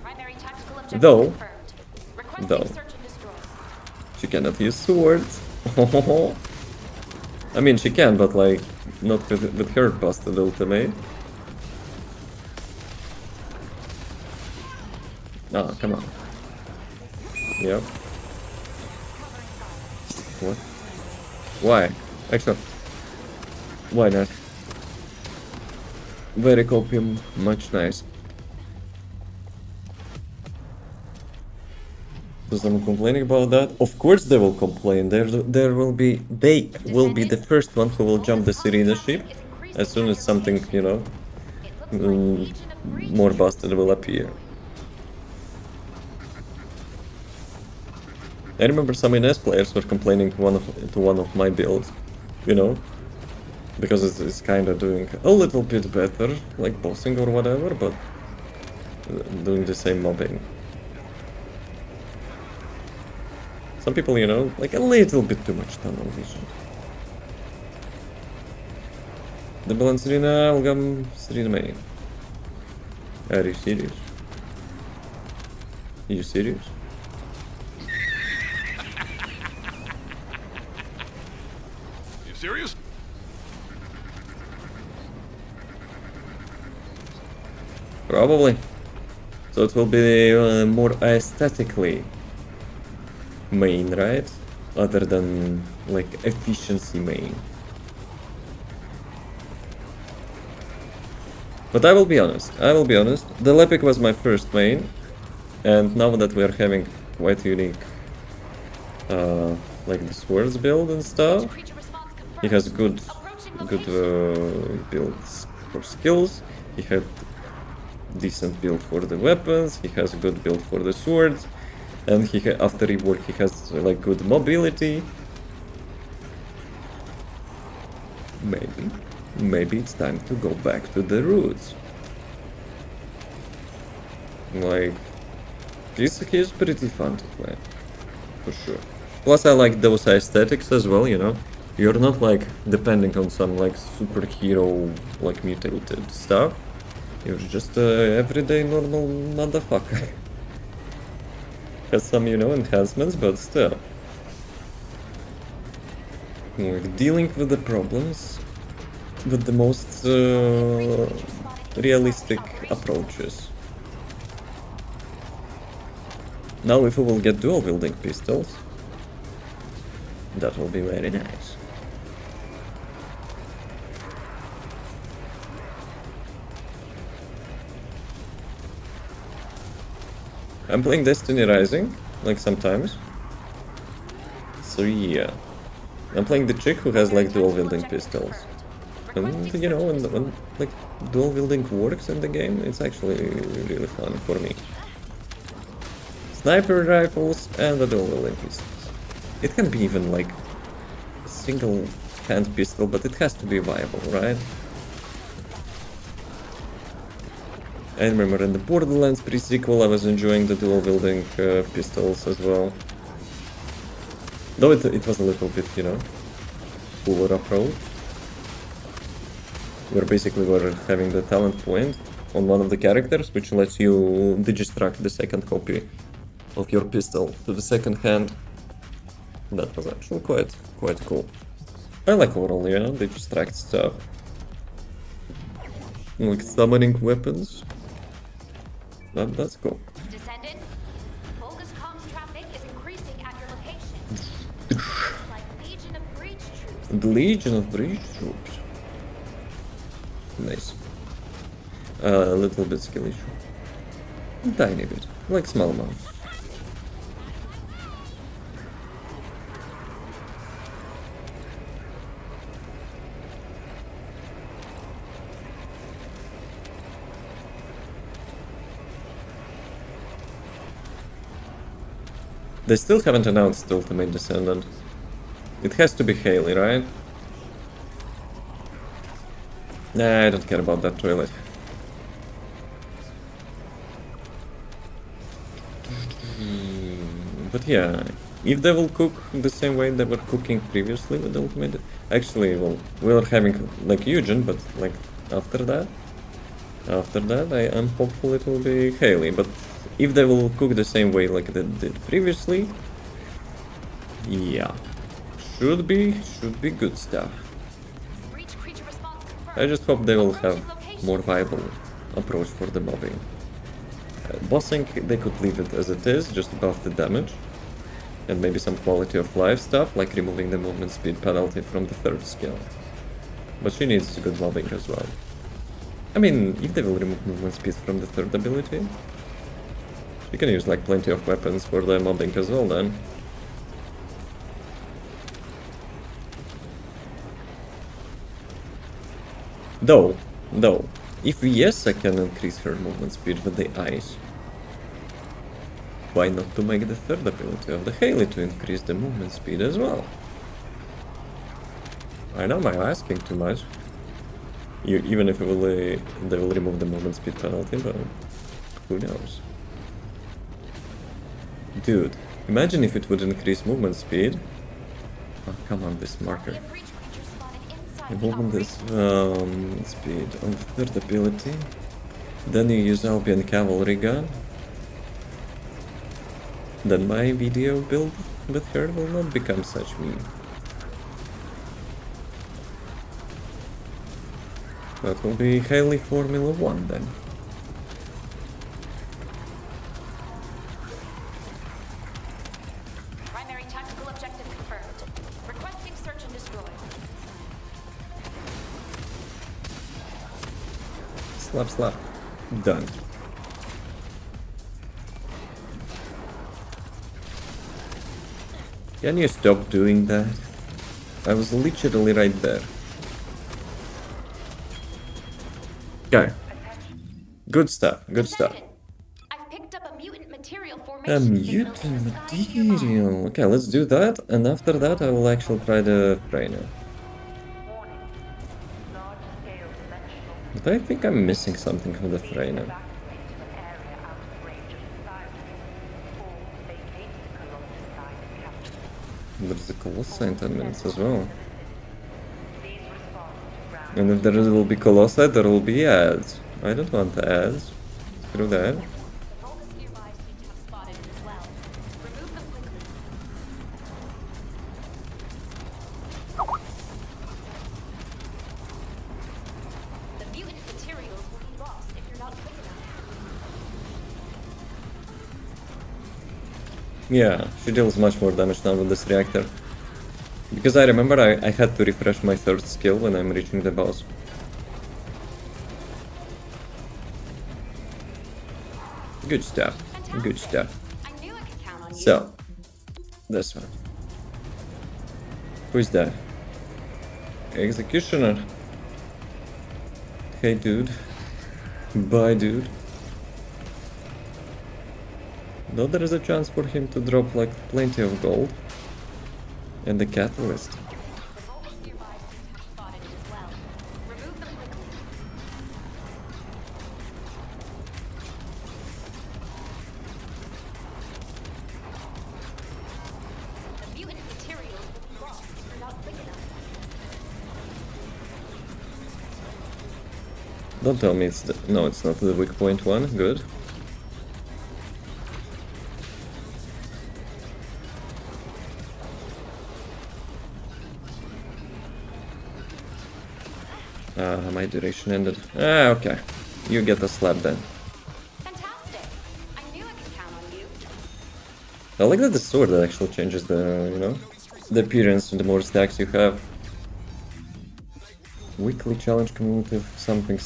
Primary tactical objective Though, confirmed. Requesting though, search and destroy. she cannot use swords. I mean, she can, but like, not with her busted ultimate. Oh, come on. Yep. What? Why? Actually, why not? Very copium, much nice. So someone complaining about that? Of course they will complain. They will be the first one who will jump the Serena ship as soon as something, you know, It looks like Legion of Breach more busted will appear. I remember some NS players were complaining to one of my builds, you know, because it's kind of doing a little bit better, like bossing or whatever, but doing the same mobbing. Some people, you know, like a little bit too much tunnel vision. The balance Serena, welcome Serena May. Are you serious? Are you serious? You serious? Probably. So it will be more aesthetically main, right? Other than like efficiency main. But I will be honest, the Lepic was my first main, and now that we are having quite unique like the swords build and stuff, creature response confirmed. he has good Approaching builds for skills, he had decent build for the weapons, he has a good build for the swords, and after rework he has like good mobility. Maybe it's time to go back to the roots. Like, he's pretty fun to play, for sure. Plus I like those aesthetics as well, you know. You're not like depending on some like superhero like mutated stuff. You're just a everyday normal motherfucker. Has some, you know, enhancements, but still. Like dealing with the problems with the most realistic approaches. Now if we will get dual wielding pistols, that will be very nice. I'm playing Destiny Rising, like sometimes. So yeah. I'm playing the chick who has like dual wielding pistols. And you know, when like dual wielding works in the game, it's actually really fun for me. Sniper rifles and the dual wielding pistols. It can be even like a single hand pistol, but it has to be viable, right? I remember in the Borderlands pre-sequel I was enjoying the dual wielding pistols as well. Though it was a little bit, you know, cooler approach. Where basically we're having the talent point on one of the characters, which lets you digistruct the second copy of your pistol to the second hand. That was actually quite cool. I like overall, you know, digistruct stuff. Like summoning weapons. That's cool. Descendant, Volga's comms traffic is increasing at your location. Like Legion of Breach troops. The Legion of Breach troops. Nice. A little bit skill issue. Tiny bit. Like small amount. They still haven't announced Ultimate Descendant. It has to be Haley, right? Nah, I don't care about that toilet. But yeah, if they will cook the same way they were cooking previously with the ultimate, actually, well, we were having like Eugen, but like after that, I am hopeful it will be Haley. But if they will cook the same way like they did previously, yeah, should be good stuff. Breach creature response confirmed. I just hope they will have Approaching location. more viable approach for the mobbing. Bossing, they could leave it as it is, just buff the damage. And maybe some quality of life stuff, like removing the movement speed penalty from the third skill. But she needs good mobbing as well. I mean, if they will remove movement speed from the third ability, you can use like plenty of weapons for the mobbing as well then. Though, if Yesa can increase her movement speed with the ice, why not to make the third ability of the Haley to increase the movement speed as well? I know I'm asking too much. Even if they will remove the movement speed penalty, but who knows? Dude, imagine if it would increase movement speed. Oh, come on, this marker. A breach creature spotted inside the Movement operation. is speed on the third ability. Then you use Albion Cavalry Gun. Then my video build with her will not become such meme. That will be Haley Formula 1 then. Primary tactical objective confirmed. Requesting search and destroy. Slap. Done. Can you stop doing that? I was literally right there. Okay. Good stuff. Descendant, I've picked up a mutant material A formation signal mutant in the sky nearby. material. Okay, let's do that, and after that I will actually try the trainer. But I think I'm missing something from the trainer. There's a Colossi in 10 minutes as well. And if there will be Colossi, there will be ads. I don't want the ads. Screw that. The Vulgus nearby seem to have spotted it as well. Remove them quickly. The mutant materials will be lost if you're not quick enough. Yeah, she deals much more damage now with this reactor. Because I remember I had to refresh my third skill when I'm reaching the boss. Good stuff. Good stuff. I knew I could count on you. So, this one. Who's that? Executioner. Hey dude. Bye dude. Though there is a chance for him to drop like plenty of gold. And the catalyst. The Vulgus nearby seem to have spotted it as well. Remove them quickly. The mutant materials will be lost if you're not quick enough. Don't tell me it's the... No, it's not the weak point one. Good. My duration ended. Okay. You get the slap then. Fantastic! I knew I could count on you. I like that the sword actually changes the, you know, the appearance the more stacks you have. Weekly challenge cumulative something.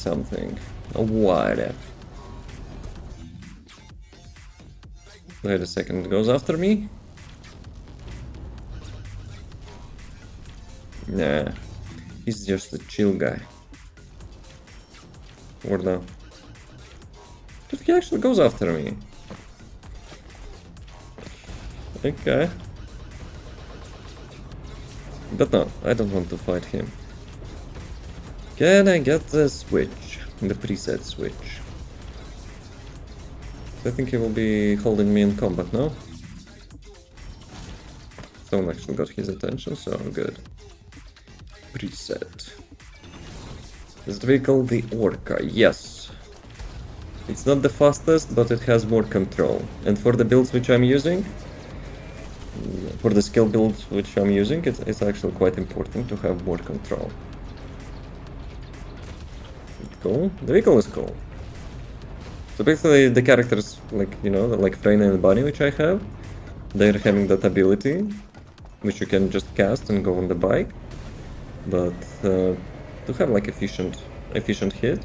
What? Wait a second, it goes after me? Nah. He's just a chill guy. Or no? But he actually goes after me. Okay. But no, I don't want to fight him. Can I get the switch? The preset switch. I think he will be holding me in combat now. Stone actually got his attention, so I'm good. Preset. Is the vehicle the Orca? Yes. It's not the fastest, but it has more control. And for the builds which I'm using, for the skill build which I'm using, it's actually quite important to have more control. Cool. The vehicle is cool. So basically the characters, like, you know, like Freyna and Bunny which I have, they're having that ability, which you can just cast and go on the bike. But to have like efficient hit,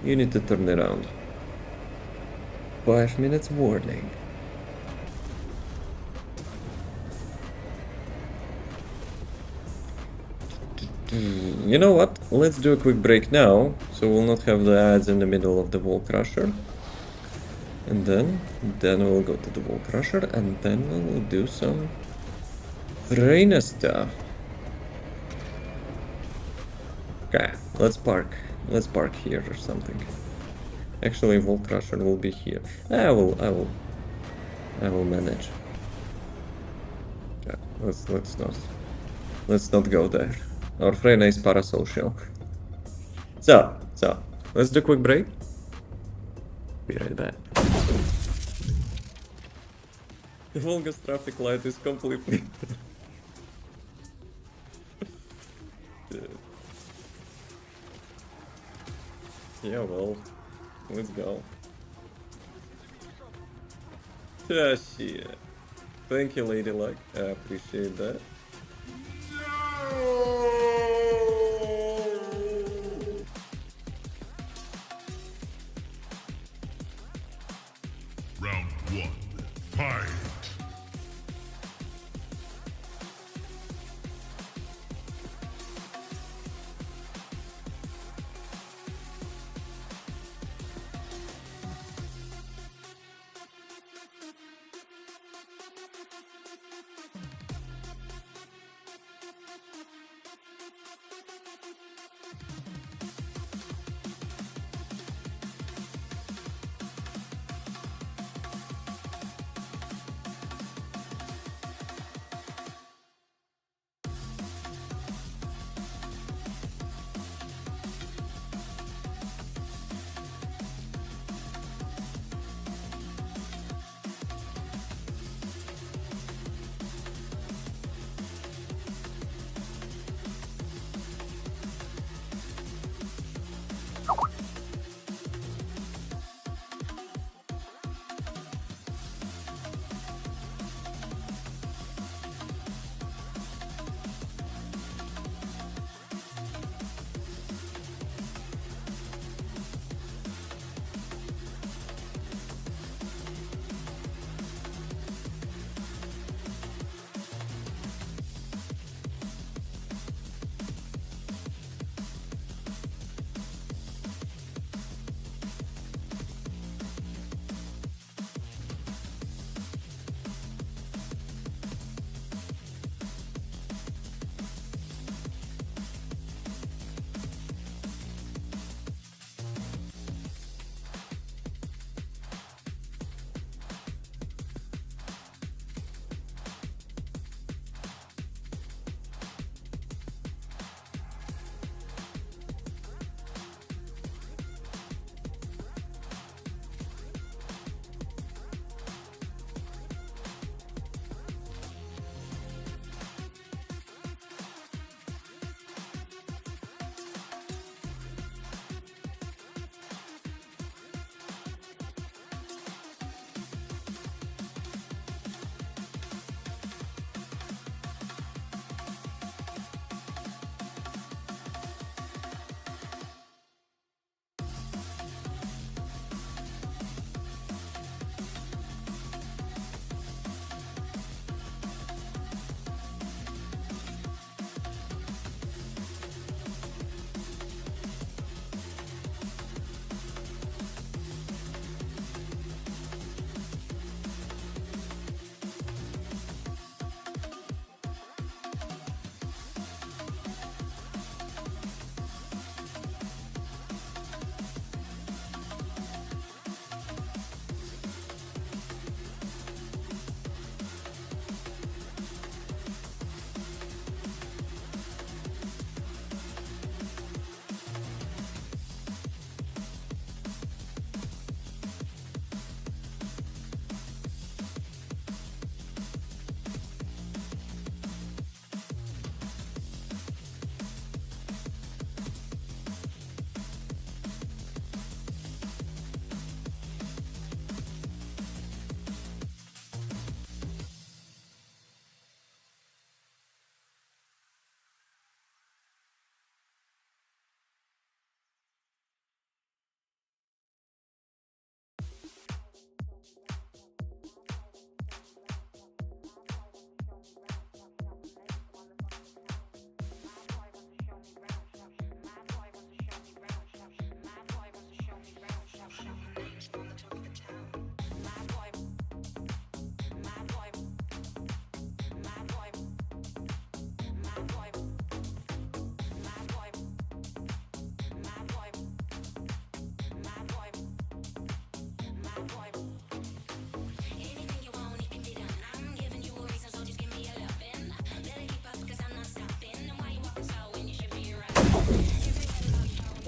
you need to turn around. 5 minutes warning. You know what? Let's do a quick break now, so we'll not have the ads in the middle of the Wall Crusher. And then we'll go to the Wall Crusher, and then we'll do some Freyna stuff. Okay, let's park. Let's park here or something. Actually, Wall Crusher will be here. I will manage. Yeah, let's not go there. Our Freyna is parasocial. So let's do a quick break. Be right back. The Volga's traffic light is completely. Yeah, well, let's go. Yeah, shit. Thank you, Lady Luck. I appreciate that. Round 1. Fight!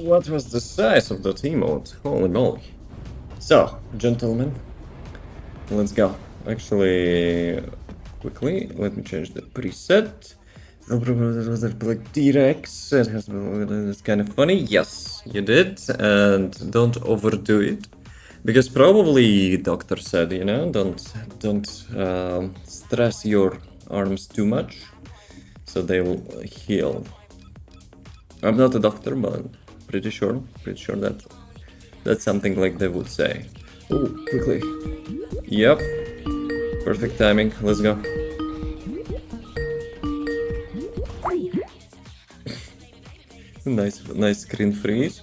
What was the size of that emote? Holy moly. So, gentlemen, let's go. Actually, quickly, let me change the preset. Like T-Rex, it's kind of funny. Yes, you did, and don't overdo it, because probably doctor said, you know, don't stress your arms too much, so they will heal. I'm not a doctor, but pretty sure that that's something like they would say. Oh, quickly. Yep. Perfect timing. Let's go. Nice screen freeze.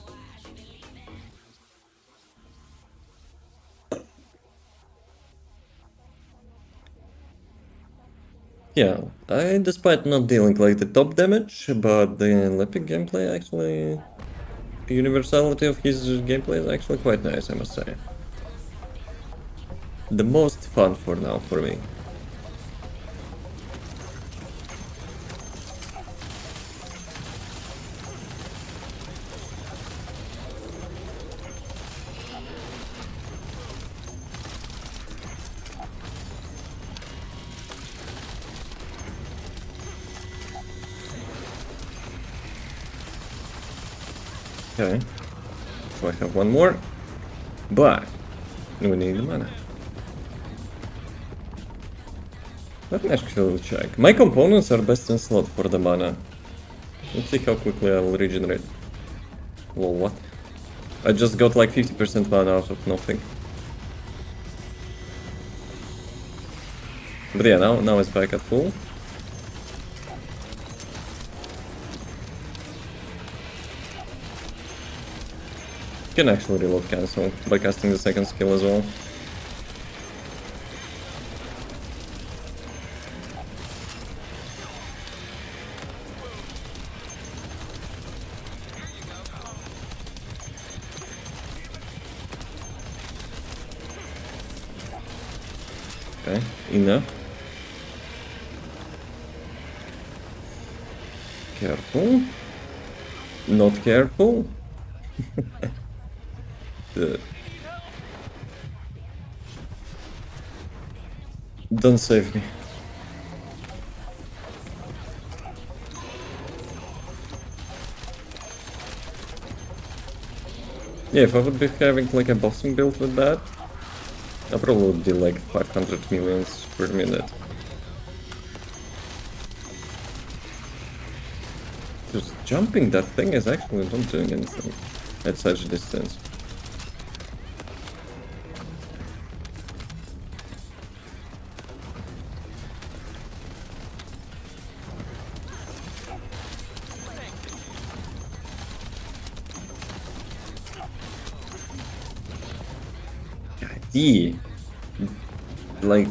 Yeah, despite not dealing like the top damage, but the epic gameplay actually, the universality of his gameplay is actually quite nice, I must say. The most fun for now for me. Okay, so I have one more, but we need the mana. Let me actually check. My components are best in slot for the mana. Let's see how quickly I will regenerate. Well, what? I just got like 50% mana out of nothing. But yeah, now it's back at full. You can actually reload cancel by casting the second skill as well. Okay, enough. Careful. Not careful. Don't save me. Yeah, if I would be having like a bossing build with that, I probably would do like 500 millions per minute. Just jumping that thing is actually not doing anything at such a distance. God, like,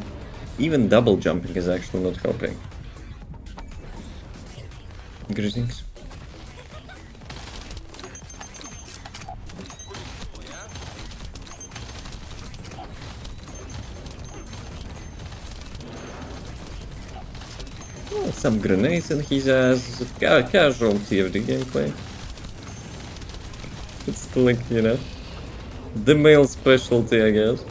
even double jumping is actually not helping. Greetings. Oh, some grenades in his ass. Casual TFD gameplay. It's like, you know, the male specialty, I guess.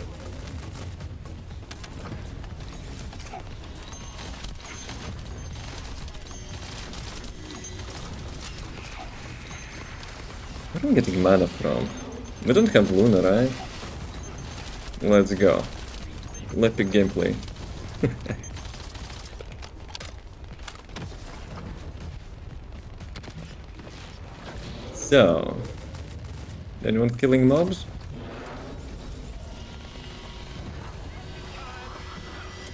Where am I getting mana from? We don't have Luna, right? Let's go. Epic gameplay. So, anyone killing mobs?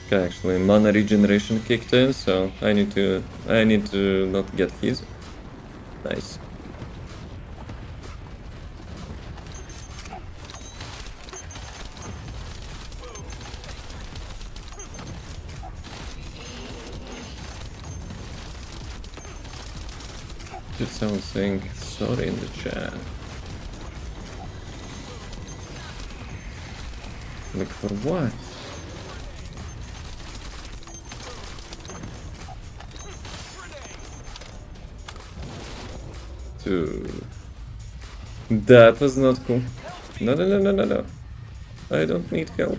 Okay, actually, mana regeneration kicked in, so I need to not get his. Nice. Did someone saying sorry in the chat? Like for what? To That was not cool. No, no, no, no, no, no. I don't need help.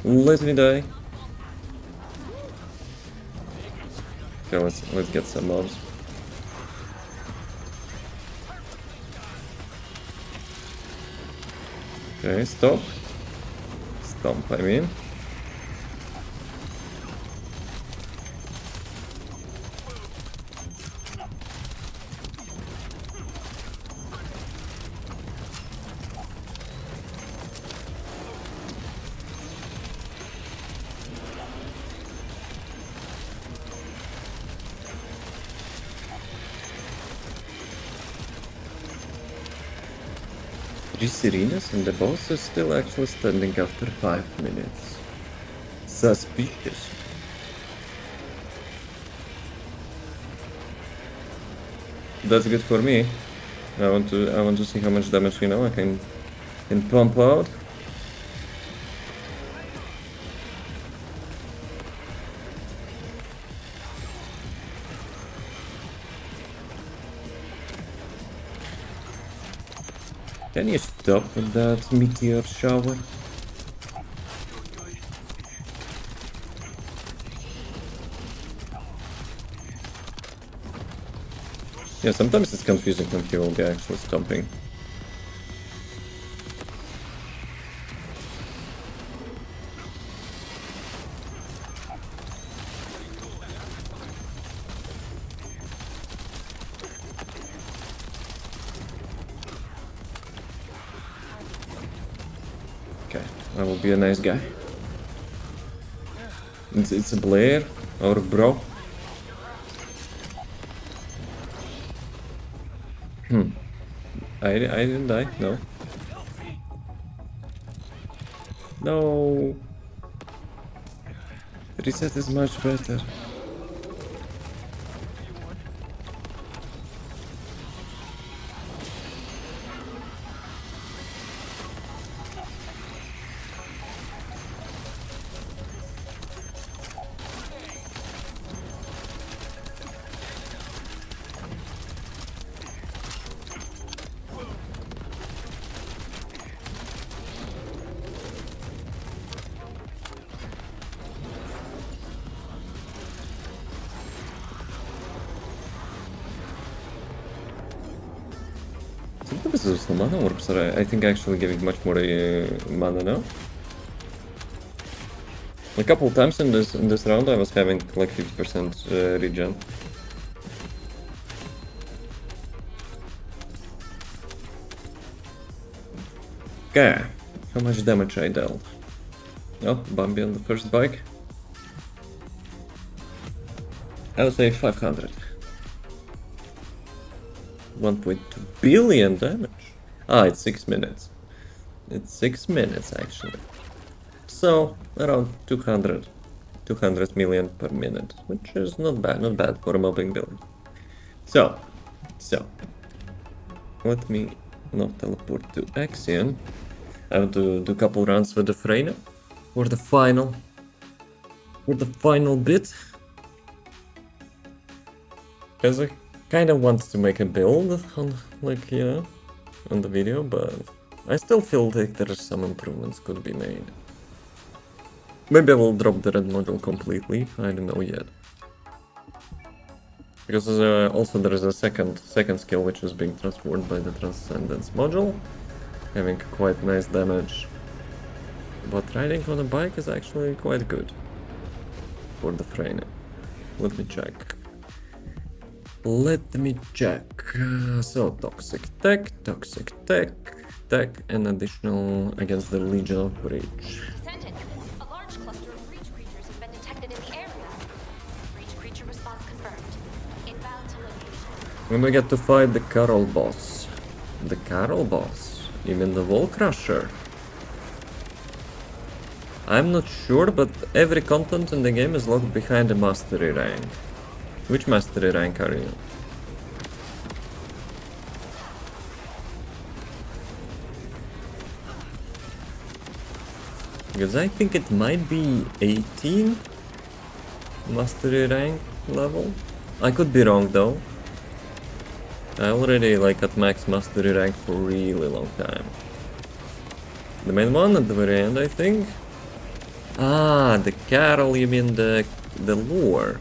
Let me die. Okay, let's get some mobs. Okay, stop. Stomp, I mean. Three Sirenas and the boss is still actually standing after 5 minutes. Suspicious. That's good for me. I want to see how much damage, you know, I can pump out. Can you stop with that meteor shower? Yeah, sometimes it's confusing when he will be actually stomping. Okay, I will be a nice guy. It's a Blair or bro. I didn't die, no. No. Reset is much better. Sometimes there's no mana orbs, or I think actually giving much more mana now. A couple times in this round I was having like 50% regen. Okay, how much damage I dealt? Oh, Bambi on the first bike. I would say 500. 1.2 billion damage. Ah, it's 6 minutes. It's 6 minutes actually. So around 200 million per minute, which is not bad for a mobbing build. So let me not teleport to Axion. I want to do a couple rounds with the Freyna for the final bit. Because I kind of want to make a build on, like, you know, on the video, but I still feel like there's some improvements could be made. Maybe I will drop the red module completely, I don't know yet. Because also there is a second skill which is being transformed by the Descendant module, having quite nice damage. But riding on a bike is actually quite good for the Freyna. Let me check. So toxic tech, and additional against the Legion of Breach. Descendant, a large cluster of breach creatures have been detected in the area. Breach creature response confirmed. Inbound to location. When we get to fight the Carol boss. The Carol boss? You mean the Wall Crusher? I'm not sure, but every content in the game is locked behind the mastery rank. Which mastery rank are you? Because I think it might be 18 mastery rank level. I could be wrong though. I already like at max mastery rank for a really long time. The main one at the very end, I think. Ah, the Carol, you mean the lore.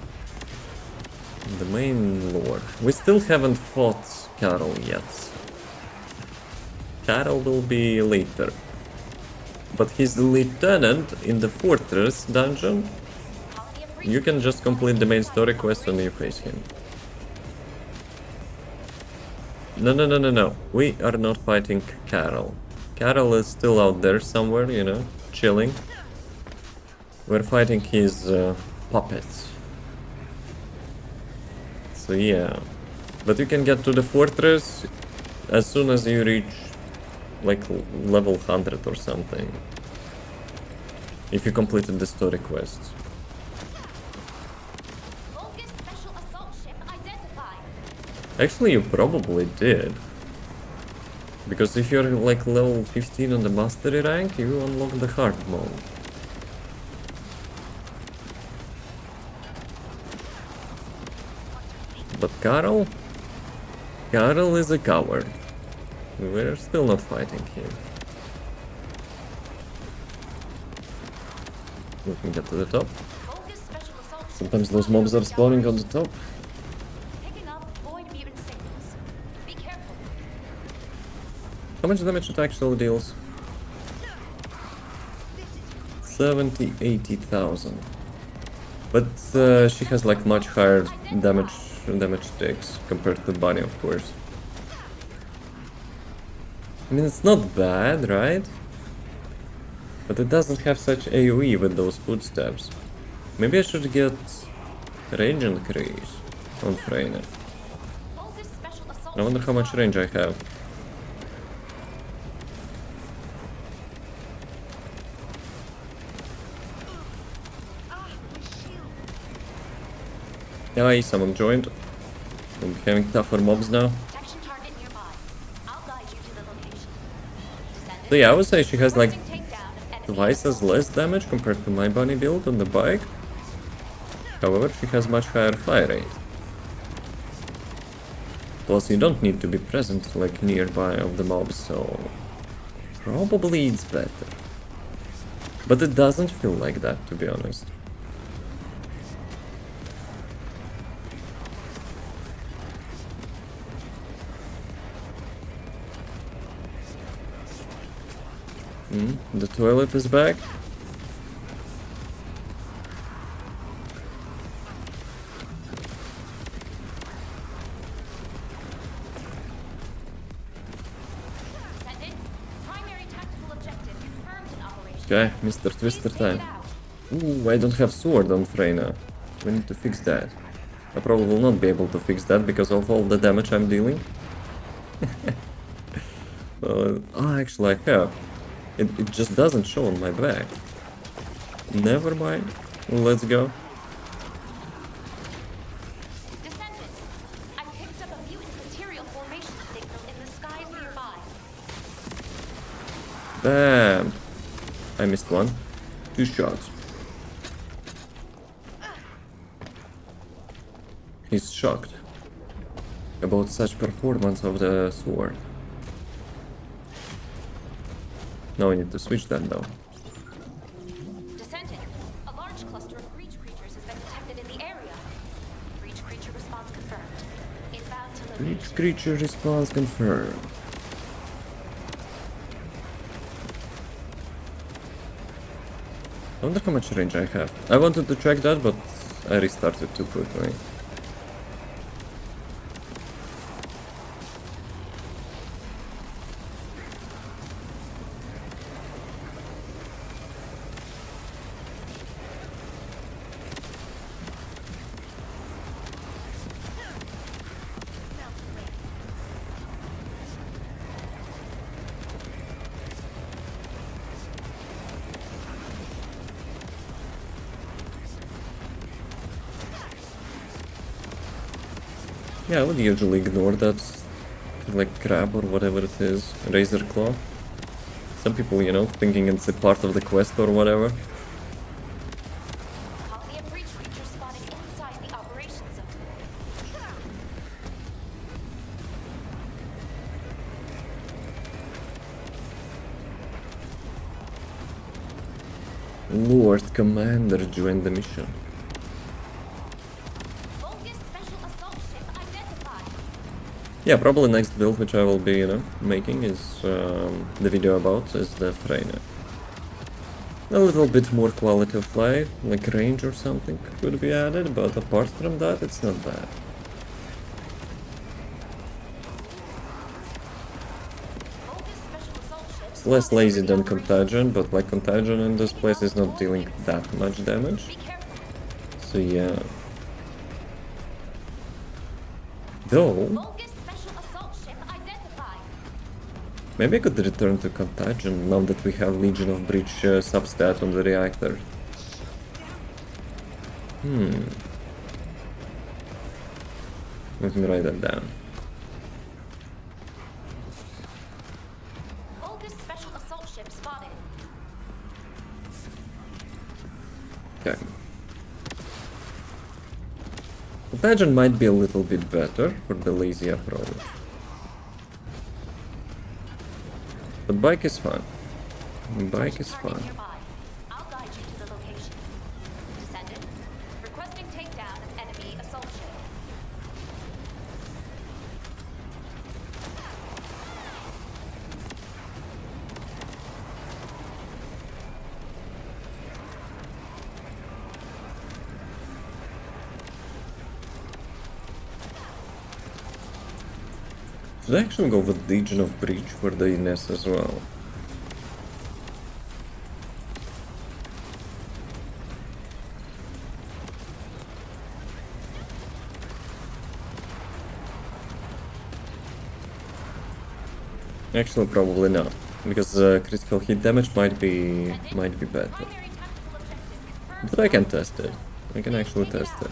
The main lore. We still haven't fought Carol yet. Carol will be later. But he's the lieutenant in the fortress dungeon. You can just complete the main story quest when you face him. No. We are not fighting Carol. Carol is still out there somewhere, you know, chilling. We're fighting his puppets. So yeah. But you can get to the fortress as soon as you reach like level 100 or something. If you completed the story quest. Bogus special assault ship identified. Actually, you probably did. Because if you're like level 15 on the mastery rank, you unlock the hard mode. But Carol? Carol is a coward. We're still not fighting him. We can get to the top. Bogus special assault ship Sometimes those mobs are spawning on the top. picking up void mutant signals. Be careful. How much damage it actually deals? 70, 80,000. But she has like much higher damage takes compared to Bunny, of course. I mean, it's not bad, right? But it doesn't have such AoE with those footsteps. Maybe I should get range increase on Freyna. Bogus special assault I wonder how much range I have. Yeah, someone joined. We'll be having tougher mobs now. Protection target nearby. I'll guide you to the location. Descendant. So yeah, I would say she has like Requesting takedown of enemy twice as less damage compared to my bunny build on the bike. However, she has much higher fire rate. Plus, you don't need to be present like nearby of the mobs, so probably it's better. But it doesn't feel like that, to be honest. The toilet is back. Descendant. Primary tactical objective confirmed in operation. Okay, Mr. Twister time. Ooh, I don't have sword on Freyna. We need to fix that. I probably will not be able to fix that because of all the damage I'm dealing. Actually I have. It just doesn't show on my back. Never mind. Let's go. Descendant. I picked up a mutant material formation signal in the skies nearby. Bam! I missed one. 2 shots. He's shocked about such performance of the sword. Now we need to switch that though. Descendant. A large cluster of breach creatures has been detected in the area. Breach creature response confirmed. Inbound to location. Each creature response confirmed. I wonder how much range I have. I wanted to check that, but I restarted too quickly. Yeah, I would usually ignore that, like crab or whatever it is, razor claw. Some people, you know, thinking it's a part of the quest or whatever. Colony of breach creatures spotted inside the operation zone. Lord Commander joined the mission. Bogus special assault ship identified. Yeah, probably next build which I will be, making is the video about is the Freyne. A little bit more quality of life, like range or something could be added, but apart from that, it's not bad. Bogus special assault ship It's less spotted lazy over than the operation. Contagion, but like Contagion in this place is not dealing that much damage. Be careful. So yeah. Though, Bogus special assault ship identified. maybe I could return to Contagion now that we have Legion of Breach substat on the reactor. Let me write that down. Bogus special assault ship spotted. Okay. Contagion might be a little bit better for the lazy approach. But bike is fun. Bike is Target fun. nearby. I'll guide you to the location. Descendant, requesting takedown of enemy assault ship. Should I actually go with Legion of Breach for the Ines as well? Actually, probably not, because critical hit damage might be better. Primary tactical objective confirmed. But I can test it. I can actually test it.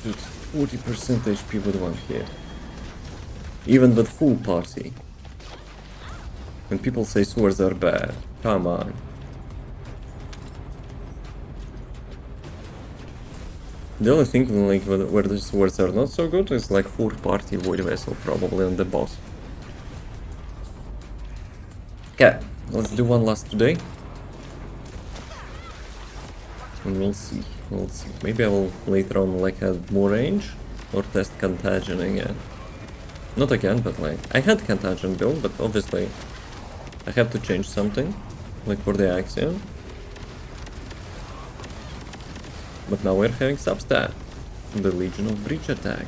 Dude, 40% HP with one hit. Even with full party. When people say swords are bad, come on. The only thing like where the swords are not so good is like 4-party Void Vessel probably on the boss. Okay, let's do one last today. And we'll see. Maybe I will later on like add more range or test Contagion again. Not again, but like I had Contagion build, but obviously I have to change something, like for the Axiom. But now we're having substat, the Legion of Breach attack.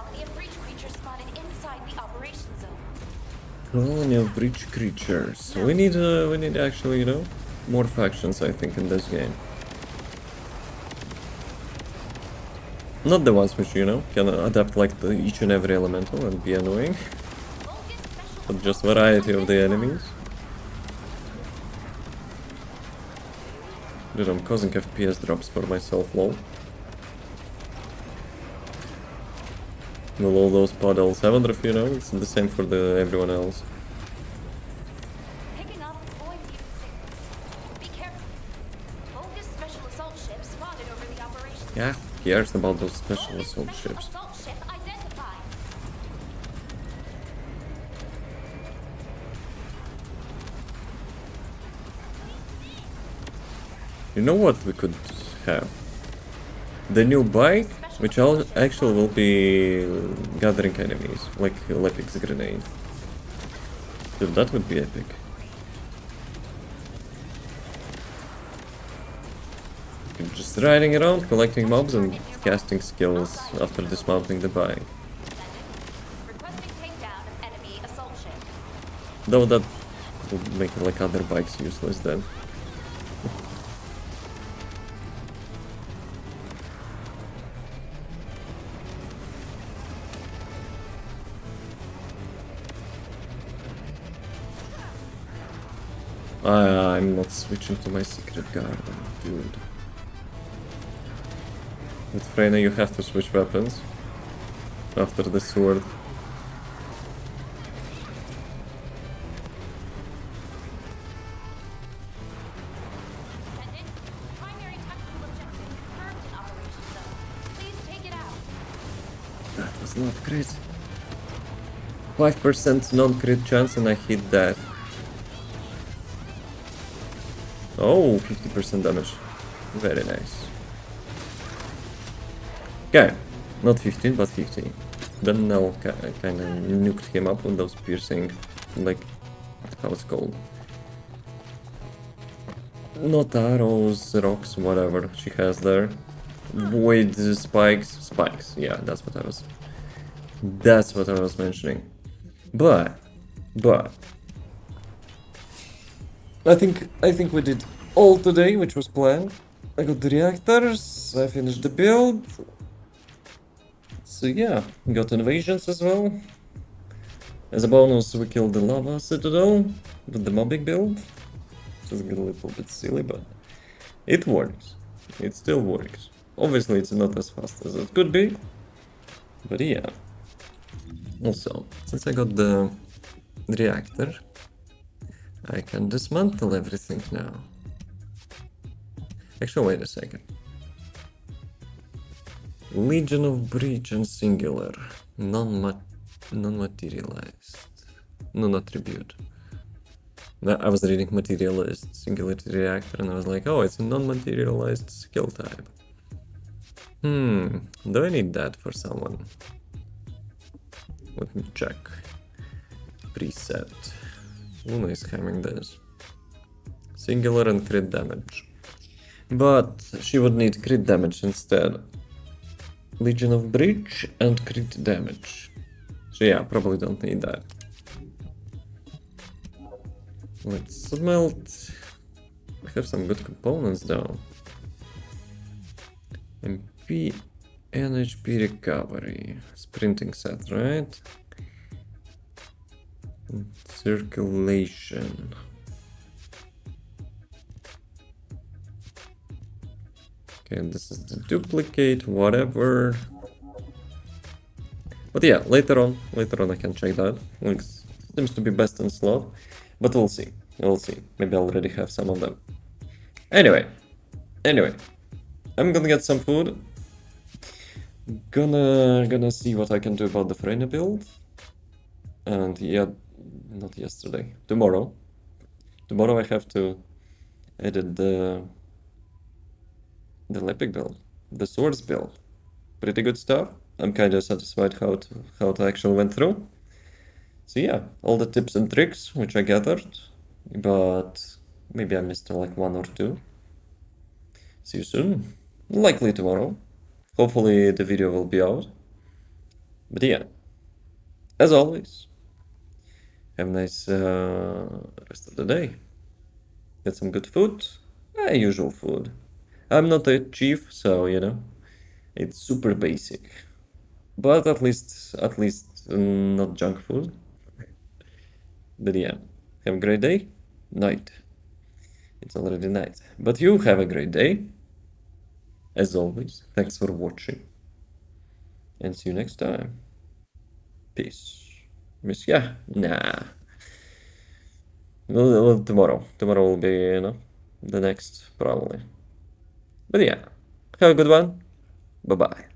Colony of breach creatures spotted inside the operation zone. Colony of Breach creatures. We need actually, more factions I think in this game. Not the ones which, can adapt like each and every elemental and be annoying, Bogus special but just variety of the enemies. Dude, I'm causing FPS drops for myself, lol. Will all those puddles, I wonder if, it's the same for everyone else. picking up void view signals. Be careful. Bogus special assault ship spotted over the operation. Yeah, who cares about those special Bogus assault special ships? assault ship identified. You know what we could have? The new bike, which actually will be gathering enemies, like Lepix grenade. Dude, that would be epic. You're just riding around, collecting mobs and casting skills after dismounting the bike. Requesting takedown of enemy assault ship. Though that would make like other bikes useless then. I'm not switching to my secret garden, dude. With Freyna you have to switch weapons after the sword. Descendant, primary tactical objective confirmed in Operation Zone. Please take it out. That was not crit. 5% non-crit chance and I hit that. Oh, 50% damage. Very nice. Okay, not 15, but 15. Then Nell kind of nuked him up with those piercing, like, how it's called. Not arrows, rocks, whatever she has there. Void spikes, yeah, that's what I was mentioning. But I think we did all today, which was planned. I got the reactors, I finished the build. So yeah, got invasions as well. As a bonus, we killed the lava citadel with the mobbing build. Just a little bit silly, but it works. It still works. Obviously, it's not as fast as it could be, but yeah. Also, since I got the reactor, I can dismantle everything now. Actually, wait a second. Legion of Breach and Singular. Non-materialized. Non-attribute. I was reading materialized Singularity Reactor and I was like, oh, it's a non-materialized skill type. Do I need that for someone? Let me check. Preset. Luna is having this. Singular and crit damage. But she would need crit damage instead. Legion of Breach and crit damage. So yeah, probably don't need that. Let's smelt. I have some good components though. MP and HP recovery. Sprinting set, right? And circulation. Okay, this is the duplicate, whatever. But yeah, later on I can check that. Like, seems to be best in slot, but we'll see. Maybe I already have some of them. Anyway, I'm gonna get some food. Gonna see what I can do about the Freyna build. And yeah, not yesterday. Tomorrow I have to edit the Lepic build, the swords build. Pretty good stuff. I'm kind of satisfied how it actually went through. So yeah, all the tips and tricks which I gathered, but maybe I missed like one or two. See you soon. Likely tomorrow. Hopefully the video will be out. But yeah, as always, have a nice rest of the day. Get some good food. Usual food. I'm not a chief, so you know, it's super basic. But at least not junk food. But yeah, have a great day. Night. It's already night. But you have a great day. As always, thanks for watching. And see you next time. Peace. Miss ya? Nah. Well, tomorrow. Tomorrow will be, you know, the next, probably. But yeah, have a good one. Bye-bye.